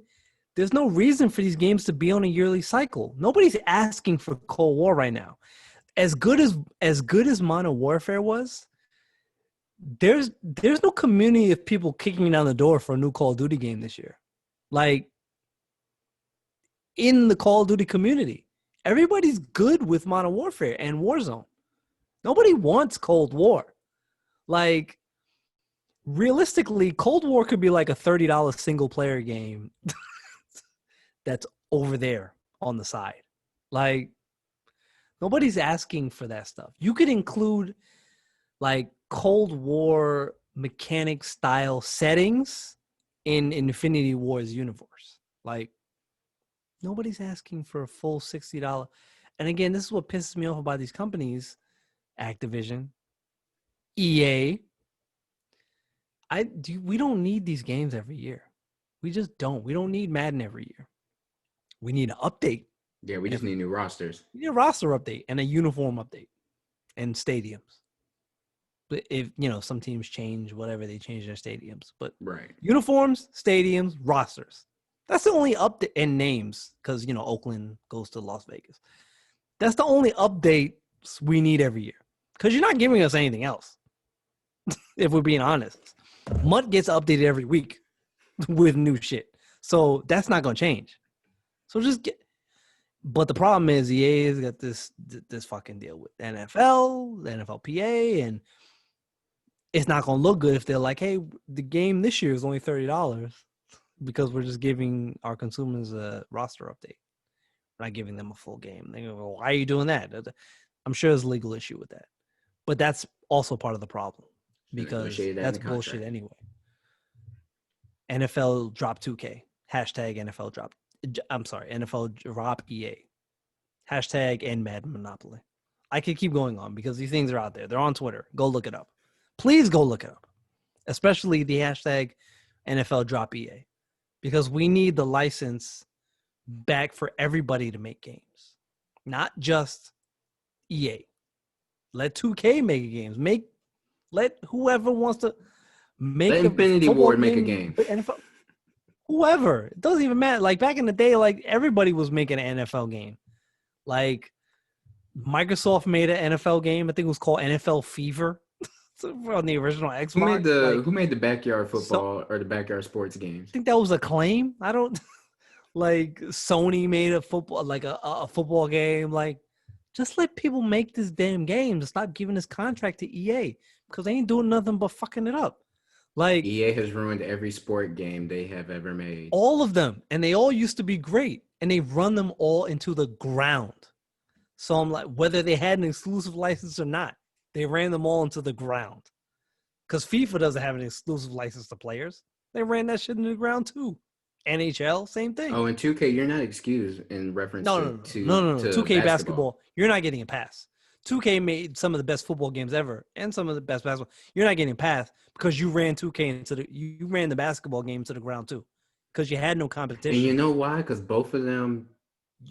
there's no reason for these games to be on a yearly cycle. Nobody's asking for Cold War right now. As good as Modern Warfare was, there's no community of people kicking down the door for a new Call of Duty game this year. Like, in the Call of Duty community, everybody's good with Modern Warfare and Warzone. Nobody wants Cold War. Like, realistically, Cold War could be like a $30 single player game that's over there on the side. Like, nobody's asking for that stuff. You could include like Cold War mechanic style settings in Infinity War's universe. Like, nobody's asking for a full $60. And again, this is what pisses me off about these companies, Activision, EA. We don't need these games every year. We just don't. We don't need Madden every year. We need an update. Yeah, we just need new rosters. We need a roster update and a uniform update and stadiums. But if some teams change, whatever, they change their stadiums. But Right. uniforms, stadiums, rosters. That's the only update, and names, because Oakland goes to Las Vegas. That's the only updates we need every year. Because you're not giving us anything else. If we're being honest. MUT gets updated every week with new shit. So that's not gonna change. So just get. But the problem is EA has got this fucking deal with NFL, the NFLPA, and it's not going to look good if they're like, hey, the game this year is only $30 because we're just giving our consumers a roster update. We're not giving them a full game. They go, well, why are you doing that? I'm sure there's a legal issue with that. But that's also part of the problem because that's bullshit anyway. NFL drop 2K. Hashtag NFL drop. I'm sorry, NFL drop EA. Hashtag end Madden Monopoly. I could keep going on because these things are out there. They're on Twitter. Go look it up. Please go look it up. Especially the hashtag NFL drop EA. Because we need the license back for everybody to make games. Not just EA. Let 2K make games. Let whoever wants to make let Infinity Ward make a game. NFL, whoever. It doesn't even matter. Like back in the day, like everybody was making an NFL game. Like Microsoft made an NFL game. I think it was called NFL Fever on the original Xbox. Who made the backyard football or the backyard sports games? I think that was Acclaim. I don't like Sony made a football like a football game. Like just let people make this damn game. Stop giving this contract to EA because they ain't doing nothing but fucking it up. Like EA has ruined every sport game they have ever made. All of them. And they all used to be great. And they run them all into the ground. So I'm like, whether they had an exclusive license or not, they ran them all into the ground. Because FIFA doesn't have an exclusive license to players. They ran that shit into the ground too. NHL, same thing. Oh, and 2K, you're not excused in reference to 2K basketball. You're not getting a pass. 2K made some of the best football games ever and some of the best basketball. You're not getting a pass because you ran 2K you ran the basketball game to the ground too because you had no competition. And you know why? Because both of them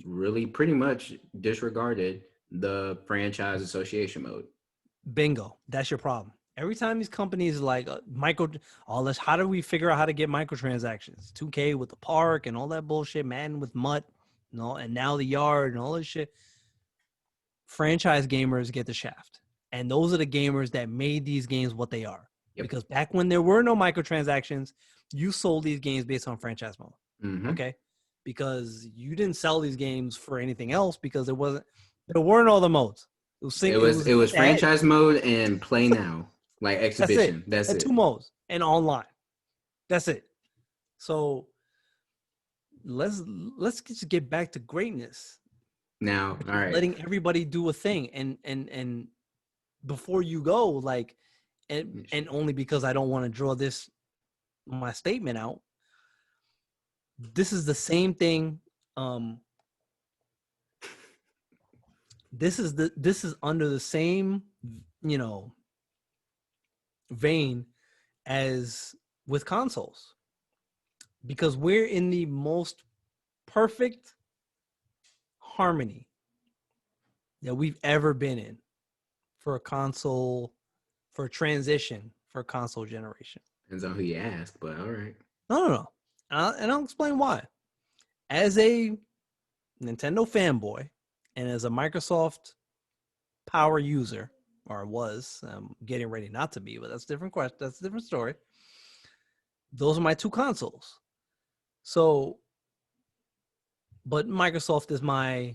really pretty much disregarded the franchise association mode. Bingo. That's your problem. Every time these companies like how do we figure out how to get microtransactions? 2K with the park and all that bullshit, Madden with MUT, and now the yard and all this shit. Franchise gamers get the shaft. And those are the gamers that made these games what they are. Yep. Because back when there were no microtransactions, you sold these games based on franchise mode. Mm-hmm. Okay? Because you didn't sell these games for anything else because there weren't all the modes. It was franchise mode and play now. Like exhibition. That's it. 2 modes and online. That's it. So let's just get back to greatness. Now, all right. Letting everybody do a thing and before you go, like and only because I don't want to draw my statement out. This is the same thing. This is under the same, vein as with consoles because we're in the most perfect harmony that we've ever been in for a console, for a transition for a console generation. Depends on who you ask, but all right. No. And I'll explain why. As a Nintendo fanboy and as a Microsoft power user, or was, getting ready not to be, but that's a different question. That's a different story. Those are my 2 consoles. So, but Microsoft is my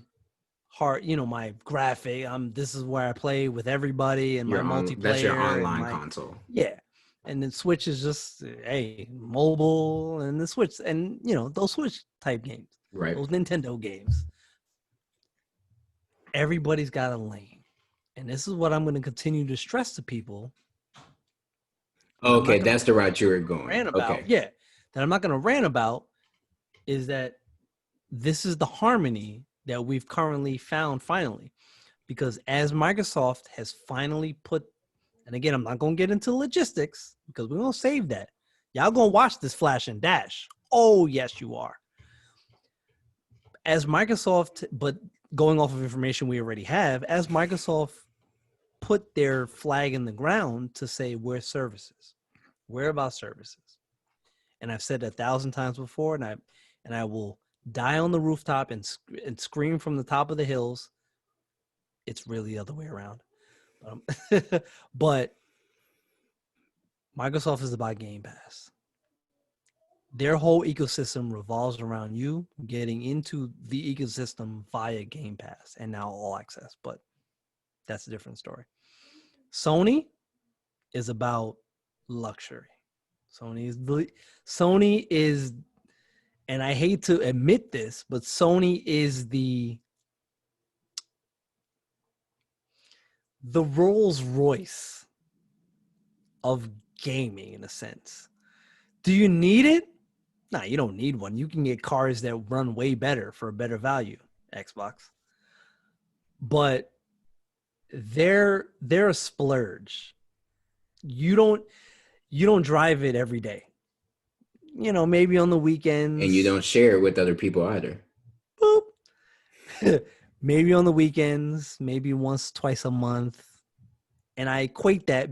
heart, my graphic. This is where I play with everybody and my multiplayer. That's your online console. Yeah. And then Switch is just, mobile and the Switch and, those Switch type games. Right. Those Nintendo games. Everybody's got a lane. And this is what I'm going to continue to stress to people. Okay, that's the route you were going. Okay. Yeah, that I'm not going to rant about is that this is the harmony that we've currently found finally. Because as Microsoft has finally put, and again, I'm not going to get into logistics because we're going to save that. Y'all going to watch this flash and dash. Oh, yes, you are. As Microsoft, but going off of information we already have, as Microsoft put their flag in the ground to say we're services, we're about services, and I've said 1,000 times before, and I will die on the rooftop and scream from the top of the hills. It's really the other way around, but Microsoft is about Game Pass. Their whole ecosystem revolves around you getting into the ecosystem via Game Pass and now All Access, but that's a different story. Sony is about luxury. Sony is, and I hate to admit this, but Sony is the Rolls Royce of gaming in a sense. Do you need it? Nah, you don't need one. You can get cars that run way better for a better value, Xbox. But they're a splurge. You don't drive it every day. Maybe on the weekends. And you don't share it with other people either. Boop. Maybe on the weekends, maybe once, twice a month. And I equate that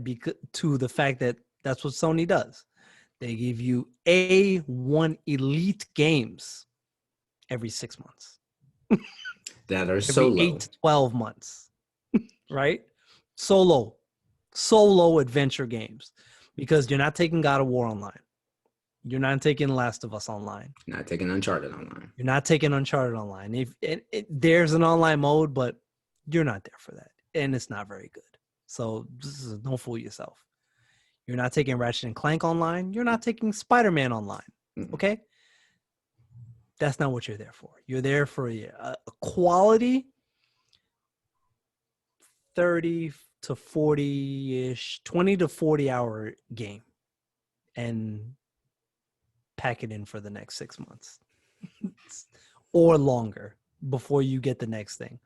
to the fact that that's what Sony does. They give you A1 elite games every 6 months. That are so low. 8 to 12 months, right? Solo adventure games, because you're not taking God of War online. You're not taking Last of Us online. Not taking Uncharted online. You're not taking Uncharted online. There's an online mode, but you're not there for that, and it's not very good. So don't fool yourself. You're not taking Ratchet and Clank online. You're not taking Spider-Man online. Okay? That's not what you're there for. You're there for a quality 30 to 40-ish, 20 to 40 hour game, and pack it in for the next 6 months or longer before you get the next thing.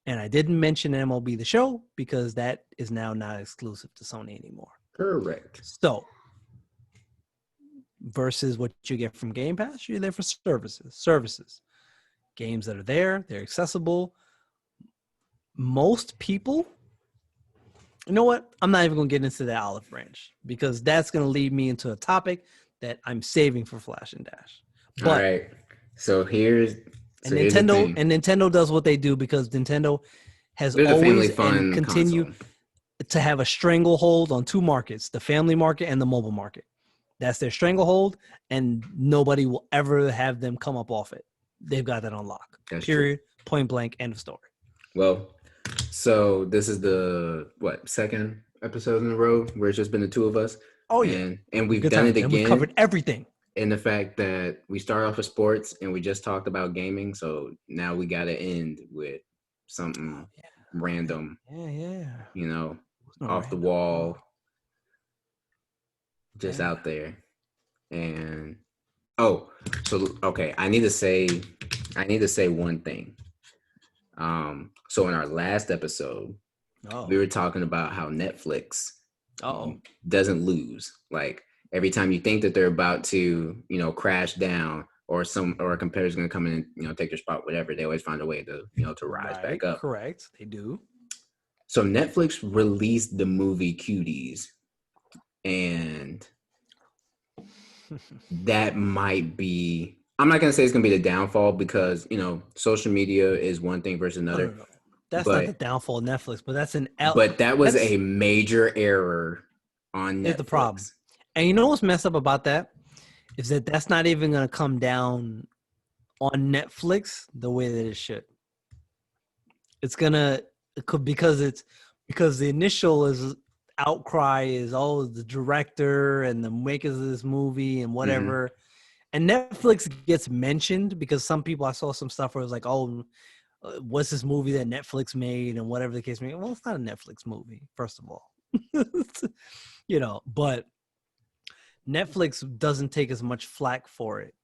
And I didn't mention MLB The Show because that is now not exclusive to Sony anymore. Correct. So, versus what you get from Game Pass, you're there for services. Games that are there, they're accessible. Most people, you know what? I'm not even going to get into the olive branch because that's going to lead me into a topic that I'm saving for Flash and Dash. But, all right. So here's Nintendo does what they do because Nintendo has always and continue console to have a stranglehold on two markets, the family market and the mobile market. That's their stranglehold, and nobody will ever have them come up off it. They've got that on lock. That's period. True. Point blank. End of story. Well, so this is the second episode in a row where it's just been the two of us. Oh yeah, and we've done it again. And we've covered everything. And the fact that we start off with sports and we just talked about gaming, so now we got to end with something random. Yeah. Off the wall, just out there. And I need to say one thing. So in our last episode, we were talking about how Netflix doesn't lose. Like every time you think that they're about to, crash down or a competitor's going to come in and, take their spot, whatever, they always find a way to, to rise back up. Correct. They do. So Netflix released the movie Cuties, and that might be, I'm not going to say it's going to be the downfall because, social media is one thing versus another. No. That's not the downfall of Netflix, but that's But that was a major error on Netflix. Here's the problem. And you know what's messed up about that? Is that that's not even going to come down on Netflix the way that it should. It's going to, because the initial outcry is the director and the makers of this movie and whatever. Mm-hmm. And Netflix gets mentioned because some people, I saw some stuff where it was like, what's this movie that Netflix made and whatever the case may be. Well, it's not a Netflix movie, first of all. But Netflix doesn't take as much flack for it.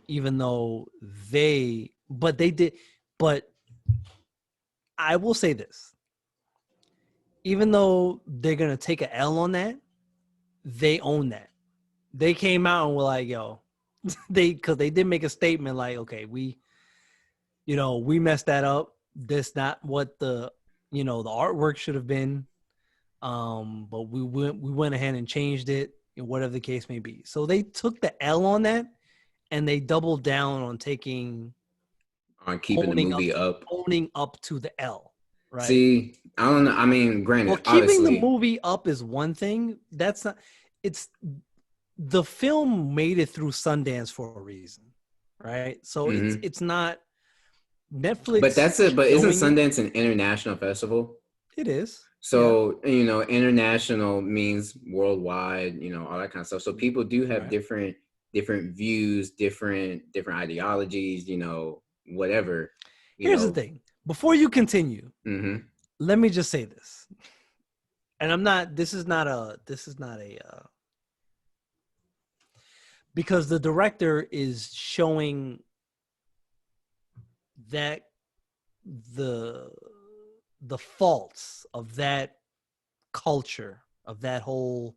Even though they did. But I will say this. Even though they're going to take an L on that, they own that. They came out and were like, because they did make a statement like, okay, we messed that up. That's not what the artwork should have been. But we went ahead and changed it, whatever the case may be. So they took the L on that, and they doubled down on keeping the movie up, owning up to the L. Right. See, I don't know. I mean, granted, well, keeping the movie up is one thing. That's not. It's the film made it through Sundance for a reason, right? So it's not Netflix. But that's it. But isn't Sundance an international festival? It is. Yeah. So, international means worldwide, all that kind of stuff. So people do have Right. different views, different ideologies, whatever, Here's the thing. Before you continue, Mm-hmm. let me just say this. And I'm not, this is not a because the director is showing that the the faults of that culture, of that whole,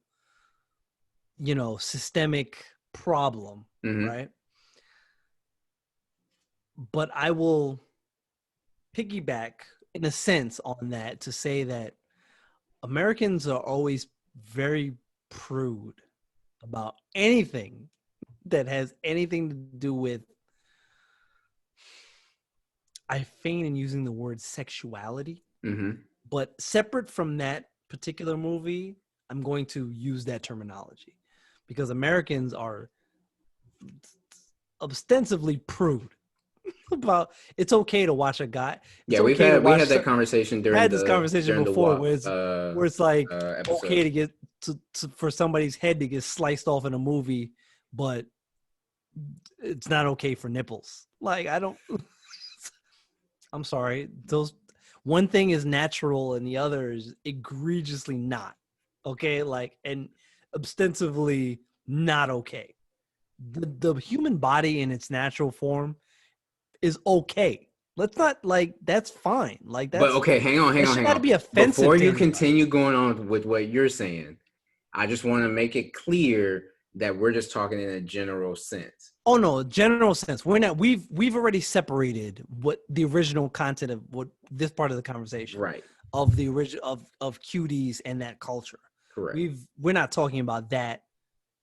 systemic problem, Mm-hmm. right? But I will piggyback in a sense on that to say that Americans are always very prude about anything that has anything to do with, I feign in using the word sexuality, Mm-hmm. but separate from that particular movie, I'm going to use that terminology because Americans are ostensibly prude about it's okay to watch a guy. It's Yeah, okay to we watch. had that conversation I during had this the conversation before WAP where it's like okay episode. to get for somebody's head to get sliced off in a movie, but it's not okay for nipples. Like I don't. I'm sorry. Those one thing is natural and the other is egregiously not. Okay, like and ostensibly not okay. The human body in its natural form is okay. Let's not like that's fine. Like But that's okay, that hang should on. not be offensive Before to you anybody. continue going on with what you're saying, I just want to make it clear that we're just talking in a general sense. Oh no, general sense. We're not. We've already separated what the original content of what this part of the conversation Right. of the original of cuties and that culture. Correct. We're not talking about that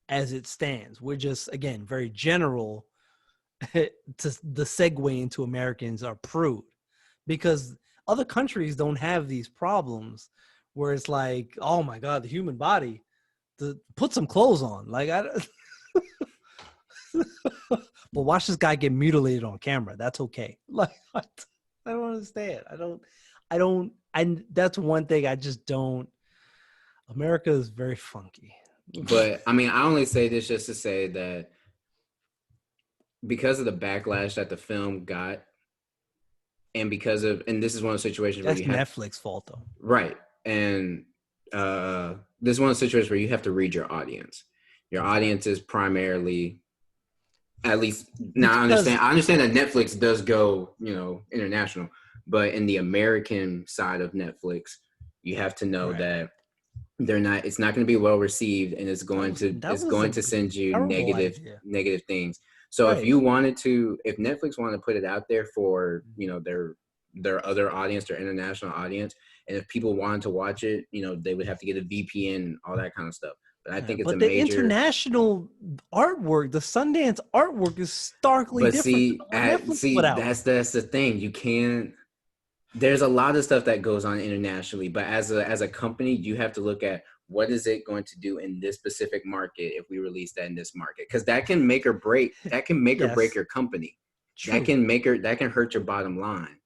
as it stands. We're just again very general to the segue into Americans are prude because other countries don't have these problems where it's like, oh my god, the human body, put some clothes on. Like I but watch this guy get mutilated on camera. That's okay. Like I don't understand. I that's one thing I just don't. America is very funky. But I mean, I only say this just to say that because of the backlash that the film got, and and this is one of the situations where That's you have Netflix fault though. right, and this is one of the situations where you have to read your audience. Your audience is primarily, at least now Because I understand that Netflix does go, international, but in the American side of Netflix, you have to know right. that it's not going to be well received, and That it's was going a to send you terrible idea. negative things. So Right. if Netflix wanted to put it out there for, their other audience, their international audience, and if people wanted to watch it, they would have to get a VPN and all that kind of stuff. But I think it's a But the major. international artwork, the Sundance artwork is starkly But different than what Netflix put out. that's the thing. You can't. There's a lot of stuff that goes on internationally, but as a company, you have to look at what is it going to do in this specific market if we release that in this market, because that can make or break. That can make or break Yes, your company. true. That can hurt your bottom line.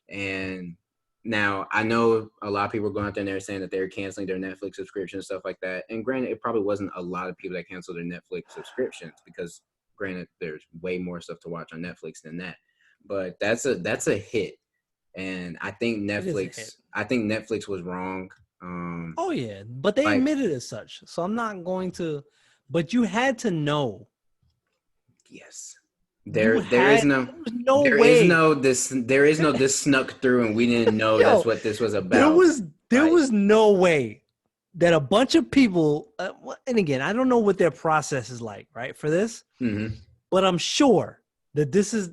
And now I know a lot of people are going out there and they're saying that they're canceling their Netflix subscription and stuff like that. And granted, it probably wasn't a lot of people that canceled their Netflix subscriptions because granted, there's way more stuff to watch on Netflix than that. But that's a hit, and It is a hit. I think Netflix was wrong. Oh yeah, but they Like admitted as such. So I'm not going to. But you had to know. yes, You there is had. no There was no way. there is no this snuck through and we didn't know that's Yo, what this was there about. was there Like was no way that a bunch of people. And again, I don't know what their process is like, right, for this. mm-hmm. But I'm sure that this is.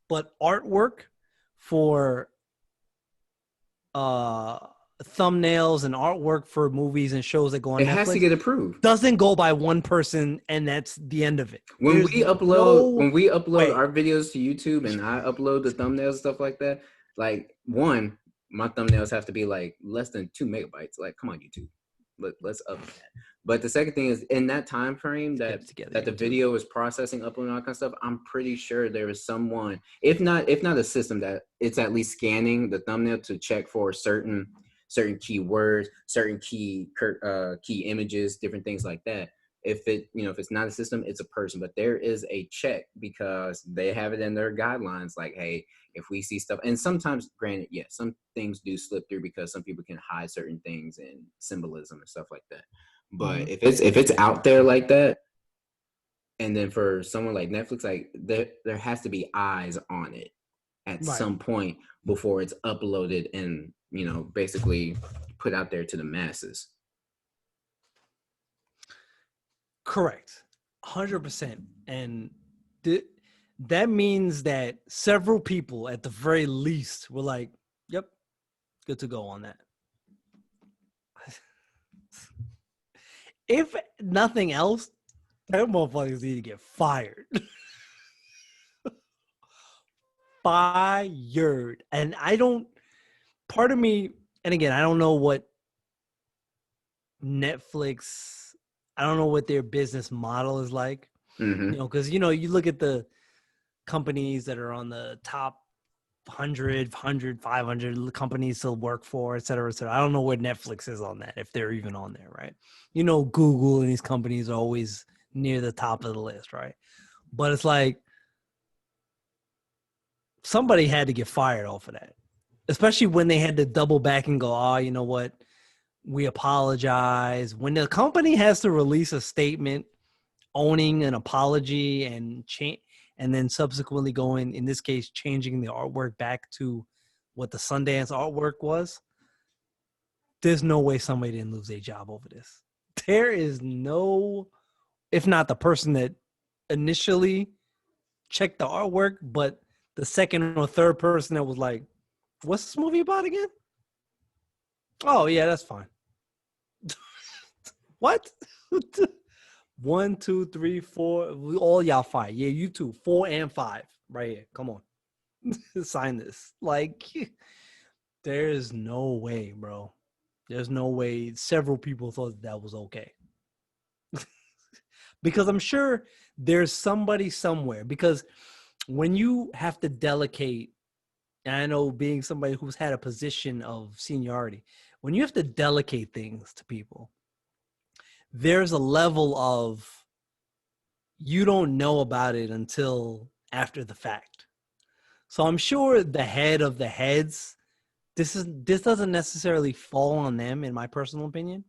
But artwork for uh thumbnails and artwork for movies and shows that go on It has to Netflix get approved. doesn't go by one person and that's the end of it. There's When no we upload way. our videos to YouTube and I upload the thumbnails and stuff like that, like one, my thumbnails have to be like less than 2 megabytes. Like, come on, YouTube, let's up that. But the second thing is in that time frame Get it together, that the YouTube. video is processing, uploading all that kind of stuff, I'm pretty sure there is someone, if not a system, that it's at least scanning the thumbnail to check for certain certain keywords, certain key images, different things like that. If it's not a system, it's a person. But there is a check because they have it in their guidelines. Like, hey, if we see stuff, and sometimes, granted, yes, some things do slip through because some people can hide certain things and symbolism and stuff like that. But if it's out there like that, and then for someone like Netflix, like there has to be eyes on it at some point before it's uploaded and basically put out there to the masses. Correct. 100%. And that means that several people at the very least were like, yep, good to go on that. If nothing else, that motherfuckers need to get fired. Fired. And part of me, and again, I don't know what Netflix, I don't know what their business model is like. Because, you look at the companies that are on the top 100, 500 companies to work for, et cetera, et cetera. I don't know where Netflix is on that, if they're even on there, right? Google and these companies are always near the top of the list, right? But it's like somebody had to get fired off of that, especially when they had to double back and go, oh, you know what? We apologize. When the company has to release a statement owning an apology and then subsequently going, in this case, changing the artwork back to what the Sundance artwork was, there's no way somebody didn't lose their job over this. There is no, if not the person that initially checked the artwork, but the second or third person that was like, what's this movie about again? Oh, yeah, that's fine. What? 1, 2, 3, 4. All y'all 5. Yeah, you too. 4 and 5. Right here. Come on. Sign this. Like, there's no way, bro. There's no way. Several people thought that was okay. Because I'm sure there's somebody somewhere. Because when you have to delegate, and I know being somebody who's had a position of seniority, when you have to delegate things to people, there's a level of you don't know about it until after the fact. So I'm sure the head of the heads, this doesn't necessarily fall on them, in my personal opinion,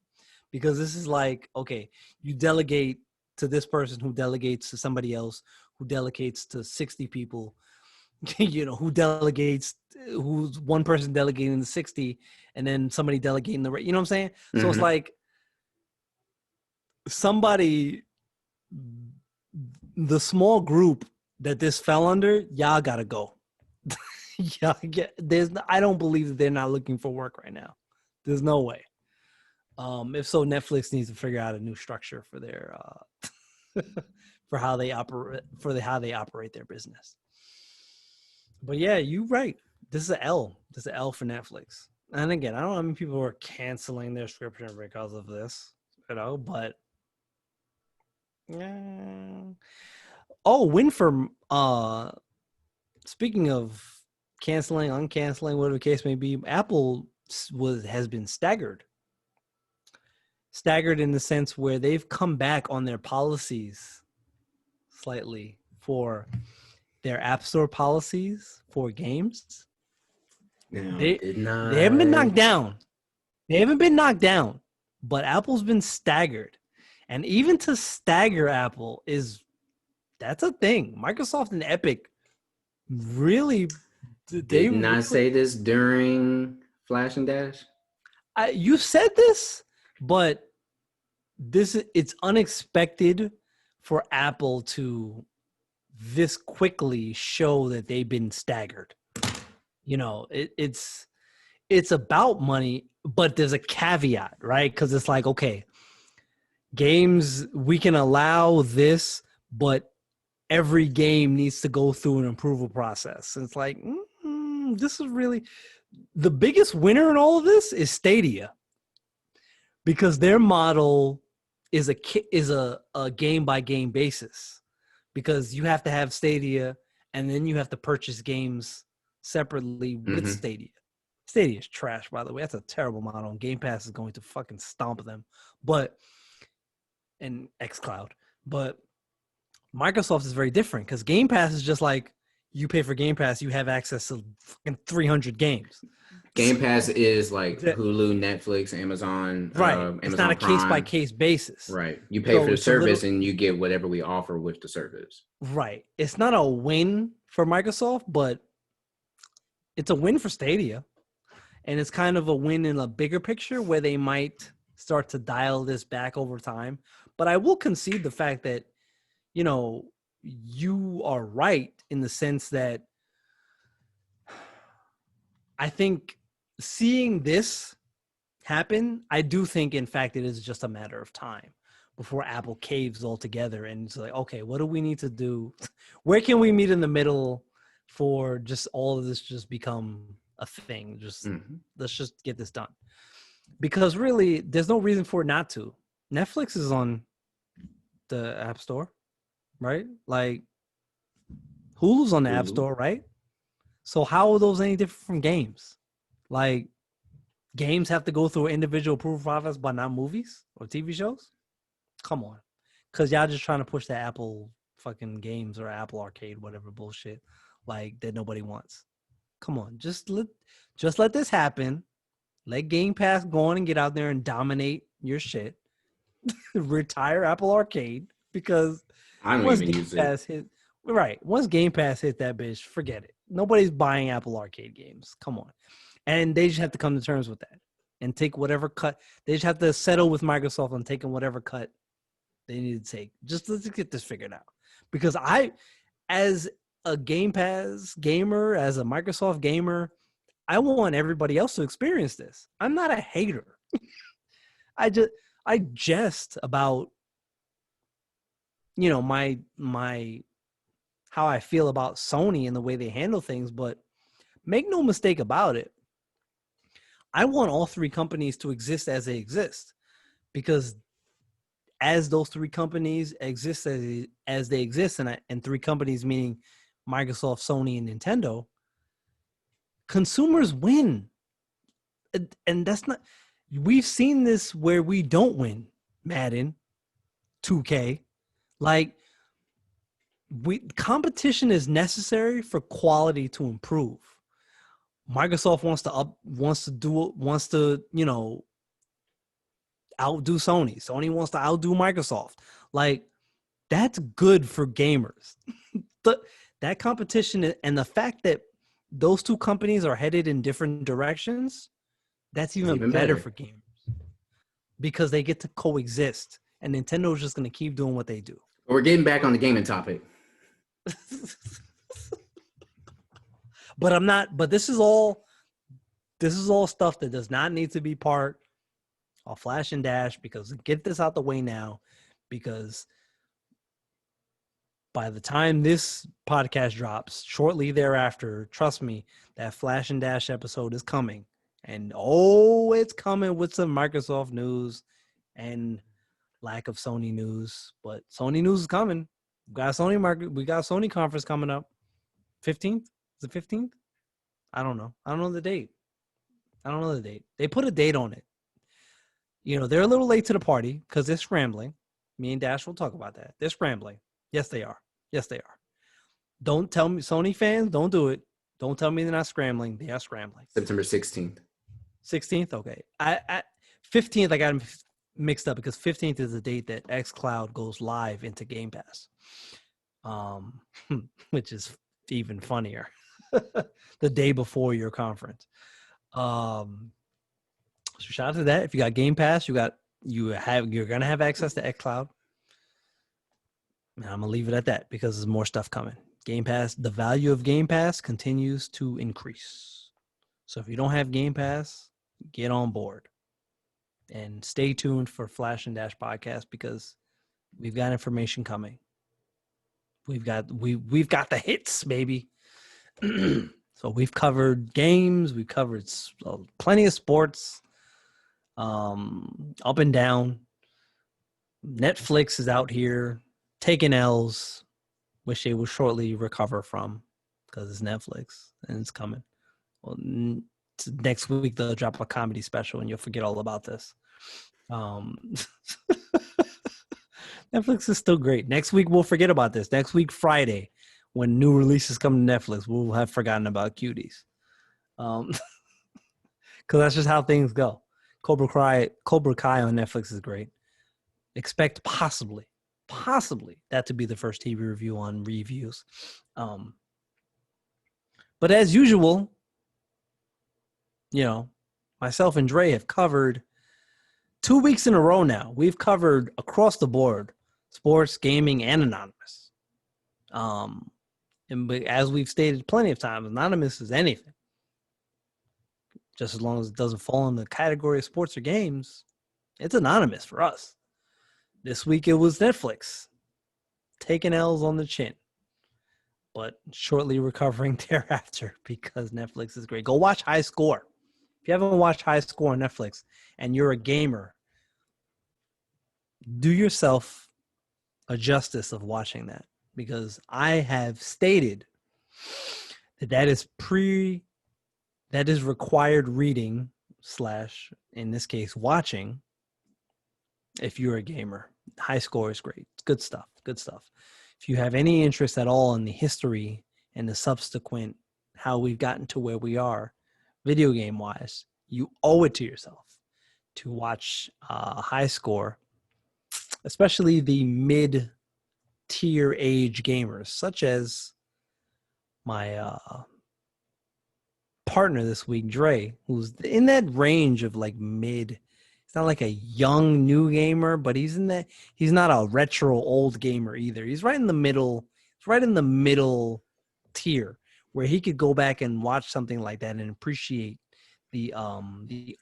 because this is like, okay, you delegate to this person who delegates to somebody else, who delegates to 60 people, who's one person delegating to 60 and then somebody delegating the, you know what I'm saying? So it's like somebody, the small group that this fell under, y'all gotta go. I don't believe that they're not looking for work right now. There's no way. If so, Netflix needs to figure out a new structure for their for how they operate their business. But yeah, you're right. This is an L. This is an L for Netflix. And again, I don't know how many people are canceling their subscription because of this, but yeah. Oh, win for speaking of canceling, uncanceling, whatever the case may be, Apple has been staggered. Staggered in the sense where they've come back on their policies slightly for their App Store policies for games. They haven't been knocked down. They haven't been knocked down, but Apple's been staggered. And even to stagger Apple that's a thing. Microsoft and Epic really did not say this during Flash and Dash. You said this, but it's unexpected for Apple to this quickly show that they've been staggered. It's about money, but there's a caveat, right? Because it's like, okay, games, we can allow this, but every game needs to go through an approval process. And it's like, this is really the biggest winner in all of this is Stadia, because their model is a game by game basis, because you have to have Stadia and then you have to purchase games separately with Stadia. Stadia is trash, by the way. That's a terrible model. And Game Pass is going to fucking stomp them. But and xCloud. But Microsoft is very different because Game Pass is just like you pay for Game Pass, you have access to fucking 300 games. Game Pass is like Hulu, Netflix, Amazon, right. Amazon It's not a Prime. case by case basis. Right. You pay for the service and you get whatever we offer with the service. Right. It's not a win for Microsoft, but it's a win for Stadia. And it's kind of a win in a bigger picture where they might start to dial this back over time. But I will concede the fact that, you know, you are right in the sense that I think seeing this happen, I do think, in fact, it is just a matter of time before Apple caves altogether. And it's like, okay, what do we need to do? Where can we meet in the middle for just all of this just become a thing? Just let's just get this done. Because really, there's no reason for it not to. Netflix is on the App Store, right? Like Hulu's on the App Store, right? So how are those any different from games? Like games have to go through an individual approval process, but not movies or TV shows? Come on. Because y'all just trying to push the Apple fucking games or Apple Arcade, whatever bullshit, like that nobody wants. Come on. Just let this happen. Let Game Pass go on and get out there and dominate your shit. Retire Apple Arcade because I don't even use it. Once Game Pass hit that bitch, forget it. Nobody's buying Apple Arcade games. Come on. And they just have to come to terms with that and take whatever cut. They just have to settle with Microsoft on taking whatever cut they need to take. Just let's get this figured out. Because as a Game Pass gamer, as a Microsoft gamer, I want everybody else to experience this. I'm not a hater. I jest about, you know, my how I feel about Sony and the way they handle things, but make no mistake about it. I want all three companies to exist as they exist, because as those three companies exist as they exist, and three companies meaning Microsoft, Sony, and Nintendo, consumers win. And that's not, we've seen this where we don't win. Madden, 2K, like competition is necessary for quality to improve. Microsoft wants to, you know, outdo Sony. Sony wants to outdo Microsoft. Like, that's good for gamers. That competition and the fact that those two companies are headed in different directions, that's even better for gamers because they get to coexist. And Nintendo's just going to keep doing what they do. We're getting back on the gaming topic. But this is all stuff that does not need to be part of Flash and Dash, because get this out the way now, because by the time this podcast drops, shortly thereafter, trust me, that Flash and Dash episode is coming. And it's coming with some Microsoft news and lack of Sony news. But Sony news is coming. We got Sony conference coming up. 15th? Is it 15th? I don't know. I don't know the date. They put a date on it. You know, they're a little late to the party because they're scrambling. Me and Dash will talk about that. They're scrambling. Yes, they are. Don't tell me, Sony fans, don't do it. Don't tell me they're not scrambling. They are scrambling. September 16th. 16th? Okay. 15th, I got them mixed up because 15th is the date that xCloud goes live into Game Pass, which is even funnier. The day before your conference. So shout out to that. If you got Game Pass, you're gonna have access to xCloud. And I'm gonna leave it at that because there's more stuff coming. Game Pass, the value of Game Pass continues to increase. So if you don't have Game Pass, get on board and stay tuned for Flash and Dash podcast because we've got information coming. We've got the hits, baby. So we've covered games, we've covered plenty of sports, up and down. Netflix is out here taking L's, which they will shortly recover from because it's Netflix and it's coming. Well, Next week they'll drop a comedy special, and you'll forget all about this. Netflix is still great. Next week we'll forget about this. Next week Friday, when new releases come to Netflix, we'll have forgotten about Cuties. Because that's just how things go. Cobra Kai on Netflix is great. Expect possibly that to be the first TV review on reviews. But as usual, myself and Dre have covered 2 weeks in a row now. We've covered across the board sports, gaming, and anonymous. And as we've stated plenty of times, anonymous is anything. Just as long as it doesn't fall in the category of sports or games, it's anonymous for us. This week it was Netflix, taking L's on the chin, but shortly recovering thereafter because Netflix is great. Go watch High Score. If you haven't watched High Score on Netflix and you're a gamer, do yourself a justice of watching that, because I have stated that is required reading / in this case watching if you're a gamer. High Score is great. It's good stuff. If you have any interest at all in the history and the subsequent how we've gotten to where we are video game wise, you owe it to yourself to watch High Score, especially the mid-tier age gamers, such as my partner this week, Dre, who's in that range of like mid. He's not like a young new gamer, but he's not a retro old gamer either. He's right in the middle. He's right in the middle tier where he could go back and watch something like that and appreciate the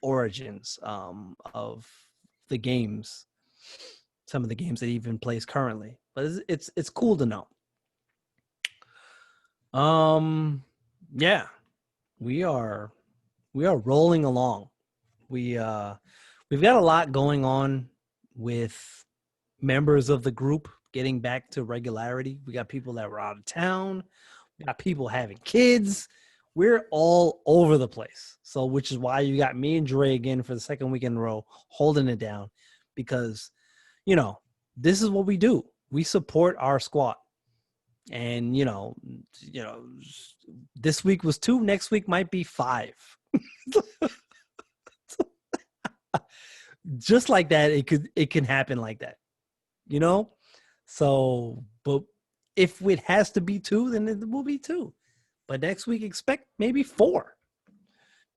origins of the games, some of the games that he even plays currently. But it's cool to know. Yeah, we are rolling along. We've got a lot going on with members of the group getting back to regularity. We got people that were out of town. We got people having kids. We're all over the place. So, which is why you got me and Dre again for the second week in a row holding it down, because, this is what we do. We support our squad. And, this week was 2. Next week might be 5. Just like that, it can happen like that, So, but if it has to be 2, then it will be 2. But next week, expect maybe 4,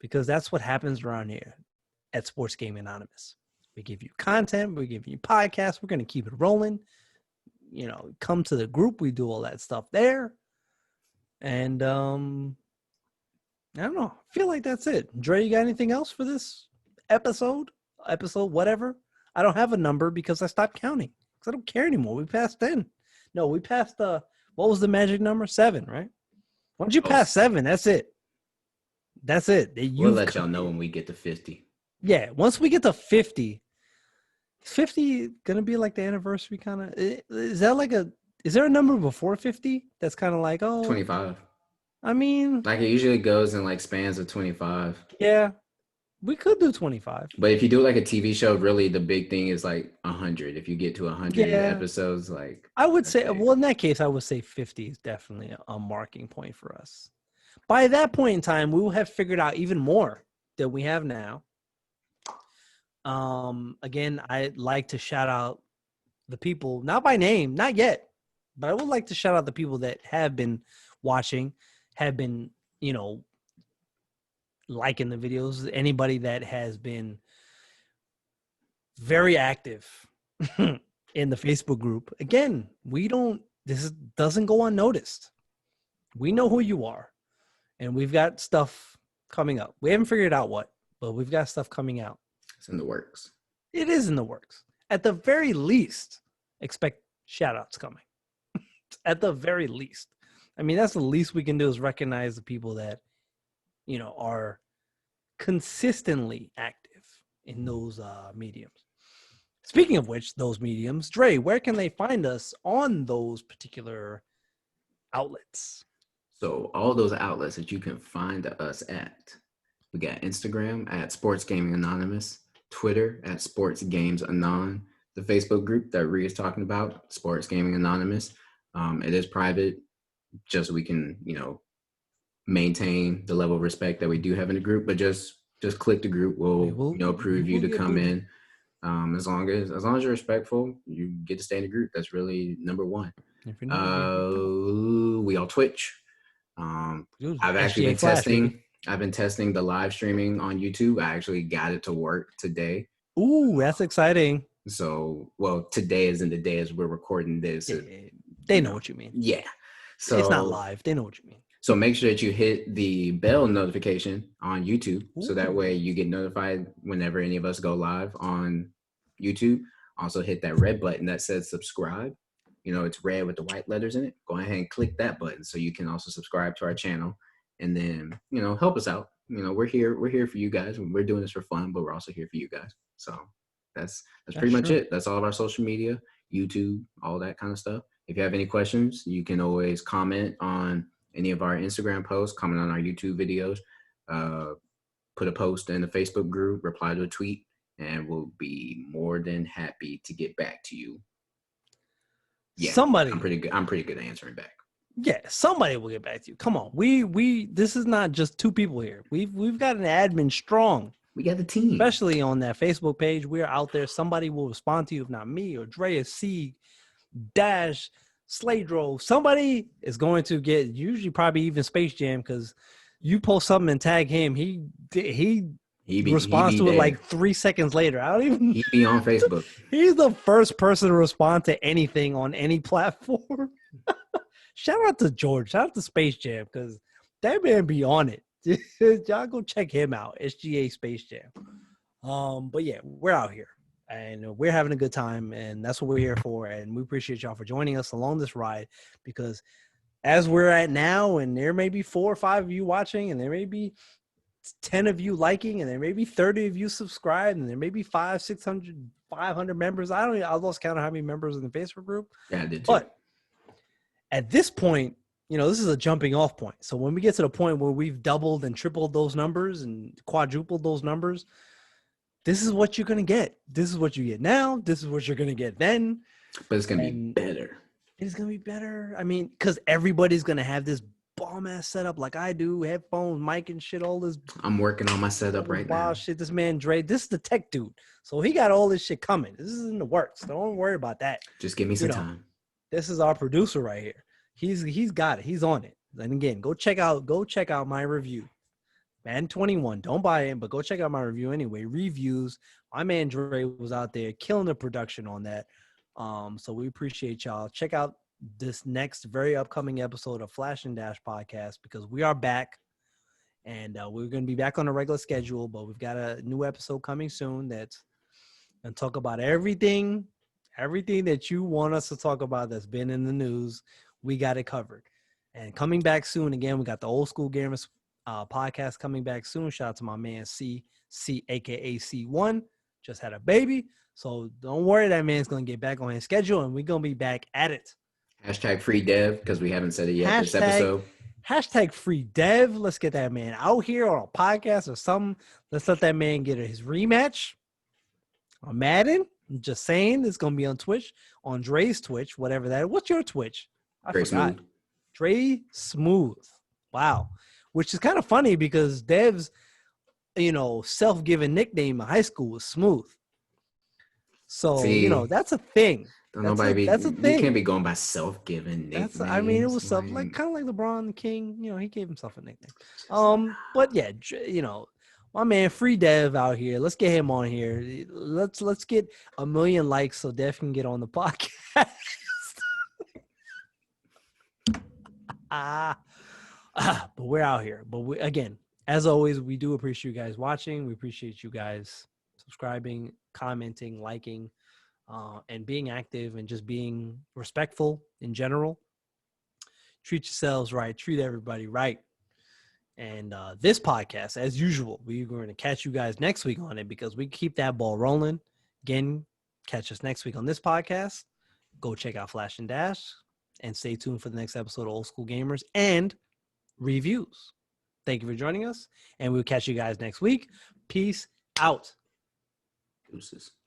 because that's what happens around here at Sports Gaming Anonymous. We give you content, we give you podcasts. We're going to keep it rolling. Come to the group. We do all that stuff there. And I don't know. I feel like that's it. Dre, you got anything else for this episode, whatever? I don't have a number because I stopped counting because I don't care anymore. We passed 10. No, we passed what was the magic number? 7, right? Once you pass 7, that's it. That's it. We'll let y'all know when we get to 50. Yeah, once we get to 50, is 50 gonna be like the anniversary kind of? Is there a number before 50 that's kind of like 25? I mean, like it usually goes in like spans of 25. Yeah, we could do 25. But if you do like a TV show, really the big thing is like 100. If you get to 100 episodes, like I would say, well, in that case, I would say 50 is definitely a marking point for us. By that point in time, we will have figured out even more than we have now. Again, I'd like to shout out the people, not by name, not yet, but I would like to shout out the people that have been watching, have been, liking the videos. Anybody that has been very active in the Facebook group. Again, this doesn't go unnoticed. We know who you are, and we've got stuff coming up. We haven't figured out what, but we've got stuff coming out. It's in the works. It is in the works. At the very least, expect shout outs coming. At the very least. I mean, that's the least we can do is recognize the people that, are consistently active in those mediums. Speaking of which, those mediums, Dre, where can they find us on those particular outlets? So all those outlets that you can find us at, We got Instagram at Sports Gaming Anonymous, Twitter at Sports Games Anon, the Facebook group that Rhea is talking about, Sports Gaming Anonymous. It is private, just so we can, maintain the level of respect that we do have in the group. But just click the group. We'll approve you to come in. As long as you're respectful, you get to stay in the group. That's really number one. If you're not, we on Twitch. I've actually been testing. I've been testing the live streaming on YouTube. I actually got it to work today. Ooh, that's exciting. So, well, today isn't the day as we're recording this. Yeah, they know what you mean. Yeah. So it's not live. They know what you mean. So make sure that you hit the bell notification on YouTube. Ooh. So that way you get notified whenever any of us go live on YouTube. Also hit that red button that says subscribe. It's red with the white letters in it. Go ahead and click that button so you can also subscribe to our channel. And then, help us out. We're here for you guys. We're doing this for fun, but we're also here for you guys. So that's pretty much it. That's all of our social media, YouTube, all that kind of stuff. If you have any questions, you can always comment on any of our Instagram posts, comment on our YouTube videos, put a post in the Facebook group, reply to a tweet, and we'll be more than happy to get back to you. Yeah, I'm pretty good at answering back. Yeah, somebody will get back to you. Come on, we this is not just two people here. We've got an admin strong. We got the team, especially on that Facebook page. We're out there. Somebody will respond to you, if not me or Drea C Dash Sladro. Somebody is going to get, usually probably even Space Jam, because you post something and tag him. He responds to it like 3 seconds later. I don't even. He be on Facebook. He's the first person to respond to anything on any platform. Shout out to George. Shout out to Space Jam, because that man be on it. Y'all go check him out. SGA Space Jam. But yeah, we're out here and we're having a good time, and that's what we're here for. And we appreciate y'all for joining us along this ride, because as we're at now, and there may be 4 or 5 of you watching, and there may be 10 of you liking, and there may be 30 of you subscribed, and there may be 500, 600, 500 members. I lost count of how many members in the Facebook group. Yeah, I did too. But at this point, this is a jumping off point. So when we get to the point where we've doubled and tripled those numbers and quadrupled those numbers, this is what you're going to get. This is what you get now. This is what you're going to get then. But it's going to be better. It's going to be better. I mean, because everybody's going to have this bomb-ass setup like I do, headphones, mic and shit, all this. I'm working on my setup right now. Wow, shit, this man, Dre, this is the tech dude. So he got all this shit coming. This is in the works. Don't worry about that. Just give me some time. This is our producer right here. He's got it. He's on it. And again, go check out my review. Man 21. Don't buy it, but go check out my review anyway. Reviews. My man Dre was out there killing the production on that. So we appreciate y'all. Check out this next very upcoming episode of Flash and Dash podcast, because we are back, and we're going to be back on a regular schedule, but we've got a new episode coming soon that's going to talk about everything that you want us to talk about that's been in the news. We got it covered. And coming back soon, again, we got the Old School Gamers podcast coming back soon. Shout out to my man C, aka C1. Just had a baby. So don't worry, that man's going to get back on his schedule, and we're going to be back at it. Hashtag free dev, because we haven't said it yet this episode. Hashtag free dev. Let's get that man out here on a podcast or something. Let's let that man get his rematch on Madden. I'm just saying, it's going to be on Twitch, on Dre's Twitch, whatever that is. What's your Twitch? I forgot. Smooth. Dre Smooth. Wow. Which is kind of funny, because Dev's, self-given nickname in high school was Smooth. So, that's a thing. That's a thing. You can't be going by self-given nicknames. It was kind of like LeBron King. He gave himself a nickname. But yeah, my man Free Dev out here. Let's get him on here. Let's get 1 million likes so Dev can get on the podcast. But we're out here. But again, as always, we do appreciate you guys watching. We appreciate you guys subscribing, commenting, liking, and being active, and just being respectful in general. Treat yourselves right. Treat everybody right. And this podcast, as usual, we're going to catch you guys next week on it, because we keep that ball rolling. Again, catch us next week on this podcast. Go check out Flash and Dash, and stay tuned for the next episode of Old School Gamers and reviews. Thank you for joining us, and we'll catch you guys next week. Peace out. Deuces.